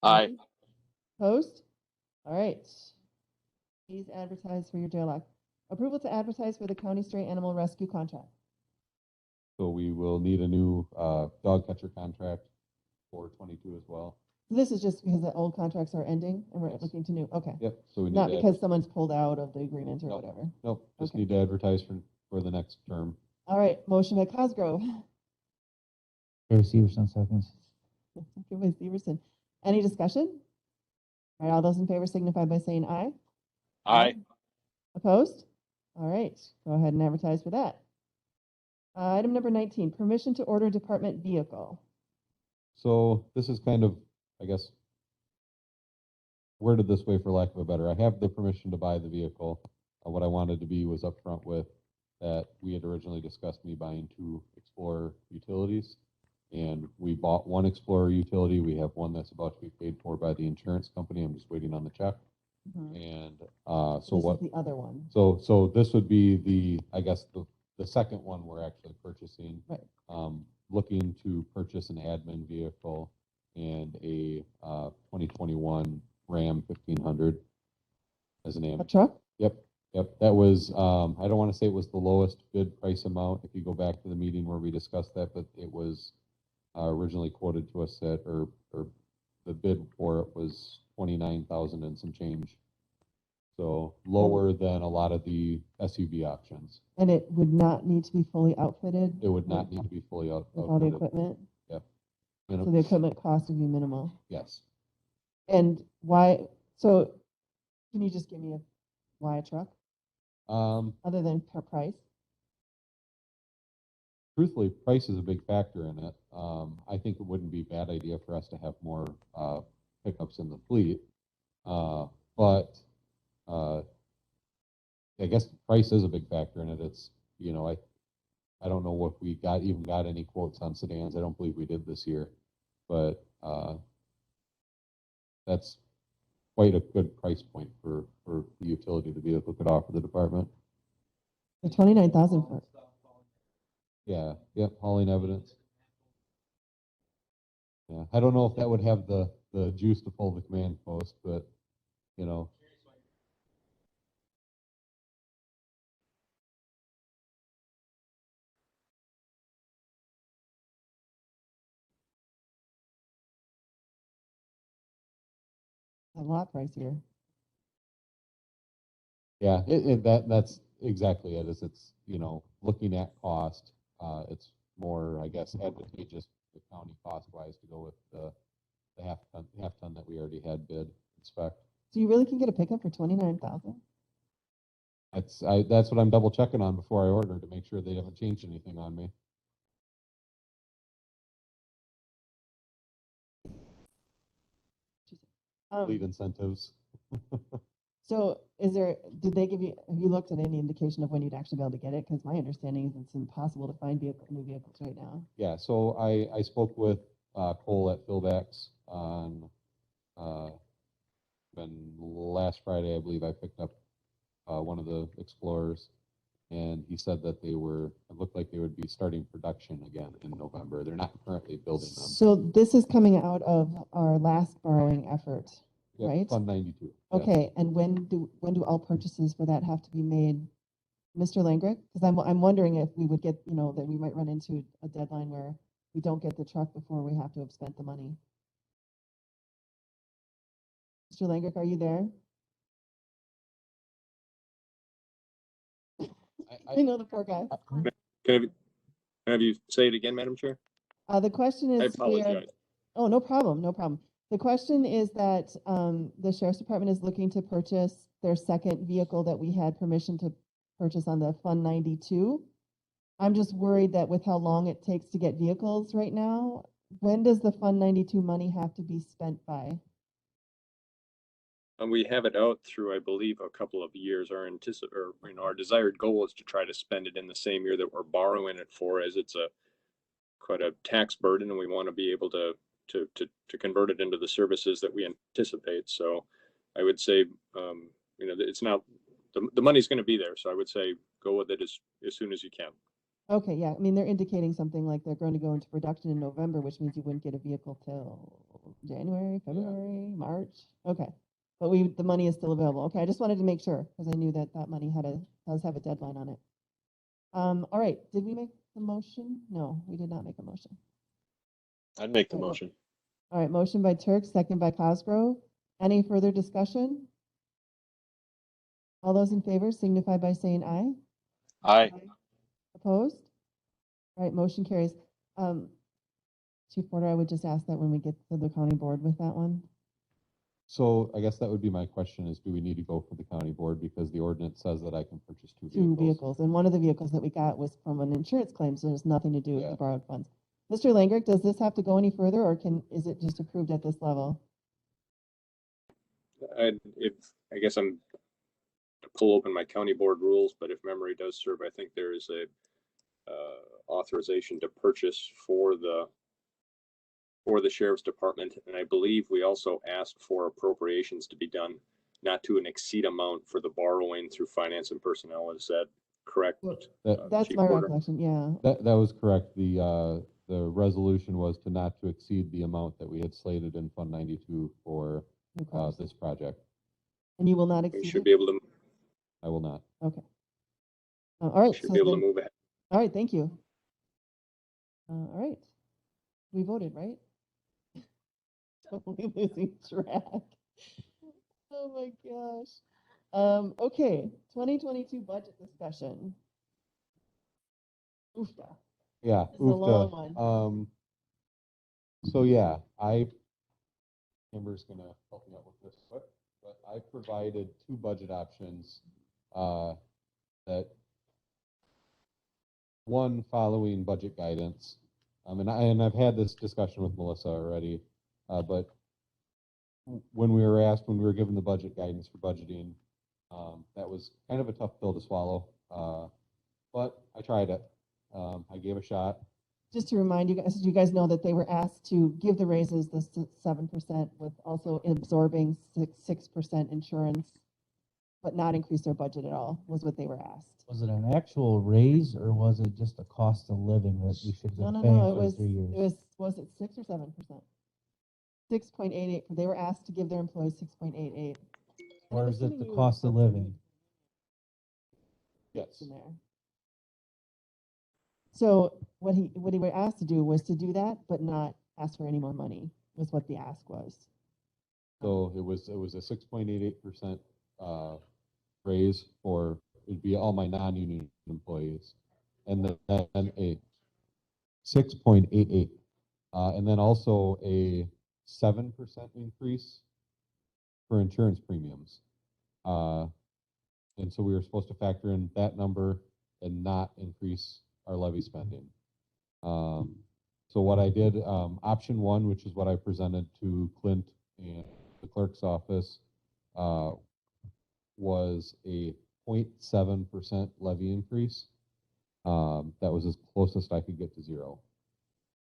Aye. Opposed? All right. Please advertise for your jail lock. Approval to advertise for the county stray animal rescue contract. So we will need a new dog catcher contract for 22 as well. This is just because the old contracts are ending and we're looking to new, okay. Yep, so we need Not to because someone's pulled out of the agreement or No. whatever. Nope, just Okay. need to advertise for the next term. All right, motion by Cosgrove. Harry Severson seconds. Second by Severson. Any discussion? All right, all those in favor signify by saying aye. Aye. Opposed? All right, go ahead and advertise for that. Item number 19, permission to order department vehicle. So this is kind of, I guess, worded this way for lack of a better. I have the permission to buy the vehicle. What I wanted to be was upfront with that we had originally discussed me buying 2 Explorer utilities. And we bought 1 Explorer utility. We have one that's about to be paid for by the insurance company. I'm just waiting on the check. And so This what? is the other one. So this would be the, I guess, the second one we're actually purchasing. Right. Looking to purchase an admin vehicle and a 2021 Ram 1500 as an A truck? Yep. That was, I don't want to say it was the lowest bid price amount. If you go back to the meeting where we discussed that, but it was originally quoted to us at, or the bid for it was 29,000 and some change. So lower than a lot of the SUV options. And it would not need to be fully outfitted? It would not need to be fully outfitted. With all the equipment? Yep. So the equipment cost would be minimal? Yes. And why, so can you just give me why a truck? Other than per price? Truthfully, price is a big factor in it. I think it wouldn't be a bad idea for us to have more pickups in the fleet. But I guess the price is a big factor in it. It's, I don't know if we even got any quotes on sedans. I don't believe we did this year, but that's quite a good price point for the utility the vehicle could offer the department. The 29,000 for it. Yeah, yep, hauling evidence. Yeah, I don't know if that would have the juice to pull the command post, but, A lot pricier. yeah, that's exactly it, is it's, looking at cost, it's more, I guess, advantageous for the county cost-wise to go with the half ton that we already had bid spec. So you really can get a pickup for 29,000? That's what I'm double checking on before I order to make sure they haven't changed anything on me. Lead incentives. So did they give you, have you looked at any indication of when you'd actually be able to get it? Because my understanding is it's impossible to find new vehicles right now. Yeah, so I spoke with Cole at Philbacks on last Friday, I believe I picked up one of the Explorers, and he said that it looked like they would be starting production again in November. They're not currently building them. So this is coming out of our last borrowing effort, Yep, right? Fund 92. Okay, yes. and when do all purchases for that have to be made, Mr. Langrick? Because I'm wondering if we would get, that we might run into a deadline where we don't get the truck before we have to have spent the money. Mr. Langrick, are you there? I know the poor guy. Can I have you say it again, Madam Chair? The question is, I apologize. Oh, no problem, no problem. The question is that the Sheriff's Department is looking to purchase their second vehicle that we had permission to purchase on the Fund 92. I'm just worried that with how long it takes to get vehicles right now, when does the Fund 92 money have to be spent by? And we have it out through, I believe, a couple of years. Our desired goal is to try to spend it in the same year that we're borrowing it for, as it's quite a tax burden, and we want to be able to convert it into the services that we anticipate. So I would say, it's not, the money's going to be there. So I would say go with it as soon as you can. Okay, yeah. I mean, they're indicating something like they're going to go into production in November, which means you wouldn't get a vehicle till January, February, March. Okay. but the money is still available. Okay, I just wanted to make sure, because I knew that that money does have a deadline on it. All right, did we make the motion? No, we did not make a motion. I'd make the Right. motion. All right, motion by Turk, second by Cosgrove. Any further discussion? All those in favor signify by saying aye. Aye. Opposed? All right, motion carries. Chief Porter, I would just ask that when we get to the county board with that one. So I guess that would be my question is, do we need to go for the county board? Because the ordinance says that I can purchase two Two vehicles. vehicles, and one of the vehicles that we got was from an insurance claim, so there's nothing to do with the borrowed funds. Mr. Langrick, does this have to go any further, or is it just approved at this level? I guess I'm to pull open my county board rules, but if memory does serve, I think there is a authorization to purchase for the sheriff's department, and I believe we also asked for appropriations to be done not to an exceed amount for the borrowing through finance and personnel. Is that correct? That's Chief my Porter? recollection, yeah. That was correct. The resolution was to not to exceed the amount that we had slated in Fund 92 for this project. And you will not We exceed should it? be able to. I will not. Okay. All right. Should so be able then- to move ahead. All right, thank you. All right. We voted, right? Totally losing track. Oh my gosh. Okay, 2022 budget discussion. Oofda. Yeah. This is a long one. So yeah, Amber's gonna help me out with this, but I provided two budget options, that one following budget guidance. And I've had this discussion with Melissa already, but when we were given the budget guidance for budgeting, that was kind of a tough pill to swallow. But I tried it. I gave a shot. Just to remind you guys know that they were asked to give the raises, the 7%, with also absorbing 6% insurance, but not increase their budget at all, was what they were asked. Was it an actual raise or was it just a cost of living that we should have been paying No, for 3 years? was it 6 or 7%? 6.88, they were asked to give their employees 6.88. Or is it the cost of living? Yes. In there. So what he were asked to do was to do that, but not ask for any more money, was what the ask was. So it was a 6.88% raise for, it'd be all my non-union employees. And then a 6.88, and then also a 7% increase for insurance premiums. And so we were supposed to factor in that number and not increase our levy spending. So what I did, option one, which is what I presented to Clint and the clerk's office, was a 0.7% levy increase. That was as closest I could get to zero.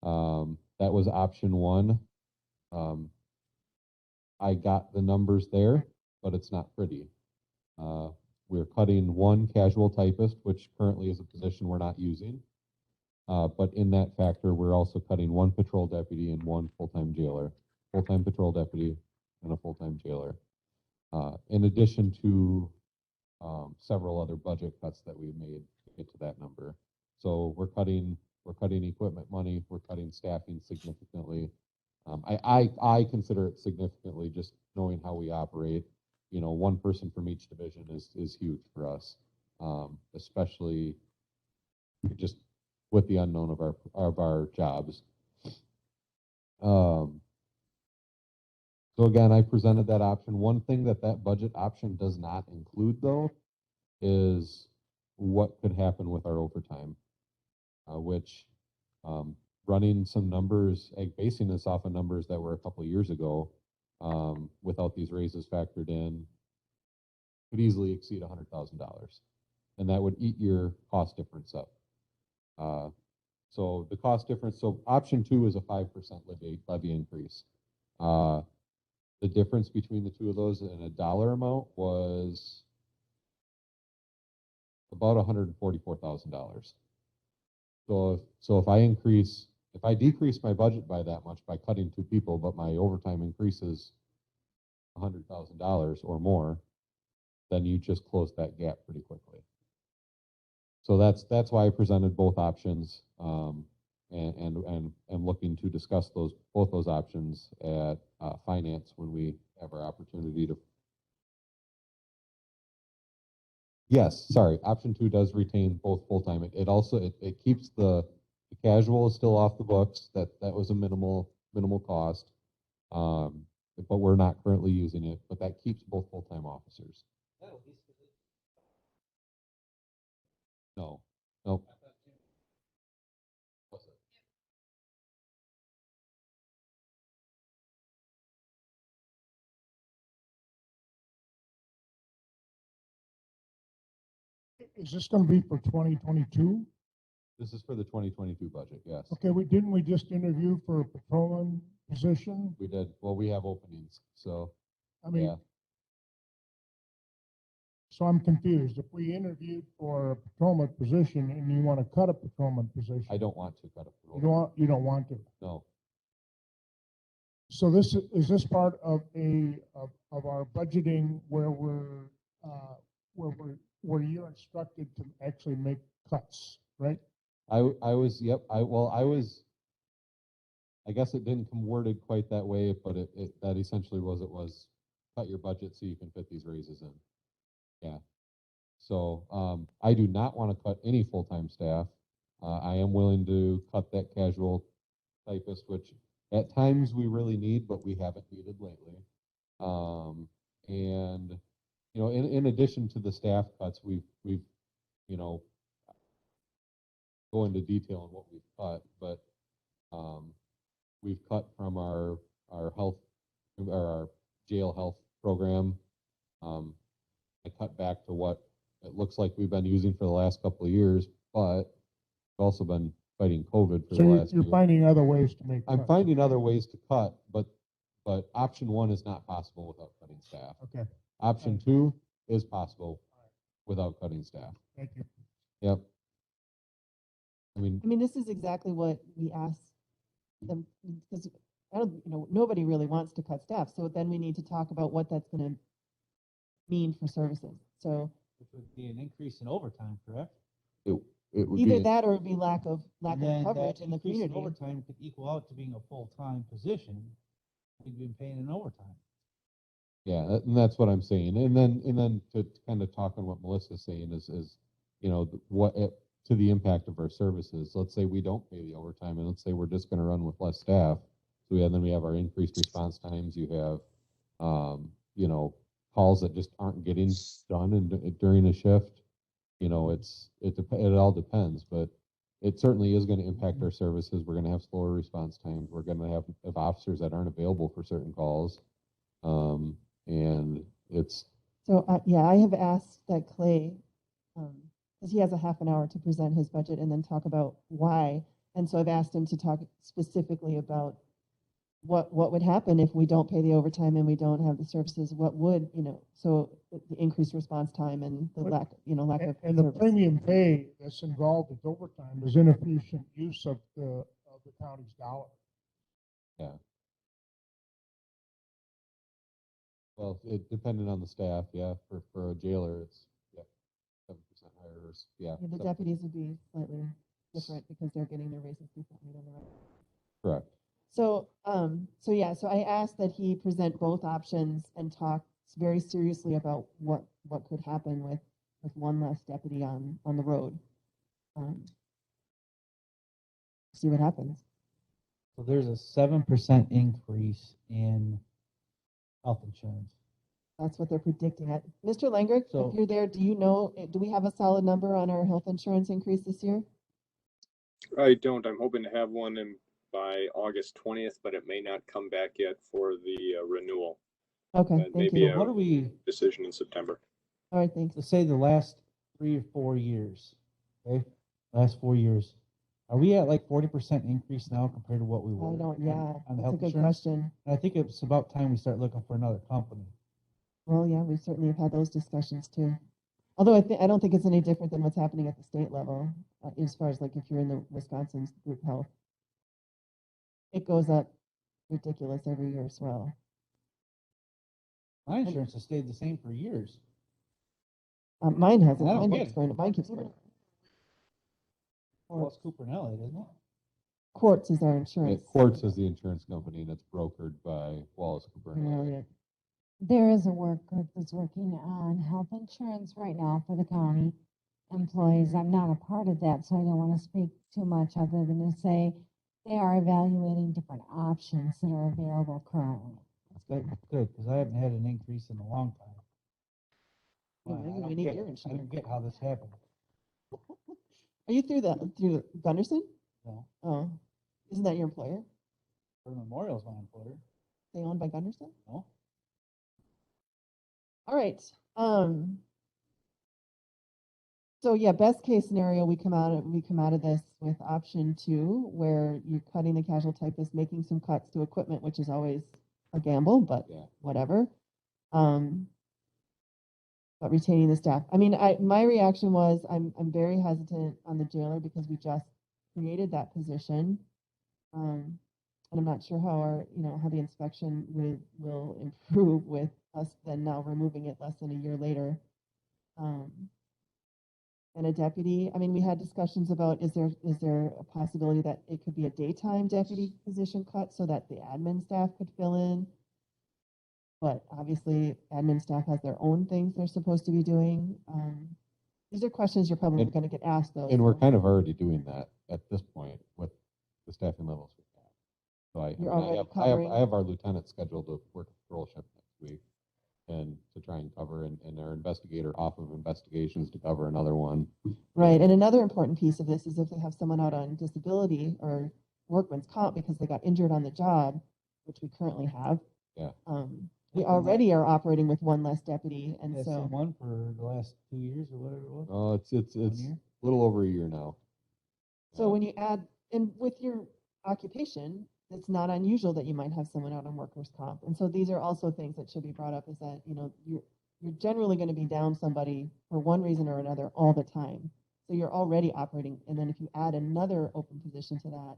That was option one. I got the numbers there, but it's not pretty. We're cutting one casual typist, which currently is a position we're not using. But in that factor, we're also cutting one patrol deputy and one full-time jailer, full-time patrol deputy and a full-time jailer. In addition to several other budget cuts that we've made to get to that number. So we're cutting equipment money, we're cutting staffing significantly. I consider it significantly, just knowing how we operate. You know, one person from each division is huge for us, especially just with the unknown of our jobs. So again, I presented that option. One thing that budget option does not include, though, is what could happen with our overtime, which running some numbers, basing this off of numbers that were a couple of years ago, without these raises factored in, could easily exceed $100,000, and that would eat your cost difference up. So the cost difference, so option two is a 5% levy increase. The difference between the two of those in a dollar amount was about $144,000. So if I decrease my budget by that much by cutting two people, but my overtime increases $100,000 or more, then you just close that gap pretty quickly. So that's why I presented both options, and looking to discuss both those options at finance when we have our opportunity to. Yes, sorry, option 2 does retain both full-time. It also, it keeps the casual is still off the books. That was a minimal cost. But we're not currently using it, but that keeps both full-time officers. No, nope. Is this gonna be for 2022? This is for the 2022 budget, yes. Okay, didn't we just interview for a patrolman position? We did, well, we have openings, so, I mean, yeah. so I'm confused. If we interviewed for a patrolman position and you want to cut a patrolman position, I don't want to cut a you don't want to. No. So is this part of of our budgeting where where you're instructed to actually make cuts, right? I was, yep, I guess it didn't come worded quite that way, but that essentially was cut your budget so you can fit these raises in. Yeah. So, I do not want to cut any full-time staff. I am willing to cut that casual typist, which at times we really need, but we haven't needed lately. And, you know, in addition to the staff cuts, we've, you know, go into detail on what we've cut, but, we've cut from our health, or our jail health program. I cut back to what it looks like we've been using for the last couple of years, but we've also been fighting COVID for So the last you're year. finding other ways to make I'm cuts. finding other ways to cut, but option 1 is not possible without cutting staff. Okay. Option 2 is possible without cutting staff. Thank you. Yep. I mean, this is exactly what we asked them, because nobody really wants to cut staff. So then we need to talk about what that's going to mean for services. So Which would be an increase in overtime, correct? it would either be, that or it'd be lack of And then coverage that in the increase in community. overtime could equal out to being a full-time position. We've been paying in overtime. yeah, and that's what I'm saying. And then to kind of talk on what Melissa's saying is, you know, to the impact of our services. Let's say we don't pay the overtime, and let's say we're just going to run with less staff. So then we have our increased response times. You have, you know, calls that just aren't getting done during a shift. You know, it all depends, but it certainly is going to impact our services. We're going to have slower response times. We're going to have officers that aren't available for certain calls. And it's. So, I have asked that Clay, because he has a half an hour to present his budget and then talk about why. And so I've asked him to talk specifically about what would happen if we don't pay the overtime and we don't have the services. What would, so the increased response time and the lack of. And the service. premium pay that's involved with overtime is inefficient use of the county's dollar. Yeah. Well, it depended on the staff, yeah. For a jailer, it's 7% higher. Yeah. The deputies would be slightly different because they're getting their raises differently than the rest. Correct. So I asked that he present both options and talk very seriously about what could happen with one less deputy on the road. See what happens. So there's a 7% increase in health insurance. That's what they're predicting. Mr. Langrick, So- if you're there, do we have a solid number on our health insurance increase this year? I don't. I'm hoping to have one by August 20th, but it may not come back yet for the renewal. Okay, That may thank be you. a What are we, decision in September. All right, thanks. let's say the last 3 or 4 years, okay? Last 4 years. Are we at like 40% increase now compared to what we were? I don't, on yeah, the that's health a good insurance? question. And I think it's about time we start looking for another company. Well, yeah, we certainly have had those discussions too. Although I don't think it's any different than what's happening at the state level, as far as like if you're in the Wisconsin's group health. It goes up ridiculous every year as well. My insurance has stayed the same for years. Mine hasn't. I don't Mine get keeps it. going, mine keeps going. Well, it's Cooper and Elliott, isn't it? Quartz is our Yeah, insurance. Quartz is the insurance company, and it's brokered by Wallace Cooper and Elliott. Elliott. There is a work group that's working on health insurance right now for the county employees. I'm not a part of that, so I don't want to speak too much other than to say they are evaluating different options that are available currently. That's good, because I haven't had an increase in a long time. Yeah, Why? maybe I we don't need get your it. I insurance. don't get how this happened. Are you through Gunderson? No, Oh, isn't that your employer? Ford Memorial's my employer. They owned by Gunderson? No, All right. So yeah, best case scenario, we come out of this with option 2, where you're cutting the casual typist, making some cuts to equipment, which is always a gamble, but Yeah. whatever. But retaining the staff. I mean, my reaction was I'm very hesitant on the jailer because we just created that position. And I'm not sure how how the inspection will improve with us then now removing it less than a year later. And a deputy, I mean, we had discussions about, is there a possibility that it could be a daytime deputy position cut so that the admin staff could fill in? But obviously, admin staff has their own things they're supposed to be doing. These are questions you're probably going to get asked, though. And we're so kind of already doing that at this point with the staffing levels we have. So You're I already have, covering? I have our lieutenant scheduled to work a patrol shift next week and to try and cover, and our investigator off of investigations to cover another one. Right, and another important piece of this is if they have someone out on disability or workman's comp because they got injured on the job, which we currently have. Yeah. We already are operating with one less deputy, and that's so. the one for the last 2 years or whatever it was. Oh, it's 1 year? a little over a year now. So when you add, and with your occupation, it's not unusual that you might have someone out on workers' comp. And so these are also things that should be brought up, is that, you're generally going to be down somebody for one reason or another all the time. So you're already operating, and then if you add another open position to that,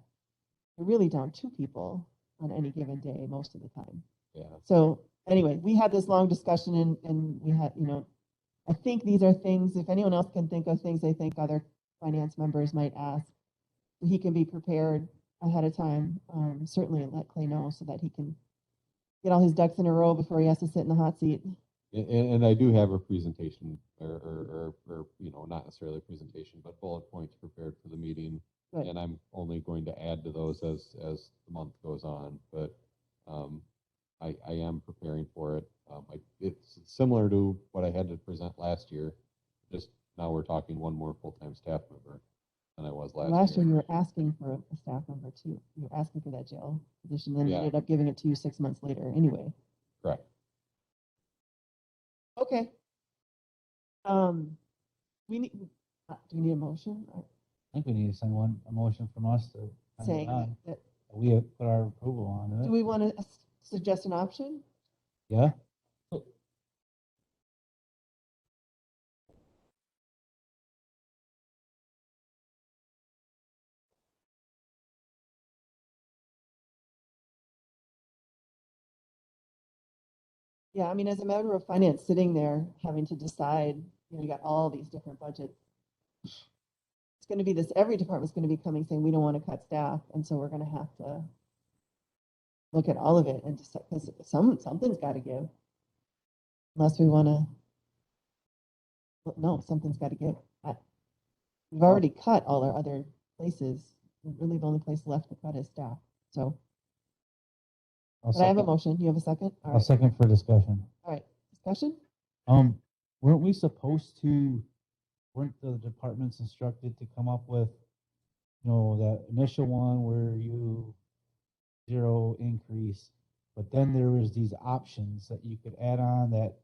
you're really down 2 people on any given day most of the time. Yeah. So anyway, we had this long discussion and we had, I think these are things, if anyone else can think of things they think other finance members might ask, he can be prepared ahead of time. Certainly let Clay know so that he can get all his ducks in a row before he has to sit in the hot seat. And I do have a presentation or not necessarily a presentation, but bullet points prepared for the meeting. Good. And I'm only going to add to those as the month goes on, but I am preparing for it. It's similar to what I had to present last year, just now we're talking one more full-time staff member than I was last year. Last year you were asking for a staff member too. You were asking for that jail position, then Yeah. ended up giving it to you 6 months later anyway. Correct. Okay. We need, do we need a motion? I think we need to send a motion from us to send it Saying on. that, We have put our approval on do it. we want to suggest an option? Yeah, Yeah, I mean, as a member of finance, sitting there having to decide, you got all these different budgets. It's going to be this, every department's going to be coming saying, we don't want to cut staff. And so we're going to have to look at all of it and just, because something's got to give. Unless we want to, no, something's got to give. We've already cut all our other places. Really, the only place left to cut is staff. So, but I have a motion. You have a second? All I'll right. second for discussion. All right. Discussion? Weren't we supposed to, weren't the departments instructed to come up with, that initial one where you 0 increase, but then there was these options that you could add on that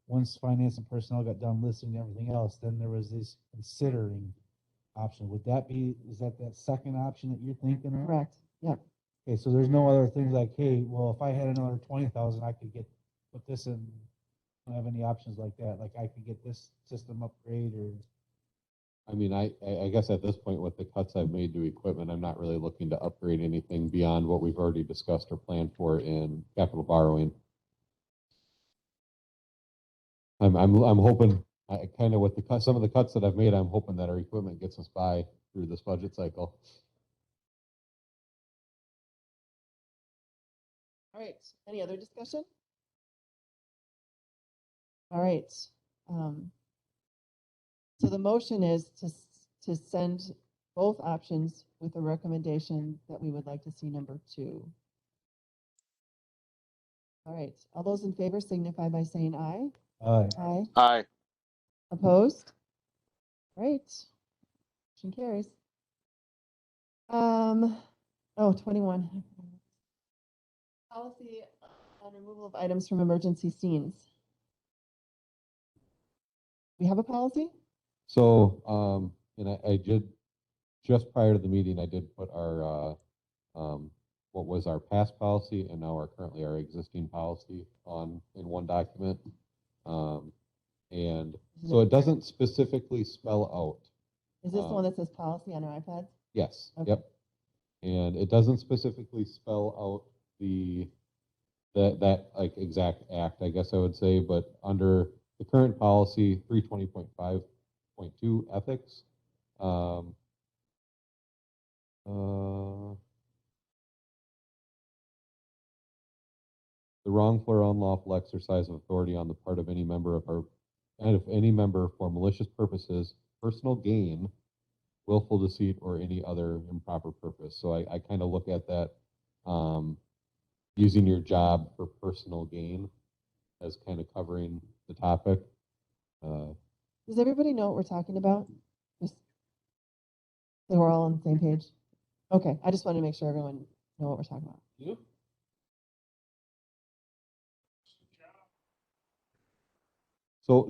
once finance and personnel got done listing everything else, then there was this considering option. Would that be, is that second option that you're thinking of? Correct. Yep. Okay, so there's no other things like, hey, well, if I had another 20,000, I could put this in. I don't have any options like that. Like I could get this system upgrade or. I mean, I guess at this point with the cuts I've made to equipment, I'm not really looking to upgrade anything beyond what we've already discussed or planned for in capital borrowing. I'm hoping, I kind of with the cut, some of the cuts that I've made, I'm hoping that our equipment gets us by through this budget cycle. All right, any other discussion? All right. So the motion is to send both options with a recommendation that we would like to see number 2. All right, all those in favor signify by saying aye. Aye. Aye. Aye. Opposed? Right. Motion carries. 21. Policy on removal of items from emergency scenes. We have a policy? So, and I did, just prior to the meeting, I did put our, what was our past policy and now currently our existing policy in one document. And so it doesn't specifically spell out. Is this the one that says policy on our iPads? Yes, Okay. yep. And it doesn't specifically spell out that like exact act, I guess I would say, but under the current policy 320.5.2 ethics, the wrongful or unlawful exercise of authority on the part of any member for malicious purposes, personal gain, willful deceit, or any other improper purpose. So I kind of look at that, using your job for personal gain as kind of covering the topic. Does everybody know what we're talking about? Just so we're all on the same page. Okay, I just wanted to make sure everyone know what we're talking about. You? So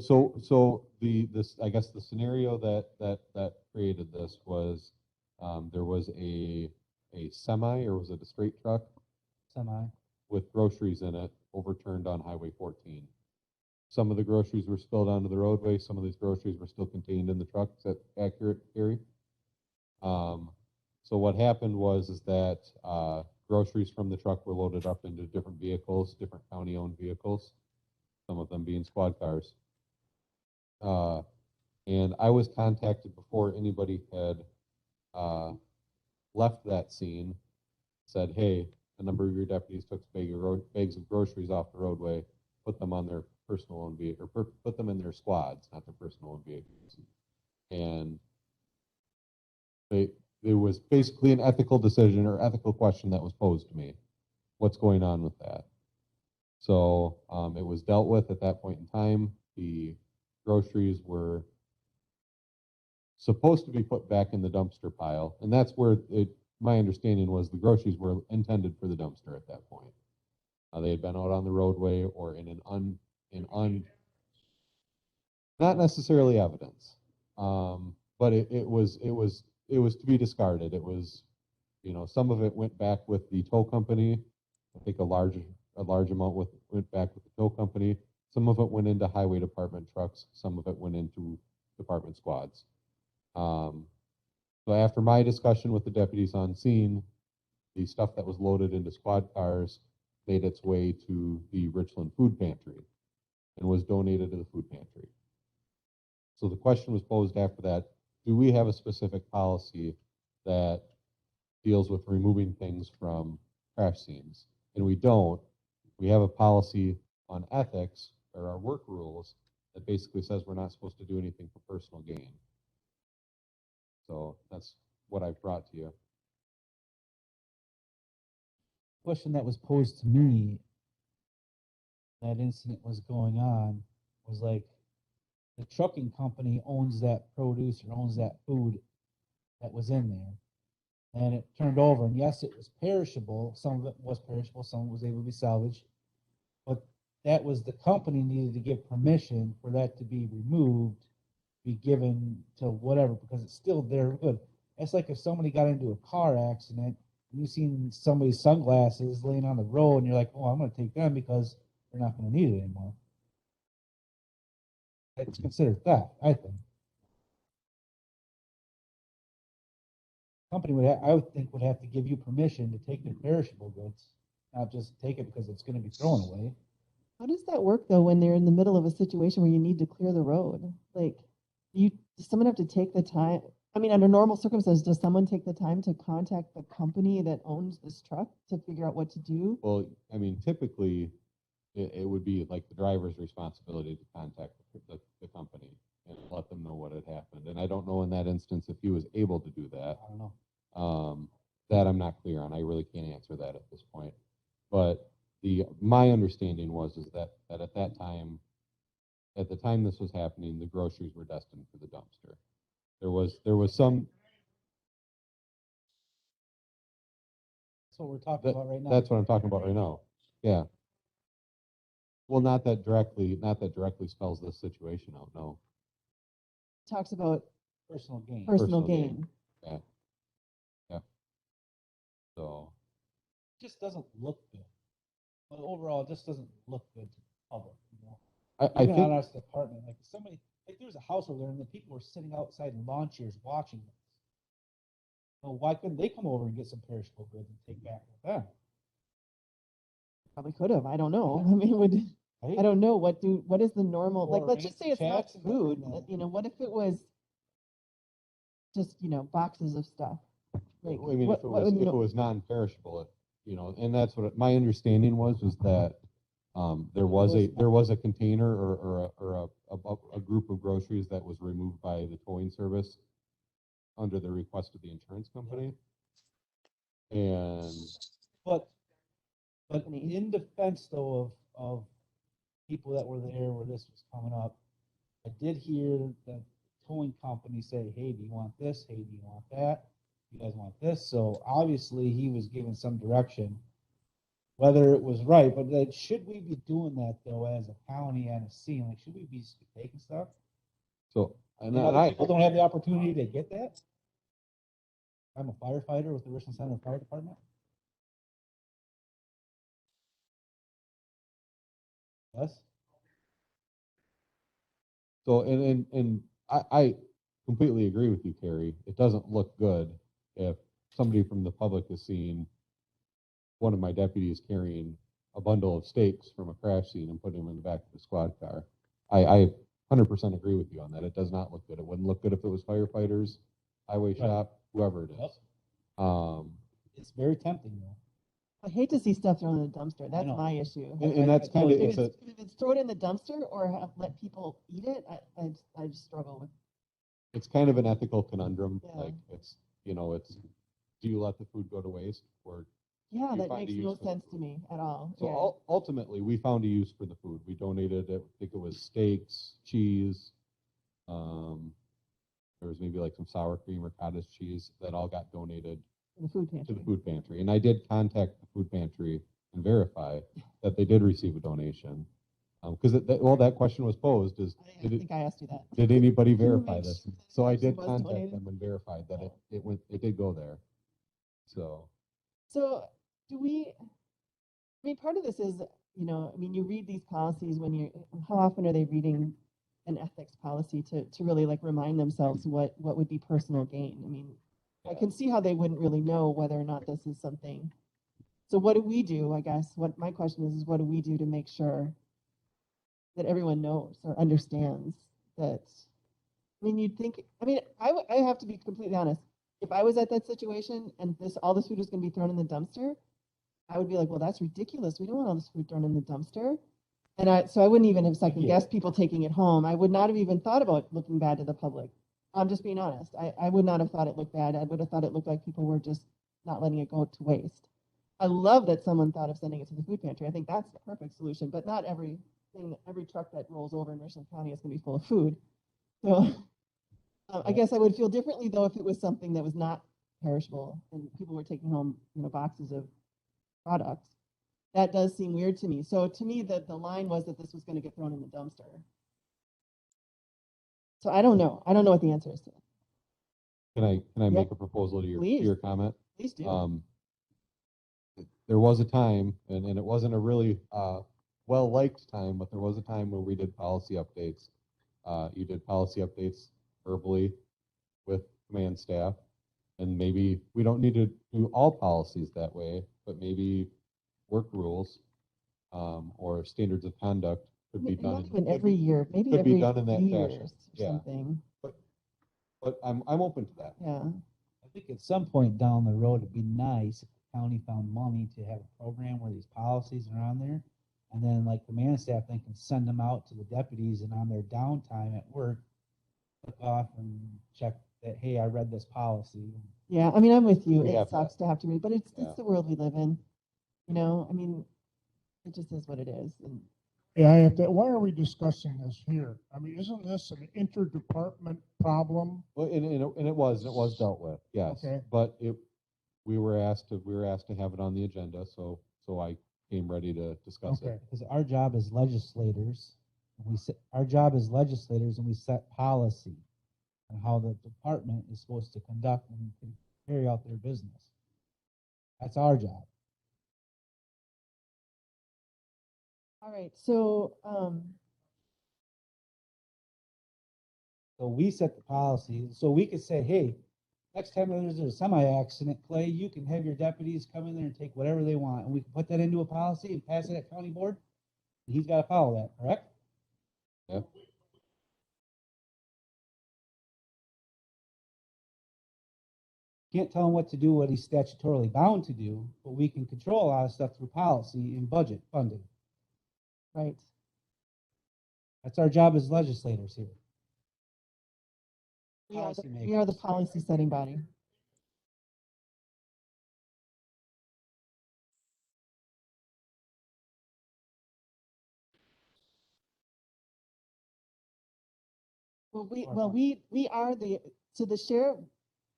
this, I guess the scenario that created this was, there was a semi, or was it a straight truck Semi. with groceries in it overturned on Highway 14. Some of the groceries were spilled onto the roadway. Some of these groceries were still contained in the truck. Is that accurate, Gary? So what happened is that groceries from the truck were loaded up into different vehicles, different county-owned vehicles, some of them being squad cars. And I was contacted before anybody had left that scene, said, hey, a number of your deputies took bags of groceries off the roadway, put them on their personal owned vehicle, or put them in their squads, not their personal owned vehicles. And it was basically an ethical decision or ethical question that was posed to me. What's going on with that? So it was dealt with at that point in time. The groceries were supposed to be put back in the dumpster pile, and that's where my understanding was the groceries were intended for the dumpster at that point. They had been out on the roadway or in not necessarily evidence, but it was to be discarded. It was, some of it went back with the tow company. I think a large amount went back with the tow company. Some of it went into highway department trucks. Some of it went into department squads. So after my discussion with the deputies on scene, the stuff that was loaded into squad cars made its way to the Richland food pantry and was donated to the food pantry. So the question was posed after that, do we have a specific policy that deals with removing things from crash scenes? And we don't. We have a policy on ethics, or our work rules, that basically says we're not supposed to do anything for personal gain. So that's what I've brought to you. Question that was posed to me, that incident was going on, was like, the trucking company owns that produce or owns that food that was in there. And it turned over, and yes, it was perishable. Some of it was perishable, some of it was able to be salvaged. But that was, the company needed to give permission for that to be removed, be given to whatever, because it's still there good. It's like if somebody got into a car accident and you've seen somebody's sunglasses laying on the road and you're like, oh, I'm going to take them because they're not going to need it anymore. It's considered theft, I think. Company I would think would have to give you permission to take their perishable goods, not just take it because it's going to be thrown away. How does that work though, when they're in the middle of a situation where you need to clear the road? Like, does someone have to take the time? I mean, under normal circumstances, does someone take the time to contact the company that owns this truck to figure out what to do? Well, I mean, typically, it would be like the driver's responsibility to contact the company and let them know what had happened. And I don't know in that instance if he was able to do that. I don't know. That I'm not clear on. I really can't answer that at this point. But my understanding was is that at that time, at the time this was happening, the groceries were destined for the dumpster. There was some. That's what we're talking about right now. That's what I'm talking about right now. Yeah. Well, not that directly spells this situation out. No. Talks about Personal gain. personal gain. Yeah. Yeah. So. Just doesn't look good. But overall, it just doesn't look good to the public, you know. I Even think on our department, like somebody, like there was a house over there, and the people were sitting outside in lawn chairs watching this. Well, why couldn't they come over and get some perishable goods and take back with them? Probably could have. I don't know. I mean, I don't know what is the normal, like, Or let's just say it's not checks and food, everything. you know, what if it was just, boxes of stuff? Like, I mean, what if it would was non-perishable, and that's what my understanding was that there was a container or a group of groceries that was removed by the towing service under the request of the insurance company. And But in defense though of people that were there where this was coming up, I did hear the towing company say, "Hey, do you want this? Hey, do you want that? You guys want this?" So obviously he was giving some direction, whether it was right. But like, should we be doing that though as a county and a city? Like, should we be taking stuff? so, and Other I people don't have the opportunity to get that. I'm a firefighter with the Richland Center Fire Department. Yes. So, and I completely agree with you, Carrie. It doesn't look good if somebody from the public is seeing one of my deputies carrying a bundle of steaks from a crash scene and putting them in the back of the squad car. I 100% agree with you on that. It does not look good. It wouldn't look good if it was firefighters, highway shop, whoever it is. It's very tempting though. I hate to see stuff thrown in the dumpster. That's know. my issue. And that's kind of, If it's thrown in the dumpster or let people eat it, I just struggle with. it's kind of an ethical conundrum. Yeah. Like it's do you let the food go to waste or Yeah, do you that find a makes use no for the sense to food? me at all. So Yeah. ultimately, we found a use for the food. We donated it. I think it was steaks, cheese. There was maybe like some sour cream or cottage cheese that all got donated The food to pantry. the food pantry. And I did contact the food pantry and verify that they did receive a donation. Because that question was posed is, I think I asked you that. did anybody Can you verify make this? sure that So I actually did was contact donated? them and verified that it did go there. So. So I mean, part of this is, I mean, you read these policies how often are they reading an ethics policy to really like remind themselves what would be personal gain? I mean, I can see how they wouldn't really know whether or not this is something. So what do we do, I guess? What my question is what do we do to make sure that everyone knows or understands that? I mean, you'd think, I have to be completely honest. If I was at that situation and all this food was going to be thrown in the dumpster, I would be like, well, that's ridiculous. We don't want all this food thrown in the dumpster. And so I wouldn't even have second guessed people taking it home. I would not have even thought about looking bad to the public. I'm just being honest. I would not have thought it looked bad. I would have thought it looked like people were just not letting it go to waste. I love that someone thought of sending it to the food pantry. I think that's the perfect solution, but not every truck that rolls over in Richland County is going to be full of food. So I guess I would feel differently though if it was something that was not perishable and people were taking home, boxes of products. That does seem weird to me. So to me, the line was that this was going to get thrown in the dumpster. So I don't know. I don't know what the answer is to that. Can I make a proposal to your comment? Please do. There was a time, and it wasn't a really well-liked time, but there was a time where we did policy updates. You did policy updates verbally with command staff, and maybe we don't need to do all policies that way, but maybe work rules or standards of conduct could be done. Not even every year, maybe could be every done in that few fashion. years or Yeah. something. But I'm open to that. Yeah. I think at some point down the road, it'd be nice if the county found money to have a program where these policies are on there. And then like command staff then can send them out to the deputies and on their downtime at work, click off and check that, hey, I read this policy. Yeah, I mean, I'm with you. We It have sucks to have to read, but it's Yeah. the world we live in. You know, I mean, it just is what it is. And Yeah, I have to, why are we discussing this here? I mean, isn't this an interdepartment problem? Well, and it was dealt with, yes. Okay. But we were asked to have it on the agenda, so I came ready to discuss it. Because our job as legislators, our job as legislators, and we set policy on how the department is supposed to conduct and carry out their business. That's our job. all right, so So we set the policy, so we could say, hey, next time there's a semi-accident, Clay, you can have your deputies come in there and take whatever they want, and we can put that into a policy and pass it at county board. And he's got to follow that, correct? Yep. Can't tell him what to do, what he's statutorily bound to do, but we can control a lot of stuff through policy and budget funding. right. That's our job as legislators here. We are Policymakers. we are the policy setting body. We are so the sheriff,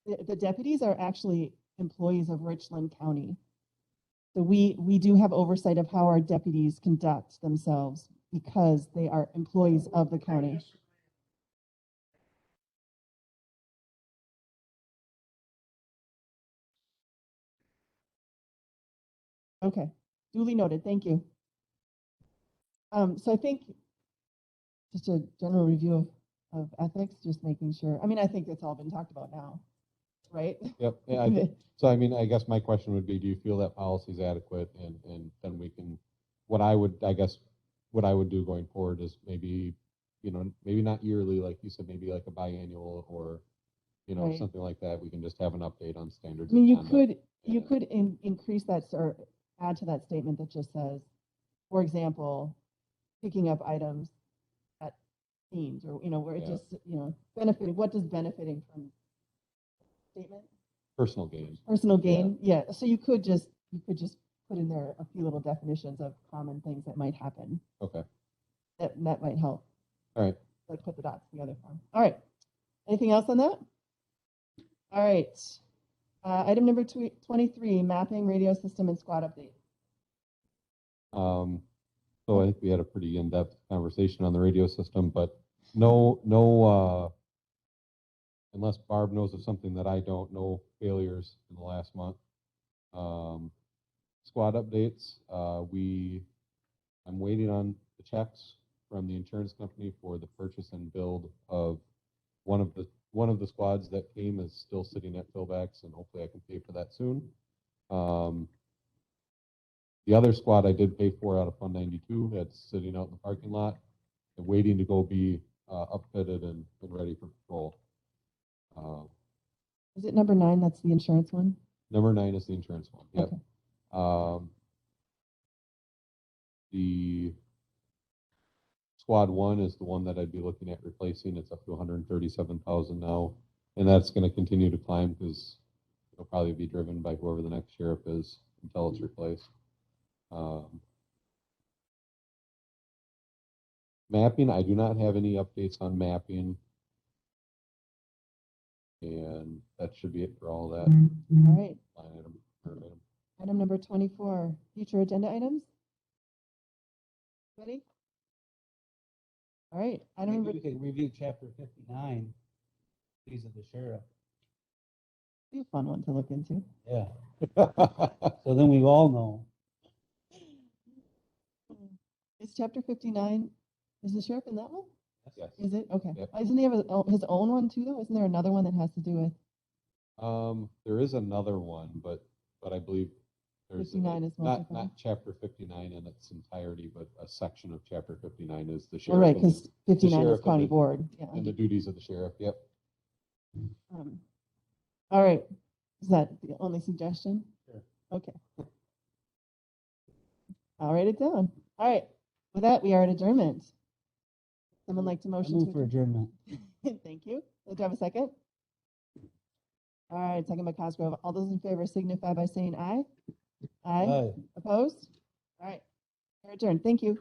the deputies are actually employees of Richland County. So we do have oversight of how our deputies conduct themselves because they are employees of the county. Okay, duly noted. Thank you. So I think just a general review of ethics, just making sure. I mean, I think it's all been talked about now, right? Yep. Yeah, so I mean, I guess my question would be, do you feel that policy is adequate? And then we can, what I would do going forward is maybe, maybe not yearly, like you said, maybe like a biannual or, Right. something like that. We can just have an update on standards. I mean, of conduct. you could increase that or add to that statement that just says, for example, picking up items at scenes or, where it Yeah. just, benefiting, what does benefiting from statement? Personal gain. Personal gain, yeah. So you could just put in there a few little definitions of common things that might happen. Okay. That might help. All right. Like put the dots together for 'em. All right. Anything else on that? All right. Item number 23, mapping radio system and squad update. So I think we had a pretty in-depth conversation on the radio system, but no, unless Barb knows of something that I don't know, failures in the last month. Squad updates, I'm waiting on the checks from the insurance company for the purchase and build of one of the squads that came is still sitting at Philbacks, and hopefully I can pay for that soon. The other squad I did pay for out of Fund 92, that's sitting out in the parking lot and waiting to go be upfitted and ready for patrol. Is it number 9? That's the insurance one? Number 9 is the insurance one. Yep. Okay. The squad 1 is the one that I'd be looking at replacing. It's up to 137,000 now, and that's going to continue to climb because it'll probably be driven by whoever the next sheriff is until it's replaced. Mapping, I do not have any updates on mapping. And that should be it for all that. All right. Line item, or item. Item number 24, future agenda items. Ready? All right. Item Maybe number, we could review chapter 59, fees of the sheriff. be a fun one to look into. Yeah. So then we all know. Is chapter 59, is the sheriff in that one? Yes. Is it? Okay. Yep. Isn't he have his own one too, though? Isn't there another one that has to do with? There is another one, but I believe There's 59 is not multiple. chapter 59 in its entirety, but a section of chapter 59 is the Well, sheriff. right, and the- because the 59 is sheriff and county the- board, yeah. And the duties of the sheriff, yep. All right, is that the only suggestion? Sure. Okay. I'll write it down. All right, with that, we are at adjournment. Someone like to I motion move to for adjournment. Thank you. Do I have a second? All right, second by Cosgrove. All those in favor signify by saying aye. Aye. Aye. Opposed? All right, we're adjourned. Thank you.